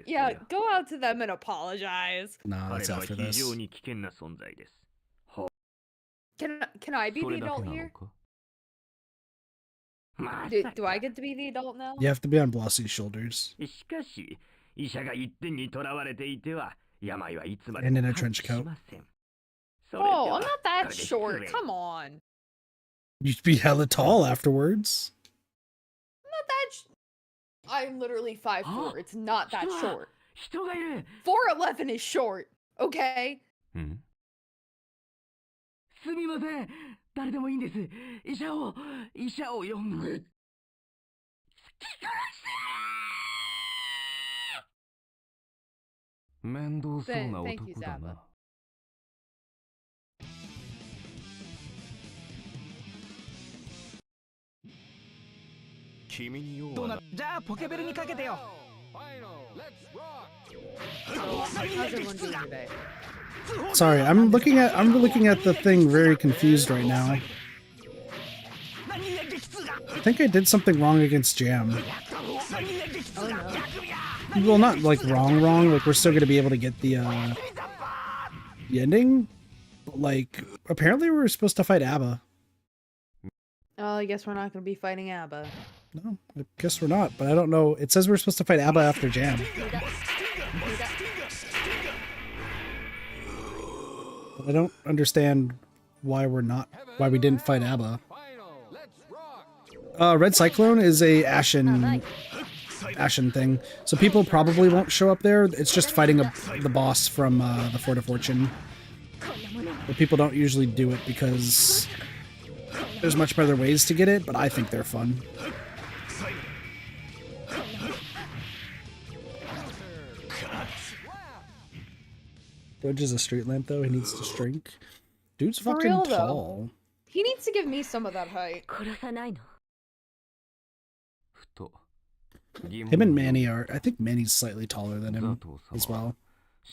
Yeah, go out to them and apologize. No, that's after this. Can I be the adult here? Do I get to be the adult now? You have to be on Blossy's shoulders. And in a trench coat. Oh, I'm not that short. Come on. You'd be hella tall afterwards. I'm not that I'm literally 5'4". It's not that short. 4'11" is short, okay? すみません。誰でもいいんです。医者を呼ぶ。面倒そうな男だな。君に用はな。じゃあポケベルにかけてよ。How's everyone doing today? Sorry, I'm looking at the thing very confused right now. think I did something wrong against Jam. Oh no. Well, not like wrong. Like we're still gonna be able to get the ending. But like apparently we were supposed to fight Abba. Oh, I guess we're not gonna be fighting Abba. No, I guess we're not. But I don't know. It says we're supposed to fight Abba after Jam. But I don't understand why we're not. Why we didn't fight Abba. Red Cyclone is a ashen thing, so people probably won't show up there. It's just fighting the boss from the Fort of Fortune. But people don't usually do it because there's much better ways to get it, but I think they're fun. Dodge is a street lamp though, he needs to shrink. Dude's For fucking real, though. tall. He needs to give me some of that height. Him and Manny are, I think Manny's slightly taller than him as well.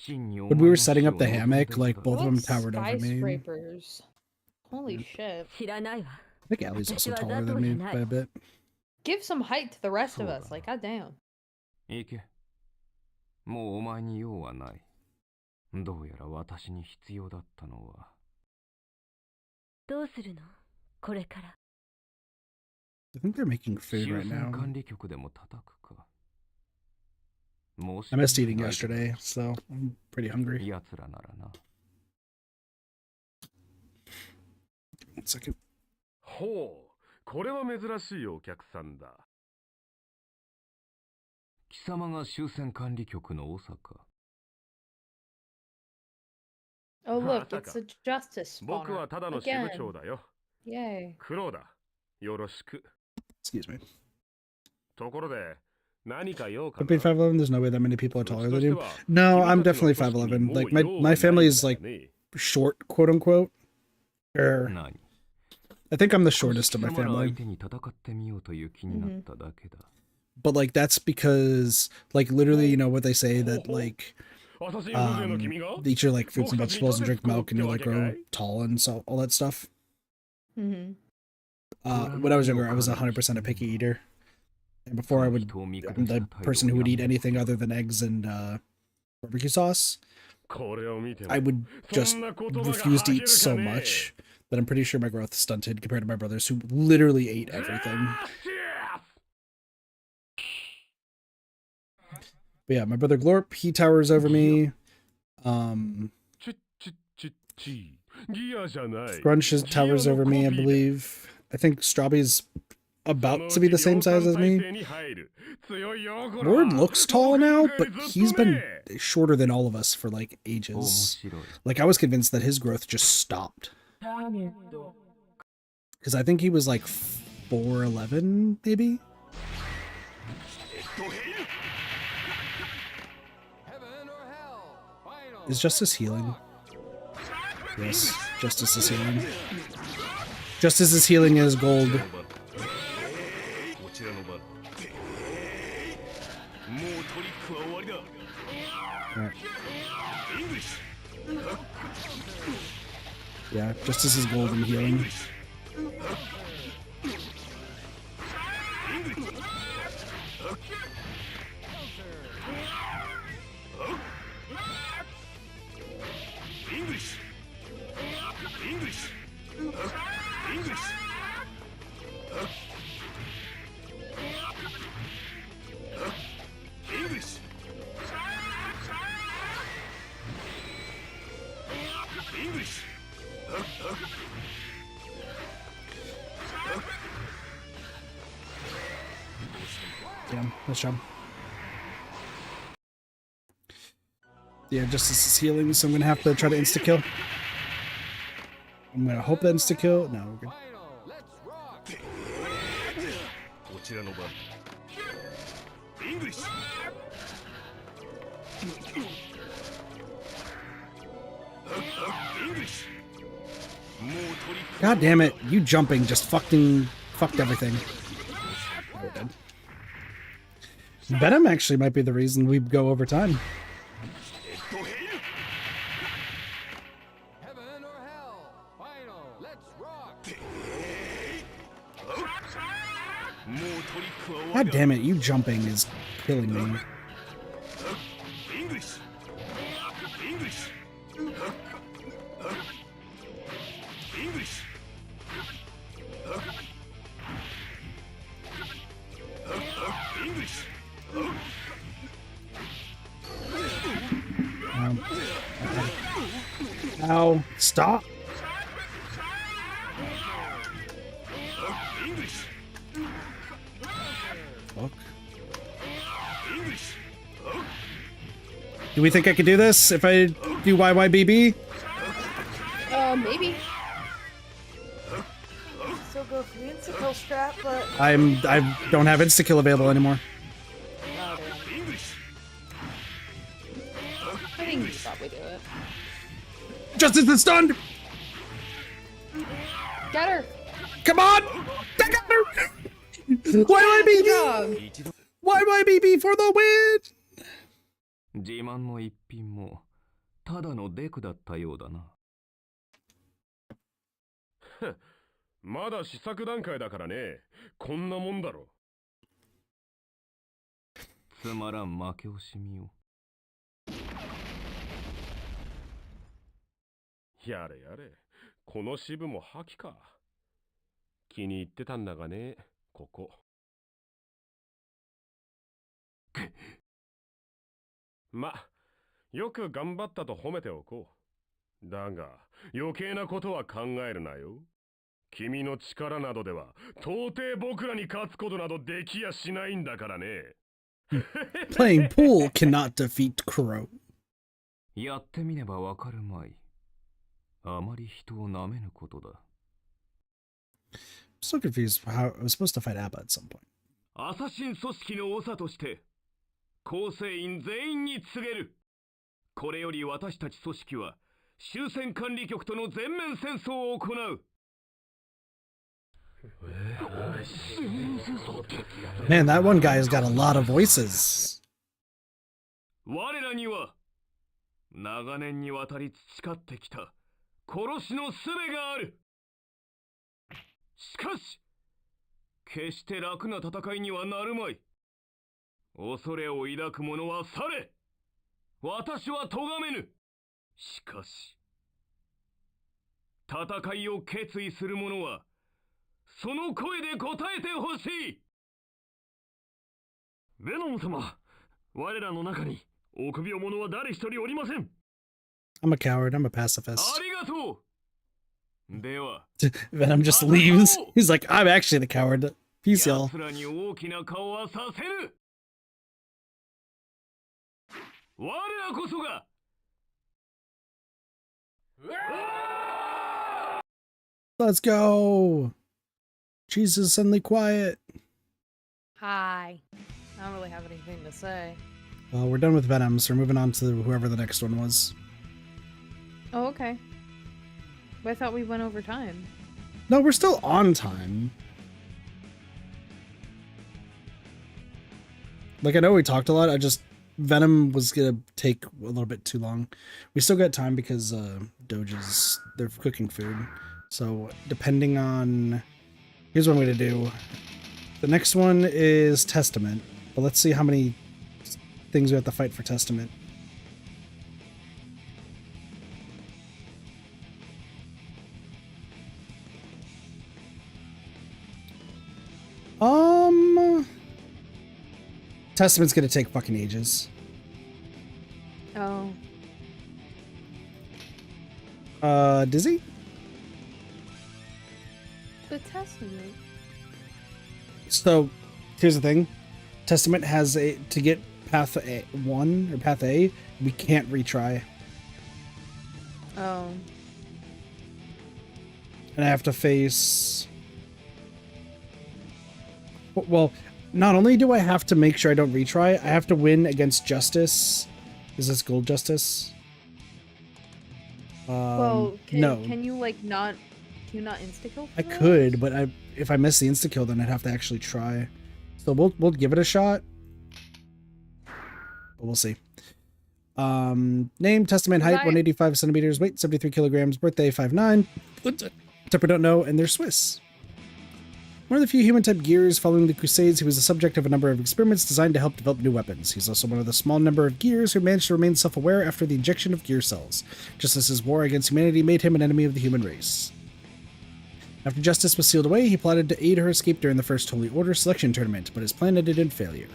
When we were setting up the hammock, like both of them towered over me. Skyscrapers. Holy shit. I think Allie's also taller than me by a bit. Give some height to the rest of us, like goddamn. 行け。もうお前に用はない。どうやら私に必要だったのは。どうするのこれから。I think they're making food right 終 now. 戦管理局でも叩くか。 I missed eating yesterday, so I'm pretty hungry. 奴らならな。 One second. ほう、これは珍しいお客さんだ。貴様が終戦管理局の長か。 Oh look, it's a justice 僕は spawner. ただの支部長だよ。 Yay. クロだ。よろしく。 Excuse me. ところで、何か用か I've been 5'11", there's no way that many people are taller than you. No, I'm definitely 5'11". Like my family is like short, quote unquote. Or I think I'm the shortest of my family. But like that's because like literally, you know what they say that like eat your like fruits and vegetables and drink milk and you'll like grow tall and so all that stuff. Mm-hmm. When I was younger, I was 100% a picky eater. And before I'm the person who would eat anything other than eggs and barbecue sauce. I would just refuse to eat so much that I'm pretty sure my growth stunted compared to my brothers who literally ate everything. But yeah, my brother Glorp, he towers over me. Grunch towers over me, I believe. I think Strawby's about to be the same size as me. Lord looks tall now, but he's been shorter than all of us for like ages. Like I was convinced that his growth just stopped. Because I think he was like 4'11", maybe? Is Justice healing? Yes, Justice is healing. Justice is healing as gold. Right. Yeah, Justice is gold and healing. Damn, nice job. Yeah, Justice is healing, so I'm gonna have to try to insta-kill. I'm gonna hope that insta-kill. No, we're good. God damn it, you jumping just fucked everything. We're dead. Venom actually might be the reason we go over time. God damn it, you jumping is killing me. Ow, stop. Fuck. Do we think I could do this if I do YYBB? Maybe. Still go for the insta-kill strat, but... I don't have insta-kill available anymore. Oh, damn. I think you should probably do it. Justice is stunned! Get her! Come on! I got her! YYBB! YYBB for the win! 自慢の一品もただのデクだったようだな。まだ試作段階だからね。こんなもんだろ。つまらん負け惜しみを。やれやれ。この支部も覇気か。気に入ってたんだがね、ここ。ま、よく頑張ったと褒めておこう。だが、余計なことは考えるなよ。君の力などでは、到底僕らに勝つことなどできやしないんだからね。Playing pool cannot defeat Crow. やってみればわかるまい。あまり人を舐めぬことだ。I'm so confused how I was supposed to fight Abba at some point. アサシン組織の長として、構成員全員に告げる。これより私たち組織は、終戦管理局との全面戦争を行う。Man, that one guy has got a lot of voices. 我らには長年にわたり培ってきた殺しの術がある。しかし決して楽な戦いにはなるまい。恐れを抱く者は去れ。私は咎めぬ。しかし戦いを決意する者はその声で答えてほしい。ベノム様、我らの中に臆病者は誰一人おりません。I'm a coward. I'm a pacifist. ありがとう。では、Venom just leaves. He's like, I'm actually the coward. Peace, y'all. 奴らに大きな顔はさせぬ。我らこそが。Let's go. Jesus, suddenly quiet. Hi. I don't really have anything to say. Well, we're done with Venom, so we're moving on to whoever the next one was. Oh, okay. But I thought we went over time. No, we're still on time. Like, I know we talked a lot. Venom was gonna take a little bit too long. We still got time because they're cooking food. So depending on, here's what I'm gonna do. The next one is Testament, but let's see how many things we have to fight for Testament. Testament's gonna take fucking ages. Oh. Dizzy? The Testament. So, here's the thing. Testament has to get path A1 or path A, we can't retry. Oh. And I have to face... Well, not only do I have to make sure I don't retry, I have to win against Justice. Is this Gold Justice? Well, no. Can you like not? Can you not insta kill? I could, but if I miss the insta kill, then I'd have to actually try. So we'll give it a shot. But we'll see. Name, Testament, height 185 centimeters, weight 73 kilograms, birthday 5'9". Temper don't know, and they're Swiss. One of the few human-type gears following the Crusades, he was the subject of a number of experiments designed to help develop new weapons. He's also one of the small number of gears who managed to remain self-aware after the injection of gear cells, just as his war against humanity made him an enemy of the human race. After justice was sealed away, he plotted to aid her escape during the First Holy Order selection tournament, but his plan ended in failure.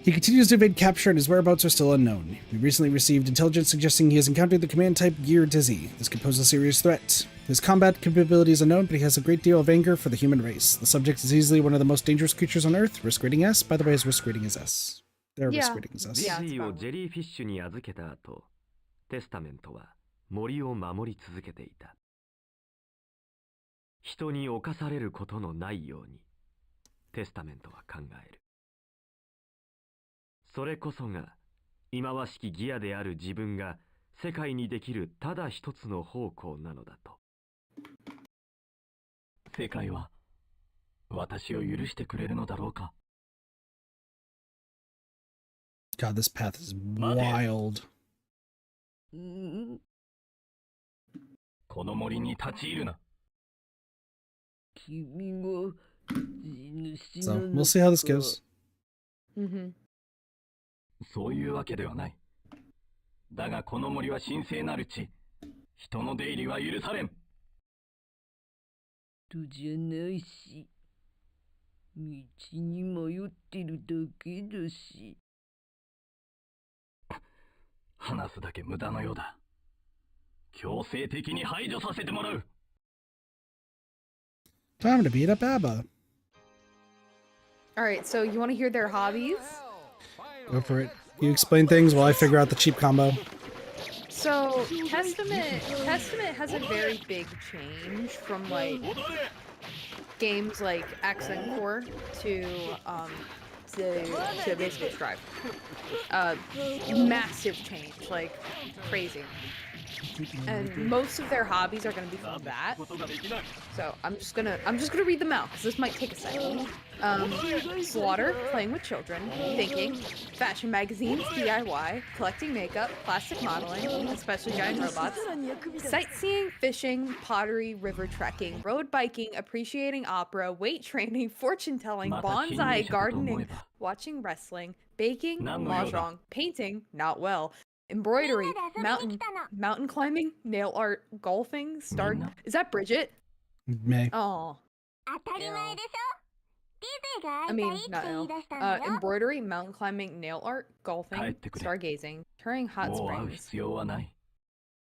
He continues to evade capture and his whereabouts are still unknown. We recently received intelligence suggesting he has encountered the command-type Gear Dizzy. This could pose a serious threat. His combat capability is unknown, but he has a great deal of anger for the human race. The subject is easily one of the most dangerous creatures on Earth. Risk rating S. By the way, his risk rating is S. Their risk rating is S. ディズィーをジェリーフィッシュに預けた後、テスタメントは森を守り続けていた。人に侵されることのないように、テスタメントは考える。それこそが、忌まわしきギアである自分が世界にできるただ一つの方向なのだと。世界は私を許してくれるのだろうか。God, this path is wild. この森に立ち入るな。君が地主 So, we'll see how this goes. Mm-hmm. そういうわけではない。だがこの森は神聖なる地。人の出入りは許されん。とじゃないし、道に迷ってるだけだし。話すだけ無駄のようだ。強制的に排除させてもらう。Time to beat up Abba. Alright, so you want to hear their hobbies? Go for it. You explain things while I figure out the cheap combo. So, Testament has a very big change from, like, games like Accent Core to basically Strive. Massive change, like, crazy. And most of their hobbies are gonna be from that. So I'm just gonna read them out because this might take a second. Slaughter, playing with children, thinking, fashion magazines, DIY, collecting makeup, plastic modeling, especially giant robots, sightseeing, fishing, pottery, river trekking, road biking, appreciating opera, weight training, fortune telling, bonsai, gardening, watching wrestling, baking, mahjong, painting, not well. Embroidery, mountain climbing, nail art, golfing, is that Bridget? May. Oh. I mean, not now. Embroidery, mountain climbing, nail art, golfing, stargazing, touring hot springs.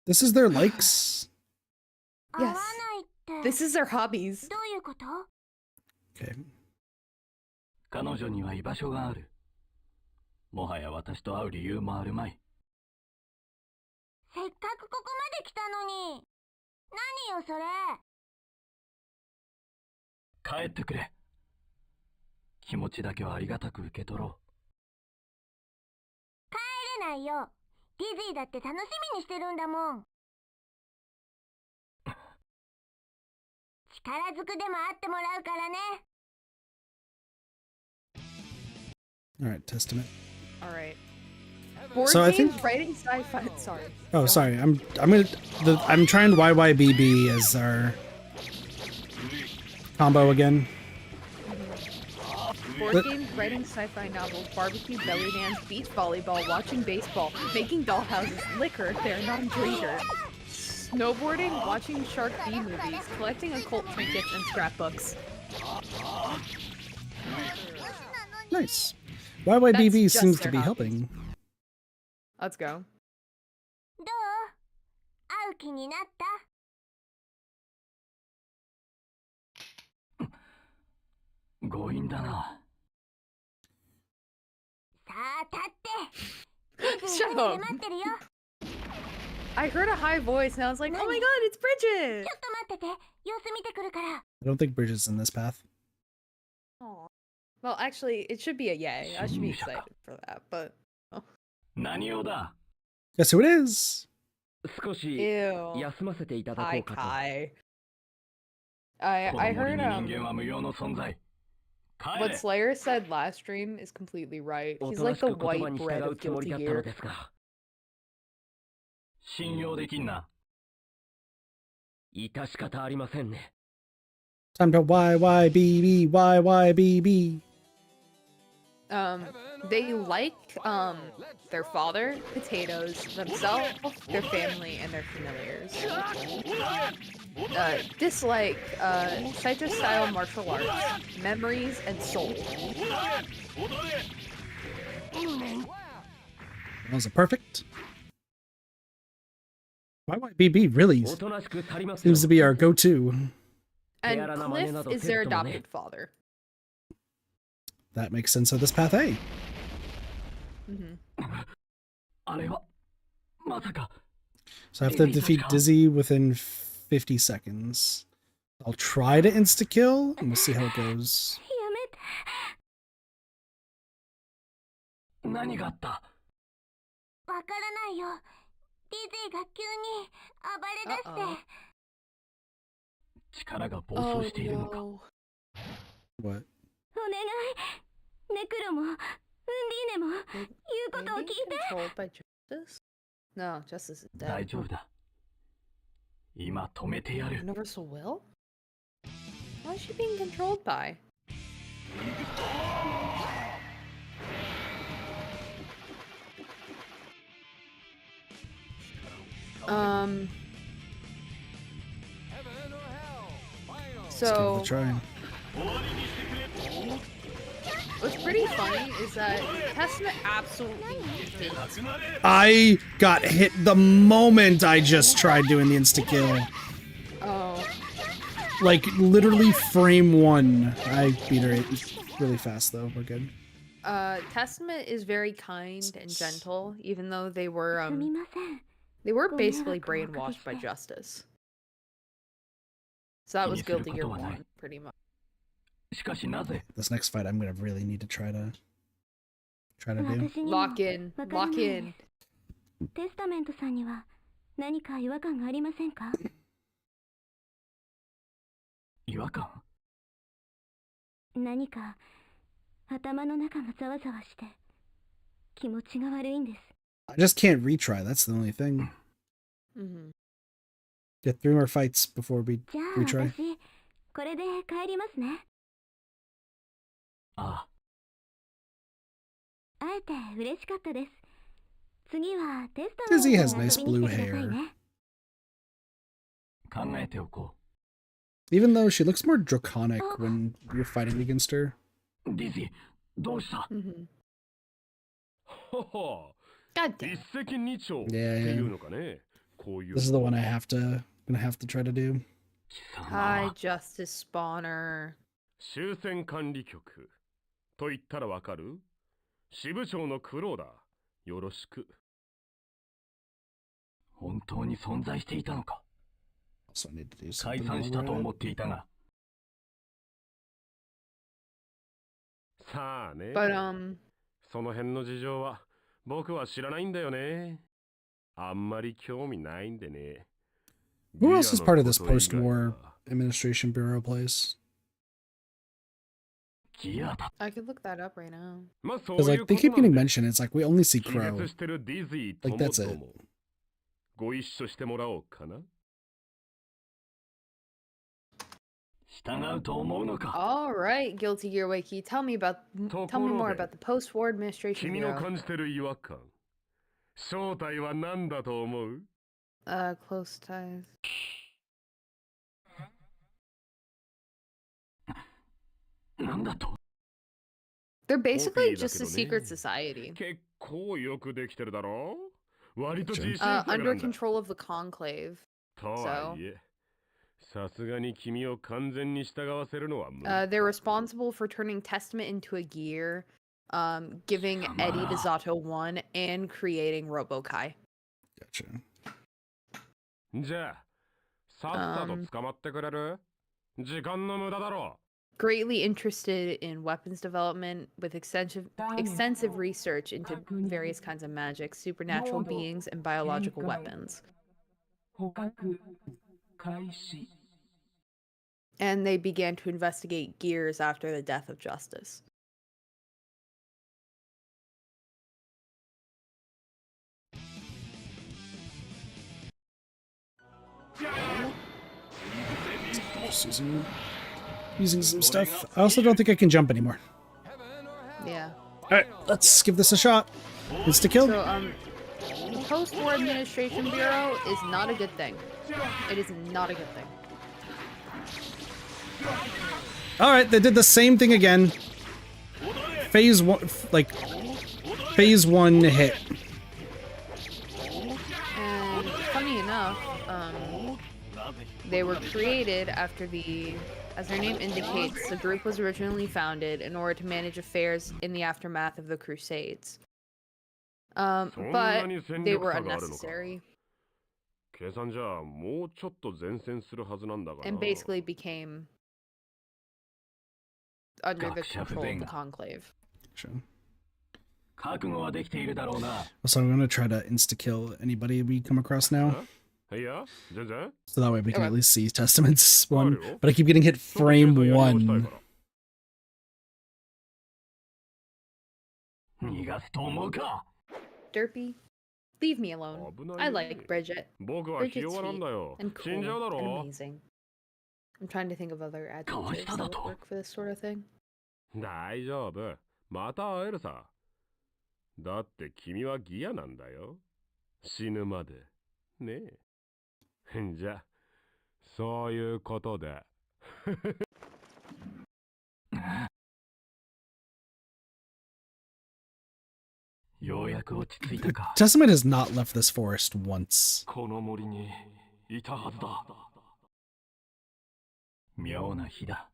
This is their likes? Yes. This is their hobbies. Okay. 彼女には居場所がある。もはや私と会う理由もあるまい。せっかくここまで来たのに。何よそれ。帰ってくれ。気持ちだけはありがたく受け取ろう。帰れないよ。ディズィーだって楽しみにしてるんだもん。力ずくでもあってもらうからね。Alright, Testament. Alright. Board So I game, think- writing sci-fi. Sorry. Oh, sorry. I'm trying YYBB as our combo again. Board games, writing sci-fi novels, barbecue, belly dance, beach volleyball, watching baseball, making dollhouses, liquor, they're not a drinker. Snowboarding, watching Shark B movies, collecting occult trinkets and scrapbooks. Nice. YYBB That's seems just to be their helping. Let's go. どう？会う気になった？強引だな。さあ立って。 Shut up. 待ってるよ。 I heard a high voice and I was like, oh my god, it's Bridget! ちょっと待ってて。様子見てくるから。 I don't think Bridget's in this path. Aw. Well, actually, it should be a yay. I should be excited for that, but... 何をだ。 Guess who it is? 少し Ew. 休ませていただこ Hi, うかと。 Kai. こ I の森 heard に人間は無用の存在。帰 what れ。 Slayer said last stream is completely right. お He's とな like し the く言葉 white に従 bread う of つもり Guilty だったの Gear. ですが。信用できんな。致し方ありませんね。Time to YYBB, YYBB. They like their father, potatoes, themselves, their family, and their familiars. Dislike Saito-style martial arts, memories, and soul. That was a perfect. YYBB really seems to be our go-to. And Kliff is their adopted father. That makes sense of this path A. So I have to defeat Dizzy within 50 seconds. I'll try to insta-kill, and we'll see how it goes. 何があった？わからないよ。ディズィが急に暴れ出して。力が暴走しているのか。What? お願い。ネクロも、ウンディーネも、言うことを聞いて。Controlled by Justice? No, Justice is dead. 大丈夫だ。今止めてやる。Universal Will? What is she being controlled by? So Let's try. what's pretty funny is that Testament absolutely hates. I got hit the moment I just tried doing the insta-kill. Oh. Like, literally frame 1. I beat her really fast, though. We're good. Testament is very kind and gentle, even though they were basically brainwashed by Justice. So that was Guilty Gear 1, pretty much. This next fight, I'm gonna really need to try to do. Lock in. Lock in. テスタメントさんには何か違和感がありませんか？違和感？何か頭の中がざわざわして気持ちが悪いんです。I just can't retry. That's the only thing. Get 3 more fights before we retry. 私これで帰りますね。ああ。会えて嬉しかったです。次はテスタ Dizzy メン has トに nice 遊びに blue 来てください hair. ね。考えておこ Even though she looks more draconic when you're fighting against her. う。ディズィ、どうした？ God damn. 一石二鳥っていうのかね。こういう。 This is the one gonna have to try to do. Hi, Justice Spawner. 終戦管理局と言ったらわかる？支部長のクローだ。よろしく。本当に存在していたのか。 Also need to do 解 something 散したと more. 思っていたが。さあね。 But その辺の事情は僕は知らないんだよね。あんまり興味ないんでね。 Who else is part of this post-war administration bureau place? ギアだ。 I could look that up right now. Because like they keep getting mentioned, it's like we only see 気 Crow. 絶してるディズィ Like とも that's ど it. も。ご一緒してもらおうかな。従うと思うのか。 All right, Guilty Gear Wiki. Tell me more about the post-war administration 君の bureau. 感じてる違和感。正体は何だと思う？ Close ties. なんだと？ They're basically コピーだ just け a どね。 secret society. 結構よくできてるだろう？割と自信作な Under んだ。 control of the Conclave. とはいえ、さすがに君を完全に従わせるのは無理。 They're responsible for turning Testament into a gear, giving Eddie to Zato 1, and creating Robokai. Gotcha. じゃあ、さっさと捕まってくれる？時間の無駄だろ。 Greatly interested in weapons development with extensive research into various kinds of magic, supernatural beings, and biological weapons. 捕獲開始。 And they began to investigate gears after the death of Justice. Susan. using some stuff. I also don't think I can jump anymore. Yeah. Alright, let's give this a shot. Insta kill. So, the Post-War Administration Bureau is not a good thing. It is not a good thing. Alright, they did the same thing again. Phase 1, like, phase 1 hit. And funny enough, they were created after as their name indicates, the group was originally founded in order to manage affairs in the aftermath of the Crusades. But they were unnecessary. And basically became under the control of the Conclave. Sure. So I'm gonna try to insta-kill anybody we come across now. So that way we can at least see Testaments 1. But I keep getting hit frame 1. Derpy, leave me alone. I like Bridget. Bridget's sweet and cool and amazing. I'm trying to think of other adjectives that would work for this sort of thing. 大丈夫。また会えるさ。だって君はギアなんだよ。死ぬまで。ねえ。じゃ、そういうことで。ようやく落ち着いたか。 Testament has not left this forest once. この森にいたはずだ。妙な日だ。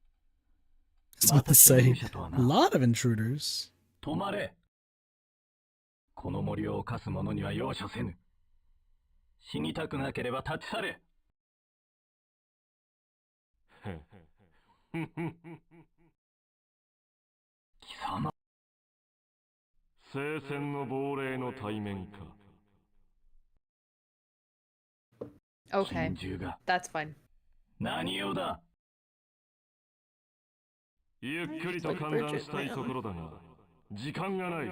I was about to say, a lot of intruders. 止まれ。この森を侵す者には容赦せぬ。死にたくなければ立ち去れ。貴様。聖戦の亡霊の対面か。Okay, that's fine. 何用だ。ゆっくりと観覧したいところだが、時間がない。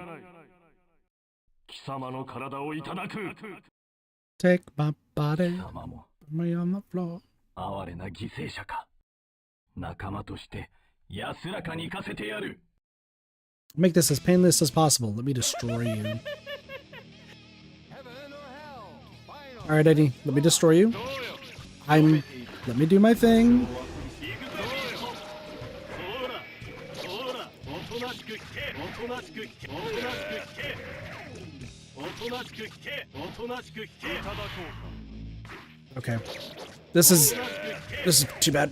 貴様の体をいただく。Take my body, put me on the floor. 哀れな犠牲者か。仲間として安らかに行かせてやる。Make this as painless as possible. Let me destroy you. Alright, Eddie, let me destroy you. Let me do my thing. Okay. This is too bad.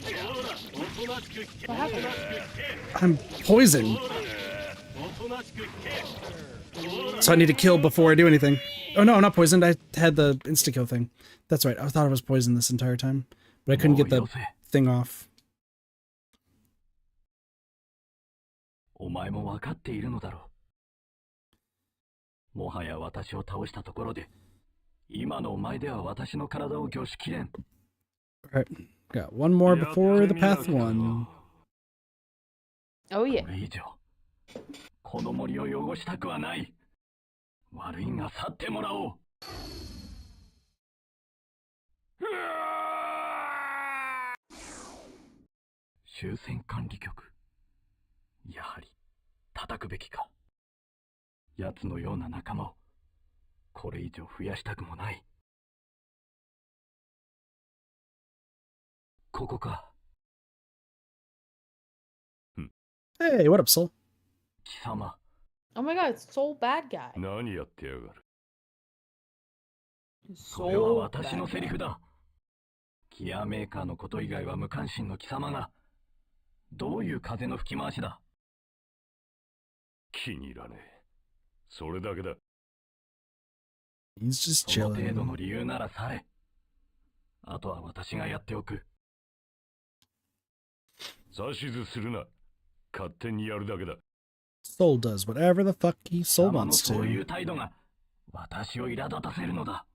I'm poisoned. So I need to kill before I do anything. Oh no, I'm not poisoned. I had the insta-kill thing. That's right. I thought I was poisoned this entire time. But I couldn't get the thing off. お前も分かっているのだろう。もはや私を倒したところで、今のお前では私の体を御しきれん。Alright, got one more before the path 1. Oh yeah. これ以上、この森を汚したくはない。悪いが去ってもらおう。終戦管理局。やはり叩くべきか。奴のような仲間をこれ以上増やしたくもない。ここか。Hey, what up, Soul? 貴様。Oh my god, it's Soul bad guy. 何やってやがる。それは私のセリフだ。ギアメーカーのこと以外は無関心の貴様がどういう風の吹き回しだ。気に入らねえ。それだけだ。He's just その chilling. 程度の理由ならされ。あとは私がやっておく。指図するな。勝手にやるだけだ。Soul does whatever the fuck he Soul 貴様の wants そうい to. う態度が私を苛立たせるのだ。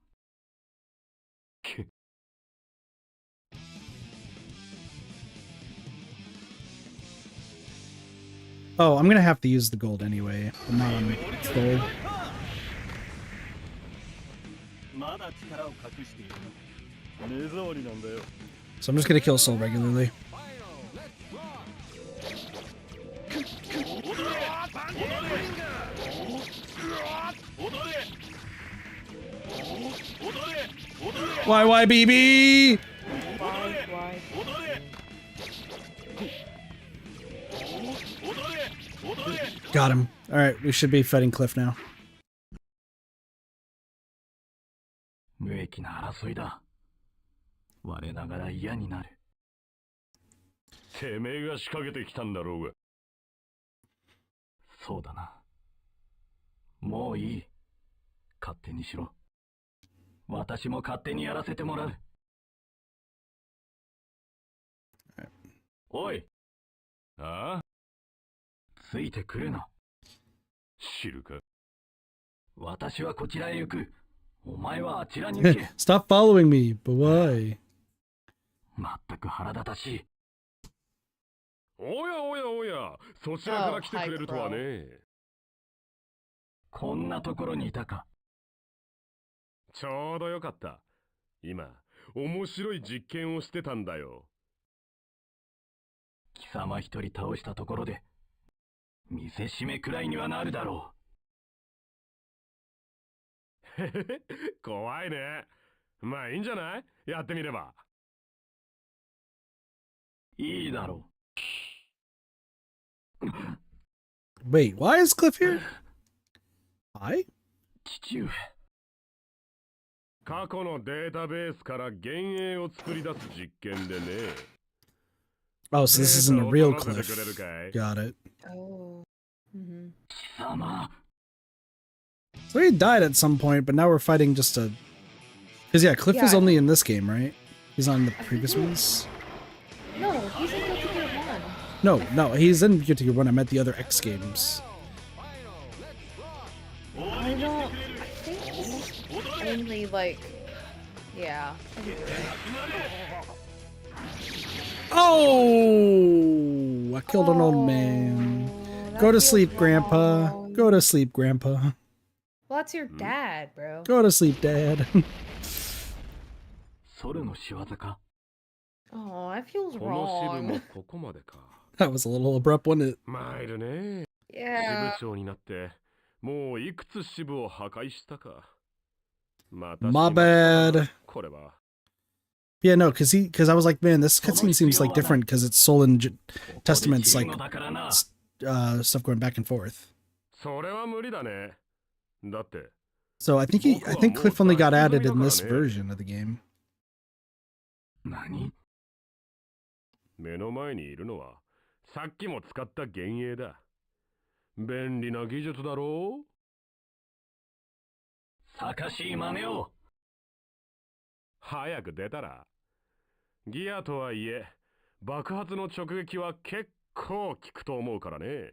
Oh, I'm gonna have to use the gold anyway. I'm not on Soul. So I'm just gonna kill Soul regularly. YYBB! Why? Got him. Alright, we should be fighting Kliff now. 無益な争いだ。我ながら嫌になる。てめえが仕掛けてきたんだろうが。そうだな。もういい。勝手にしろ。私も勝手にやらせてもらう。おい。ああ？ついてくるな。知るか。私はこちらへ行く。お前はあちらに行け。Stop following me, but why? まったく腹立たしい。おやおやおや、そちらから来てくれるとはね。こんなところにいたか。ちょうどよかった。今、面白い実験をしてたんだよ。貴様一人倒したところで、見せしめくらいにはなるだろへへへ、怖いね。まあいいんじゃない？やってみれば。いいだろう。Wait, why is Kliff here? Why? 父上。過去のデータベースから幻影を作り出す実験でね。Oh, so this isn't a real Kliff. Got it. Oh. Mm-hmm. 貴様。 So he died at some point, but now we're fighting just a... Because yeah, Kliff is only in this game, right? He's on the previous ones? No, he's in Guilty Gear 1. No, he's in Guilty Gear 1. I meant the other X games. I think he's only like... Yeah. I think you're right. Oh! I killed an old man. Go to sleep, Grandpa. Go to sleep, Grandpa. Well, that's your dad, bro. Go to sleep, Dad. ソルの仕業か。 Oh, that feels この支部 wrong. もここまでか。That was a little abrupt, wasn't it? 参るね。 Yeah. 支部長になって、もういくつ支部を破壊したか。また My bad. これは。 Yeah, no, because I was like, man, this cutscene seems like different because it's Soul and Testament's like stuff going back and forth. それは無理だね。だって。 So I think Kliff only got added in this version of the game. 何？目の前にいるのはさっきも使った幻影だ。便利な技術だろう。さかしい豆を。早く出たら。ギアとはいえ爆発の直撃は結構効くと思うからね。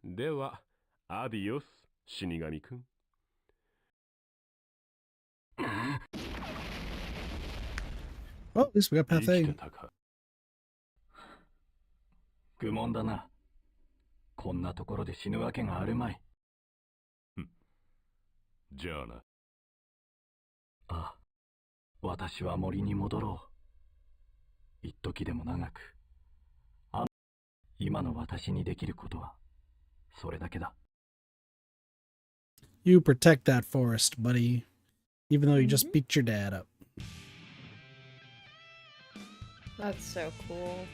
ではアディオス死神くん。Well, at least we got Path A. 愚問だな。こんなところで死ぬわけがあるまい。じゃあな。ああ、私は森に戻ろう。一時でも長く。今の私にできることはそれだけだ。You protect that forest, buddy. Even though you just beat your dad up. That's so cool.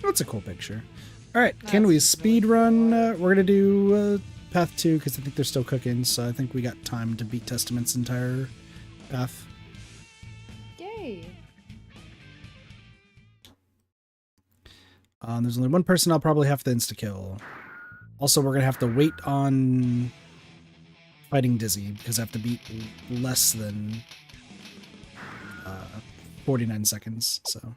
That's a cool picture. Alright, can we speed run? We're gonna do Path 2 because I think they're still cooking, so I think we got time to beat Testament's entire path. Yay. There's only one person I'll probably have to insta-kill. Also, we're gonna have to wait on fighting Dizzy because I have to beat less than 49 seconds, so.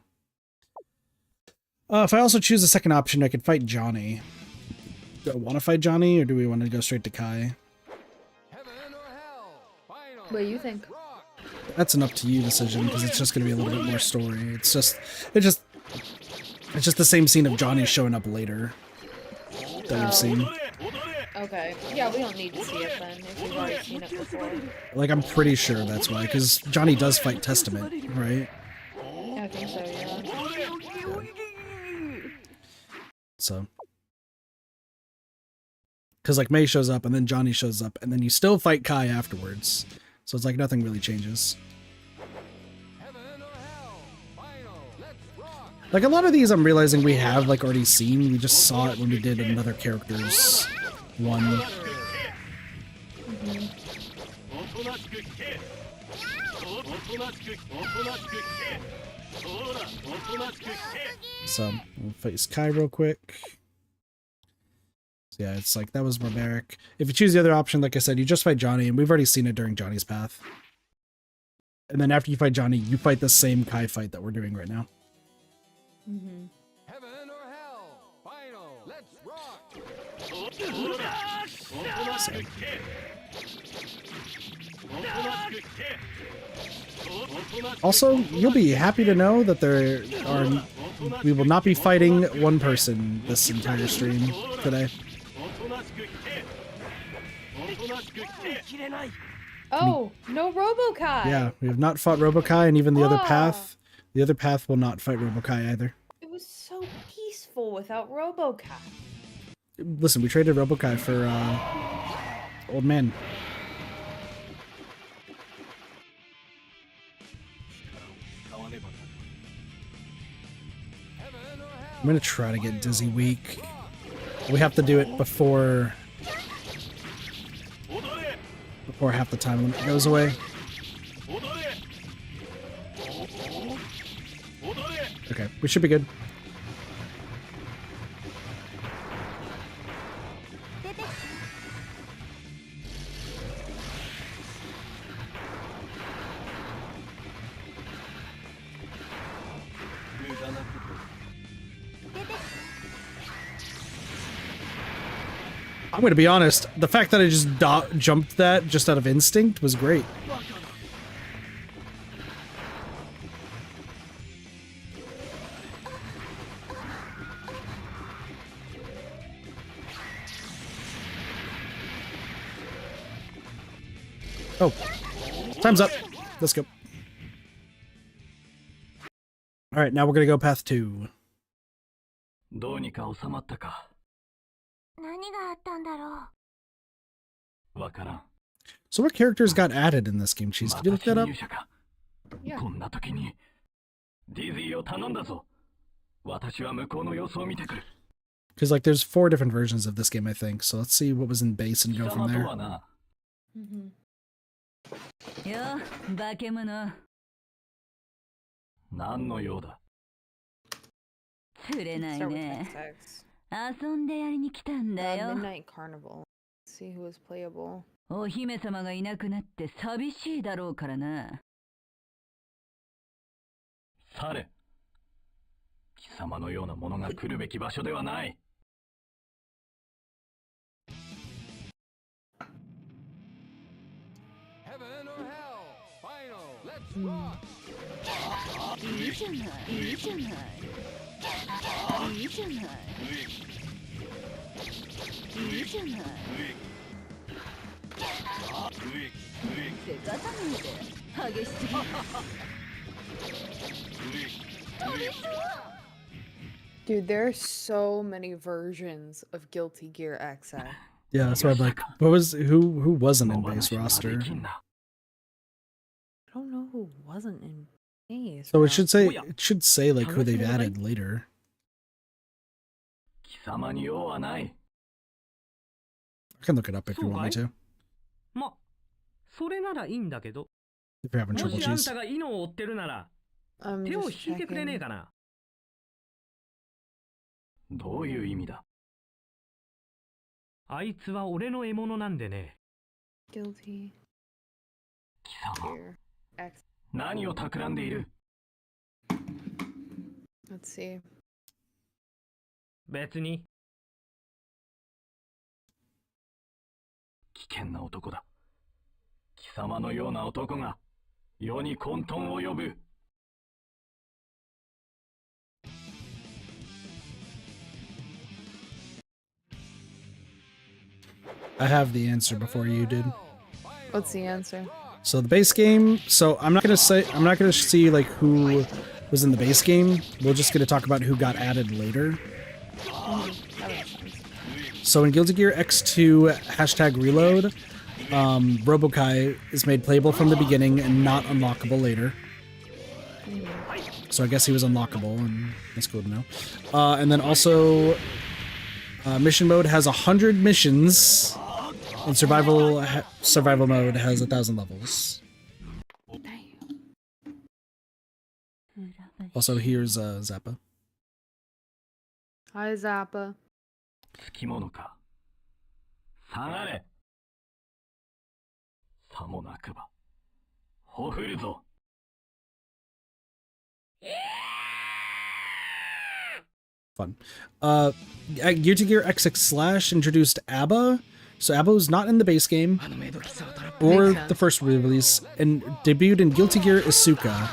If I also choose a second option, I could fight Johnny. Do I want to fight Johnny, or do we want to go straight to Kai? What do you think? That's an up to you decision, because it's just going to be a little bit more story. It's just the same scene of Johnny showing up later that we've seen. Okay. Yeah, we don't need to see it then, if we've already seen it before. Like, I'm pretty sure that's why, because Johnny does fight Testament, right? I think so, yeah. So. Because, like, May shows up, and then Johnny shows up, and then you still fight Kai afterwards. So it's like nothing really changes. Like a lot of these I'm realizing we have like already seen. We just saw it when we did another character's one. So we'll face Kai real quick. So yeah, it's like that was barbaric. If you choose the other option, like I said, you just fight Johnny, and we've already seen it during Johnny's path. And then after you fight Johnny, you fight the same Kai fight that we're doing right now. Heaven or hell? Final. Let's rock. So. Also, you'll be happy to know that we will not be fighting one person this entire stream today. Oh, no Robo-Kai! Yeah, we have not fought Robo-Kai, and even the other path will not fight Robo-Kai either. It was so peaceful without Robo-Kai. Listen, we traded Robo-Kai for Old Man. I'm gonna try to get Dizzy weak. We have to do it before half the time limit goes away. Okay, we should be good. I'm gonna be honest, the fact that I just jumped that just out of instinct was great. Oh, time's up. Let's go. All right, now we're gonna go path 2. どうにか収まったか。何があったんだろう。わからん。 So what characters got added in this game, Cheese? Can you look that up? こんな時にディズィーを頼んだぞ。私は向こうの様子を見てくる。 Because like there's 4 different versions of this game, I think. So let's see what was in base and go from there. よ、化け物。何の用だ。釣れない Start with ね。 XX. 遊んでやりに来たんだよ。 Midnight Carnival. Let's see who is playable. お姫様がいなくなって寂しいだろうからな。去れ。貴様のような者が来るべき場所ではない。Heaven or hell? Final. Let's rock. いいじゃない、いいじゃない。いいじゃない。いいじゃない。出方なんて激しすぎる。 Dude, there are so many versions of Guilty Gear XI. Yeah, that's why I'm like, who wasn't in base roster? I don't know who wasn't in base. So it should say like who they've added later. 貴様に用はない。 I can look it up if you want me to. ま、それならいいんだけど。 If you're having も trouble, しあん Cheese. たがイノを追ってるなら、 I'm 手を just 引いてくれねえ checking. かな。どういう意味だ。あいつは俺の獲物なんでね。 Guilty 貴様、 Gear X. 何を企んでいる。 Let's see. 別に。危険な男だ。貴様のような男が世に混沌を呼ぶ。 I have the answer before you did. What's the answer? So the base game. So I'm not gonna see like who was in the base game. We're just gonna talk about who got added later. So in Guilty Gear X2 #reload, Robo-Kai is made playable from the beginning and not unlockable later. So I guess he was unlockable, and that's cool to know. And then also, mission mode has 100 missions, and survival mode has 1,000 levels. Also, here's Zappa. Hi, Zappa. つきものか。下がれ。さもなくば。ほふるぞ。Fun. Guilty Gear XX Slash introduced ABBA. So ABBA was not in the base game or the first release, and debuted in Guilty Gear Isuka.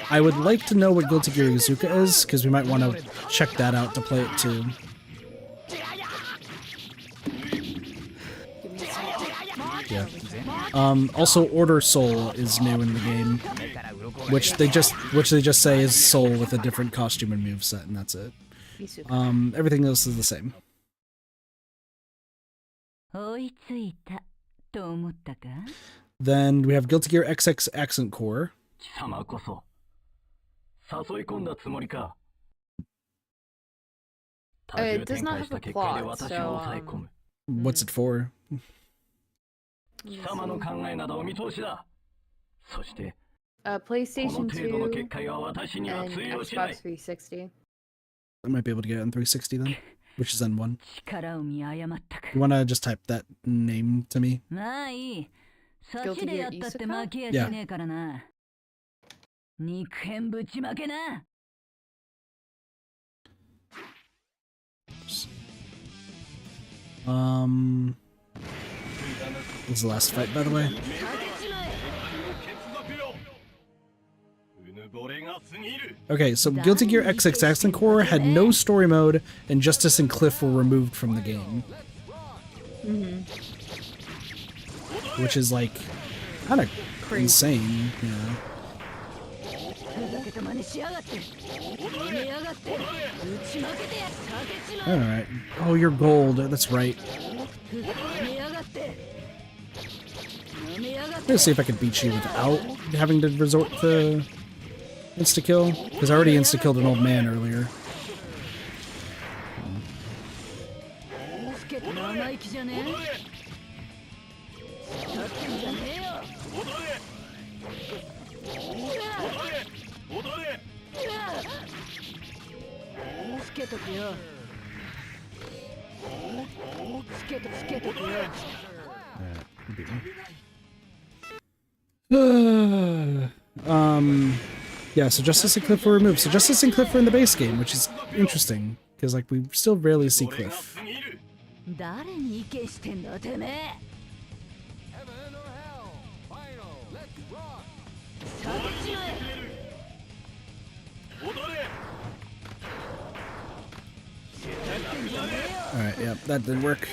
I would like to know what Guilty Gear Isuka is, because we might want to check that out to play it too. Yeah. Also, Order Soul is new in the game, which they just say is Soul with a different costume and moveset, and that's it. Everything else is the same. Then we have Guilty Gear XX Accent Core. It does not have a plot, so What's it for? PlayStation 2 and Xbox 360. I might be able to get it on 360 then, which is N1. You want to just type that name to me? Guilty Gear Isuka? Yeah. This is the last fight, by the way. Okay, so Guilty Gear XX Accent Core had no story mode, and Justice and Kliff were removed from the game. Which is, like, kind of insane, you know. Alright. Oh, you're gold. That's right. Let's see if I can beat you without having to resort to insta-kill, because I already insta-killed an old man earlier. Yeah, so Justice and Kliff were removed. So Justice and Kliff were in the base game, which is interesting, because, like, we still rarely see Kliff. Alright, yeah, that didn't work.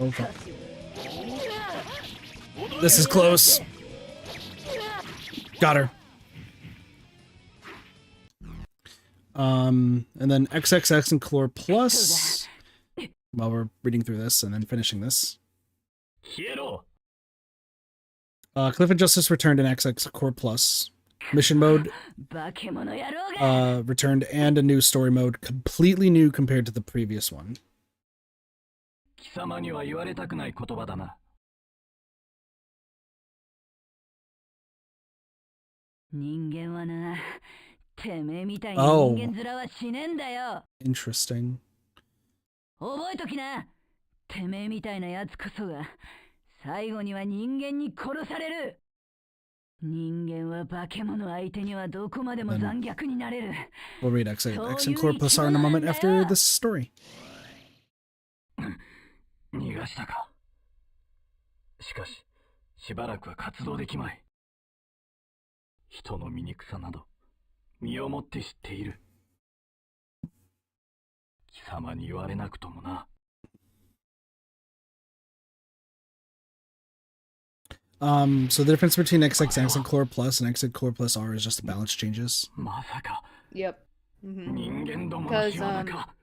Okay. This is close. Got her. And then XXX and Core Plus. While we're reading through this and then finishing this. Kliff and Justice returned in XX Core Plus. Mission mode returned, and a new story mode, completely new compared to the previous one. Oh, interesting. We'll read X and Core Plus R in a moment after this story. 逃がしたか。しかし、しばらくは活動できまい。人の醜さなど、身をもって知っている。貴様に言われなくともな。So the difference between XX Accent Core Plus and Accent Core Plus R is just the balance changes. まさか。Yep. Mm-hmm. 人間どもの仕業か。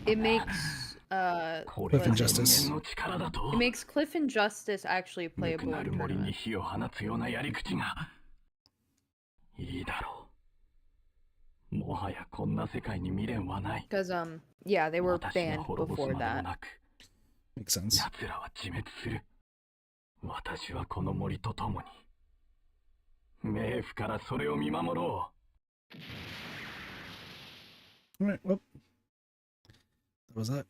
It makes Kliff and Justice. It makes Kliff and Justice actually playable in 森に tournament. 火を放つようなやり口が。いいだろう。もはやこんな世界に未練はない。Because yeah, they were banned before that. Makes sense. 奴らは自滅する。私はこの森と共に。冥府からそれを見守ろう。Alright, well. What was that?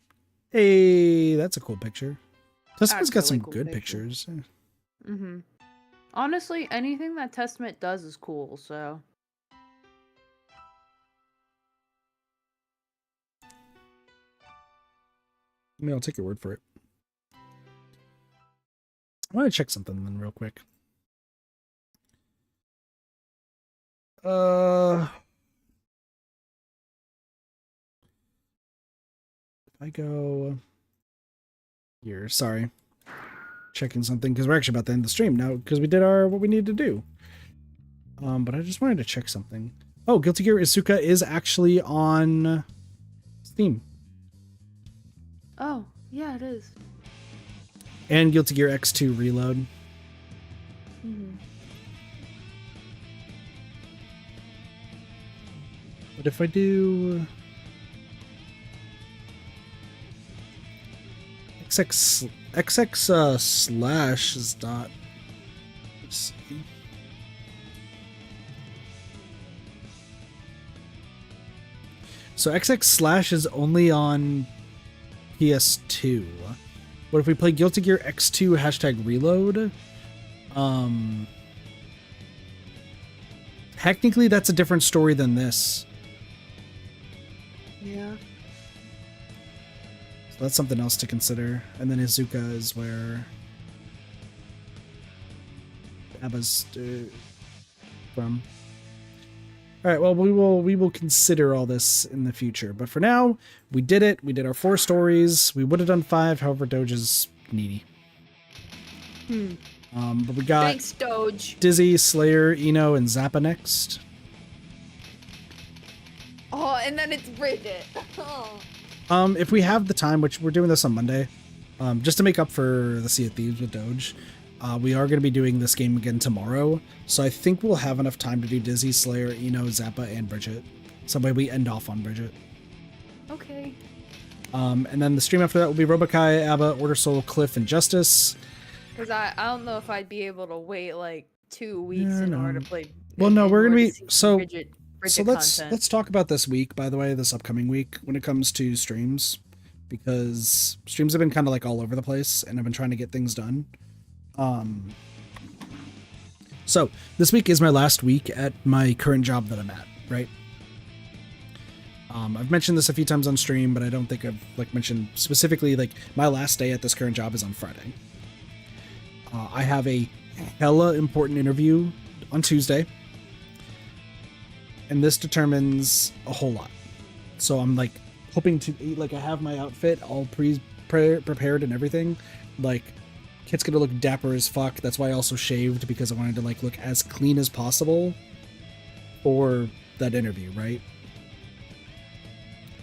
Hey, that's a cool picture. Testament's got some Really cool good picture. pictures. Mm-hmm. Honestly, anything that Testament does is cool, so. I mean, I'll take your word for it. I want to check something then real quick. If I go here, sorry. Checking something because we're actually about to end the stream now because we did what we needed to do. But I just wanted to check something. Oh, Guilty Gear Isuka is actually on Steam. Oh, yeah, it is. And Guilty Gear X2 Reload. Mm-hmm. But if I do XX slash is not. Let's see. So XX slash is only on PS2. But if we play Guilty Gear X2 hashtag reload, technically that's a different story than this. Yeah. So that's something else to consider. And then Izuka is where Abba's from. All right, well, we will consider all this in the future. But for now, we did it. We did our 4 stories. We would have done 5, however, Doge is needy. But we got Thanks, Doge. Dizzy, Slayer, Ino, and Zappa next. Oh, and then it's Bridget. Oh. If we have the time, which we're doing this on Monday, just to make up for the Sea of Thieves with Doge, we are going to be doing this game again tomorrow, so I think we'll have enough time to do Dizzy, Slayer, Ino, Zappa, and Bridget. Some way we end off on Bridget. Okay. And then the stream after that will be Robokai, Abba, Order Soul, Kliff, and Justice. Because I don't know if I'd be able to wait like 2 weeks in order to play. Well, no, we're going to be so. Bridget So let's talk about this week, by the way, this upcoming week when it comes to streams, because streams have been kind of like all over the place, and I've been trying to get things done. So this week is my last week at my current job that I'm at, right? I've mentioned this a few times on stream, but I don't think I've mentioned specifically, my last day at this current job is on Friday. I have a hella important interview on Tuesday, and this determines a whole lot. So I'm hoping to I have my outfit all prepared and everything. Kit's gonna look dapper as fuck. That's why I also shaved, because I wanted to look as clean as possible for that interview, right?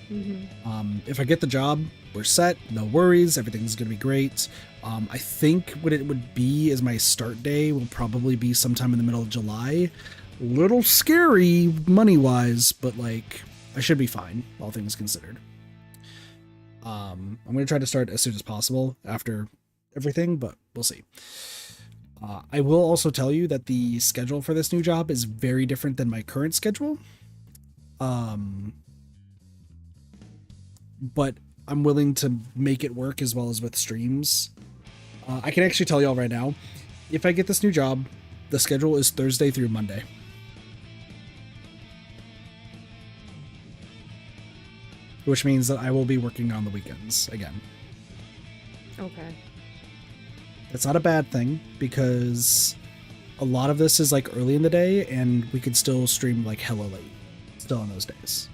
Mm-hmm. If I get the job, we're set, no worries, everything's gonna be great. I think what it would be is my start day will probably be sometime in the middle of July. Little scary money-wise, but I should be fine, all things considered. I'm gonna try to start as soon as possible after everything, but we'll see. I will also tell you that the schedule for this new job is very different than my current schedule. But I'm willing to make it work as well as with streams. I can actually tell y'all right now, if I get this new job, the schedule is Thursday through Monday. Which means that I will be working on the weekends again. Okay. That's not a bad thing because a lot of this is like early in the day and we could still stream like hella late still on those days.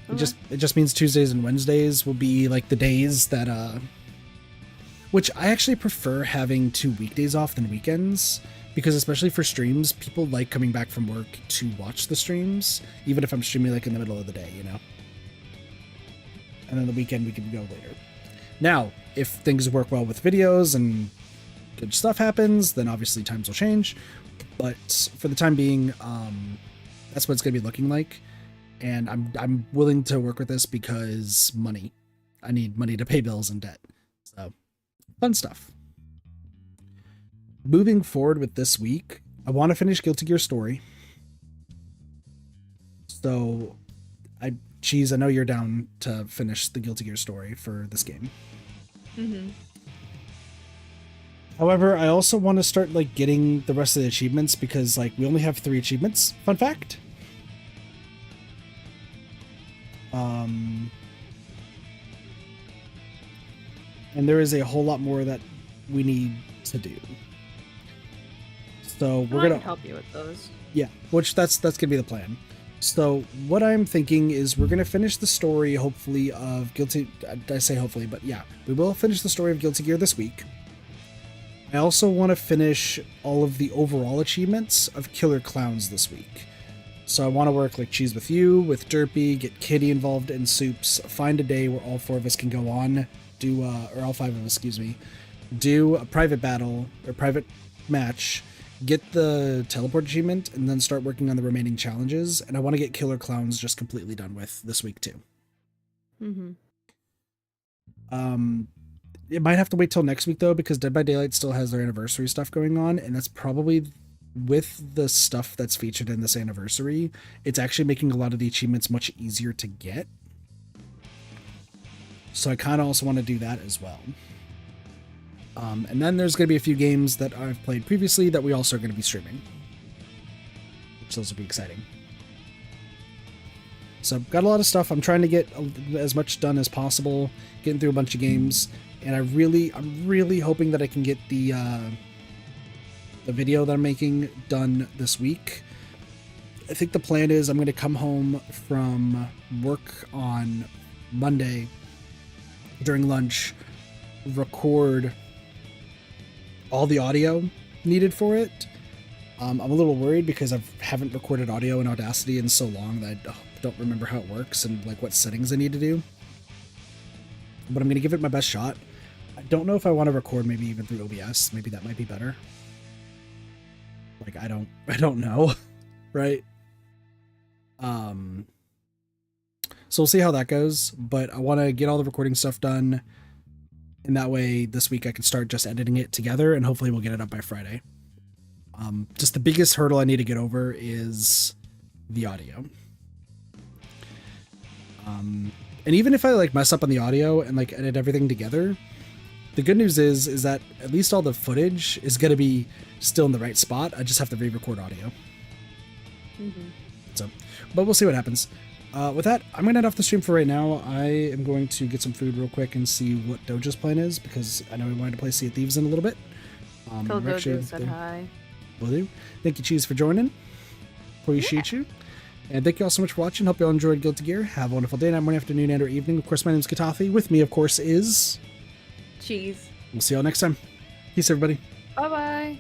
Okay. It just means Tuesdays and Wednesdays will be like the days that which I actually prefer having 2 weekdays off than weekends, because especially for streams, people like coming back from work to watch the streams, even if I'm streaming like in the middle of the day, you know? And then the weekend we can go later. Now, if things work well with videos and good stuff happens, then obviously times will change. But for the time being, that's what it's going to be looking like. And I'm willing to work with this because money. I need money to pay bills and debt. So, fun stuff. Moving forward with this week, I want to finish Guilty Gear Story. So, Cheese, I know you're down to finish the Guilty Gear Story for this game. Mm-hmm. However, I also want to start like getting the rest of the achievements because like we only have 3 achievements. Fun fact. And there is a whole lot more that we need to do. So we're gonna help you with those. Yeah, which that's gonna be the plan. So what I'm thinking is we're gonna finish the story, hopefully, of Guilty. I say hopefully, but yeah, we will finish the story of Guilty Gear this week. I also want to finish all of the overall achievements of Killer Clowns this week. So I want to work like Cheese with you, with Derpy, get Kitty involved in Soups, find a day where all 4 of us can go on, do or all 5 of us, excuse me, do a private battle or private match, get the teleport achievement, and then start working on the remaining challenges. And I want to get Killer Clowns just completely done with this week too. Mm-hmm. It might have to wait till next week though, because Dead by Daylight still has their anniversary stuff going on, and that's probably with the stuff that's featured in this anniversary. It's actually making a lot of the achievements much easier to get. So I kind of also want to do that as well. And then there's going to be a few games that I've played previously that we also are going to be streaming, which those will be exciting. So got a lot of stuff. I'm trying to get as much done as possible, getting through a bunch of games, and I'm really hoping that I can get the video that I'm making done this week. I think the plan is I'm going to come home from work on Monday during lunch, record all the audio needed for it. I'm a little worried because I haven't recorded audio in Audacity in so long that I don't remember how it works and like what settings I need to do. But I'm going to give it my best shot. I don't know if I want to record maybe even through OBS. Maybe that might be better. Like I don't know, right? So we'll see how that goes, but I want to get all the recording stuff done, and that way this week I can start just editing it together, and hopefully we'll get it up by Friday. Just the biggest hurdle I need to get over is the audio. And even if I like mess up on the audio and like edit everything together, the good news is that at least all the footage is going to be still in the right spot. I just have to re-record audio. Mm-hmm. So, but we'll see what happens. With that, I'm going to head off the stream for right now. I am going to get some food real quick and see what Doja's plan is, because I know we wanted to play Sea of Thieves in a little bit. Tell Doja said hi. Will do. Thank you, Cheese, for joining. Appreciate you. And thank you all so much for watching. Hope you all enjoyed Guilty Gear. Have a wonderful day, night, morning, afternoon, and or evening. Of course, my name is Katafi. With me, of course, is... Cheese. We'll see y'all next time. Peace, everybody. Bye-bye.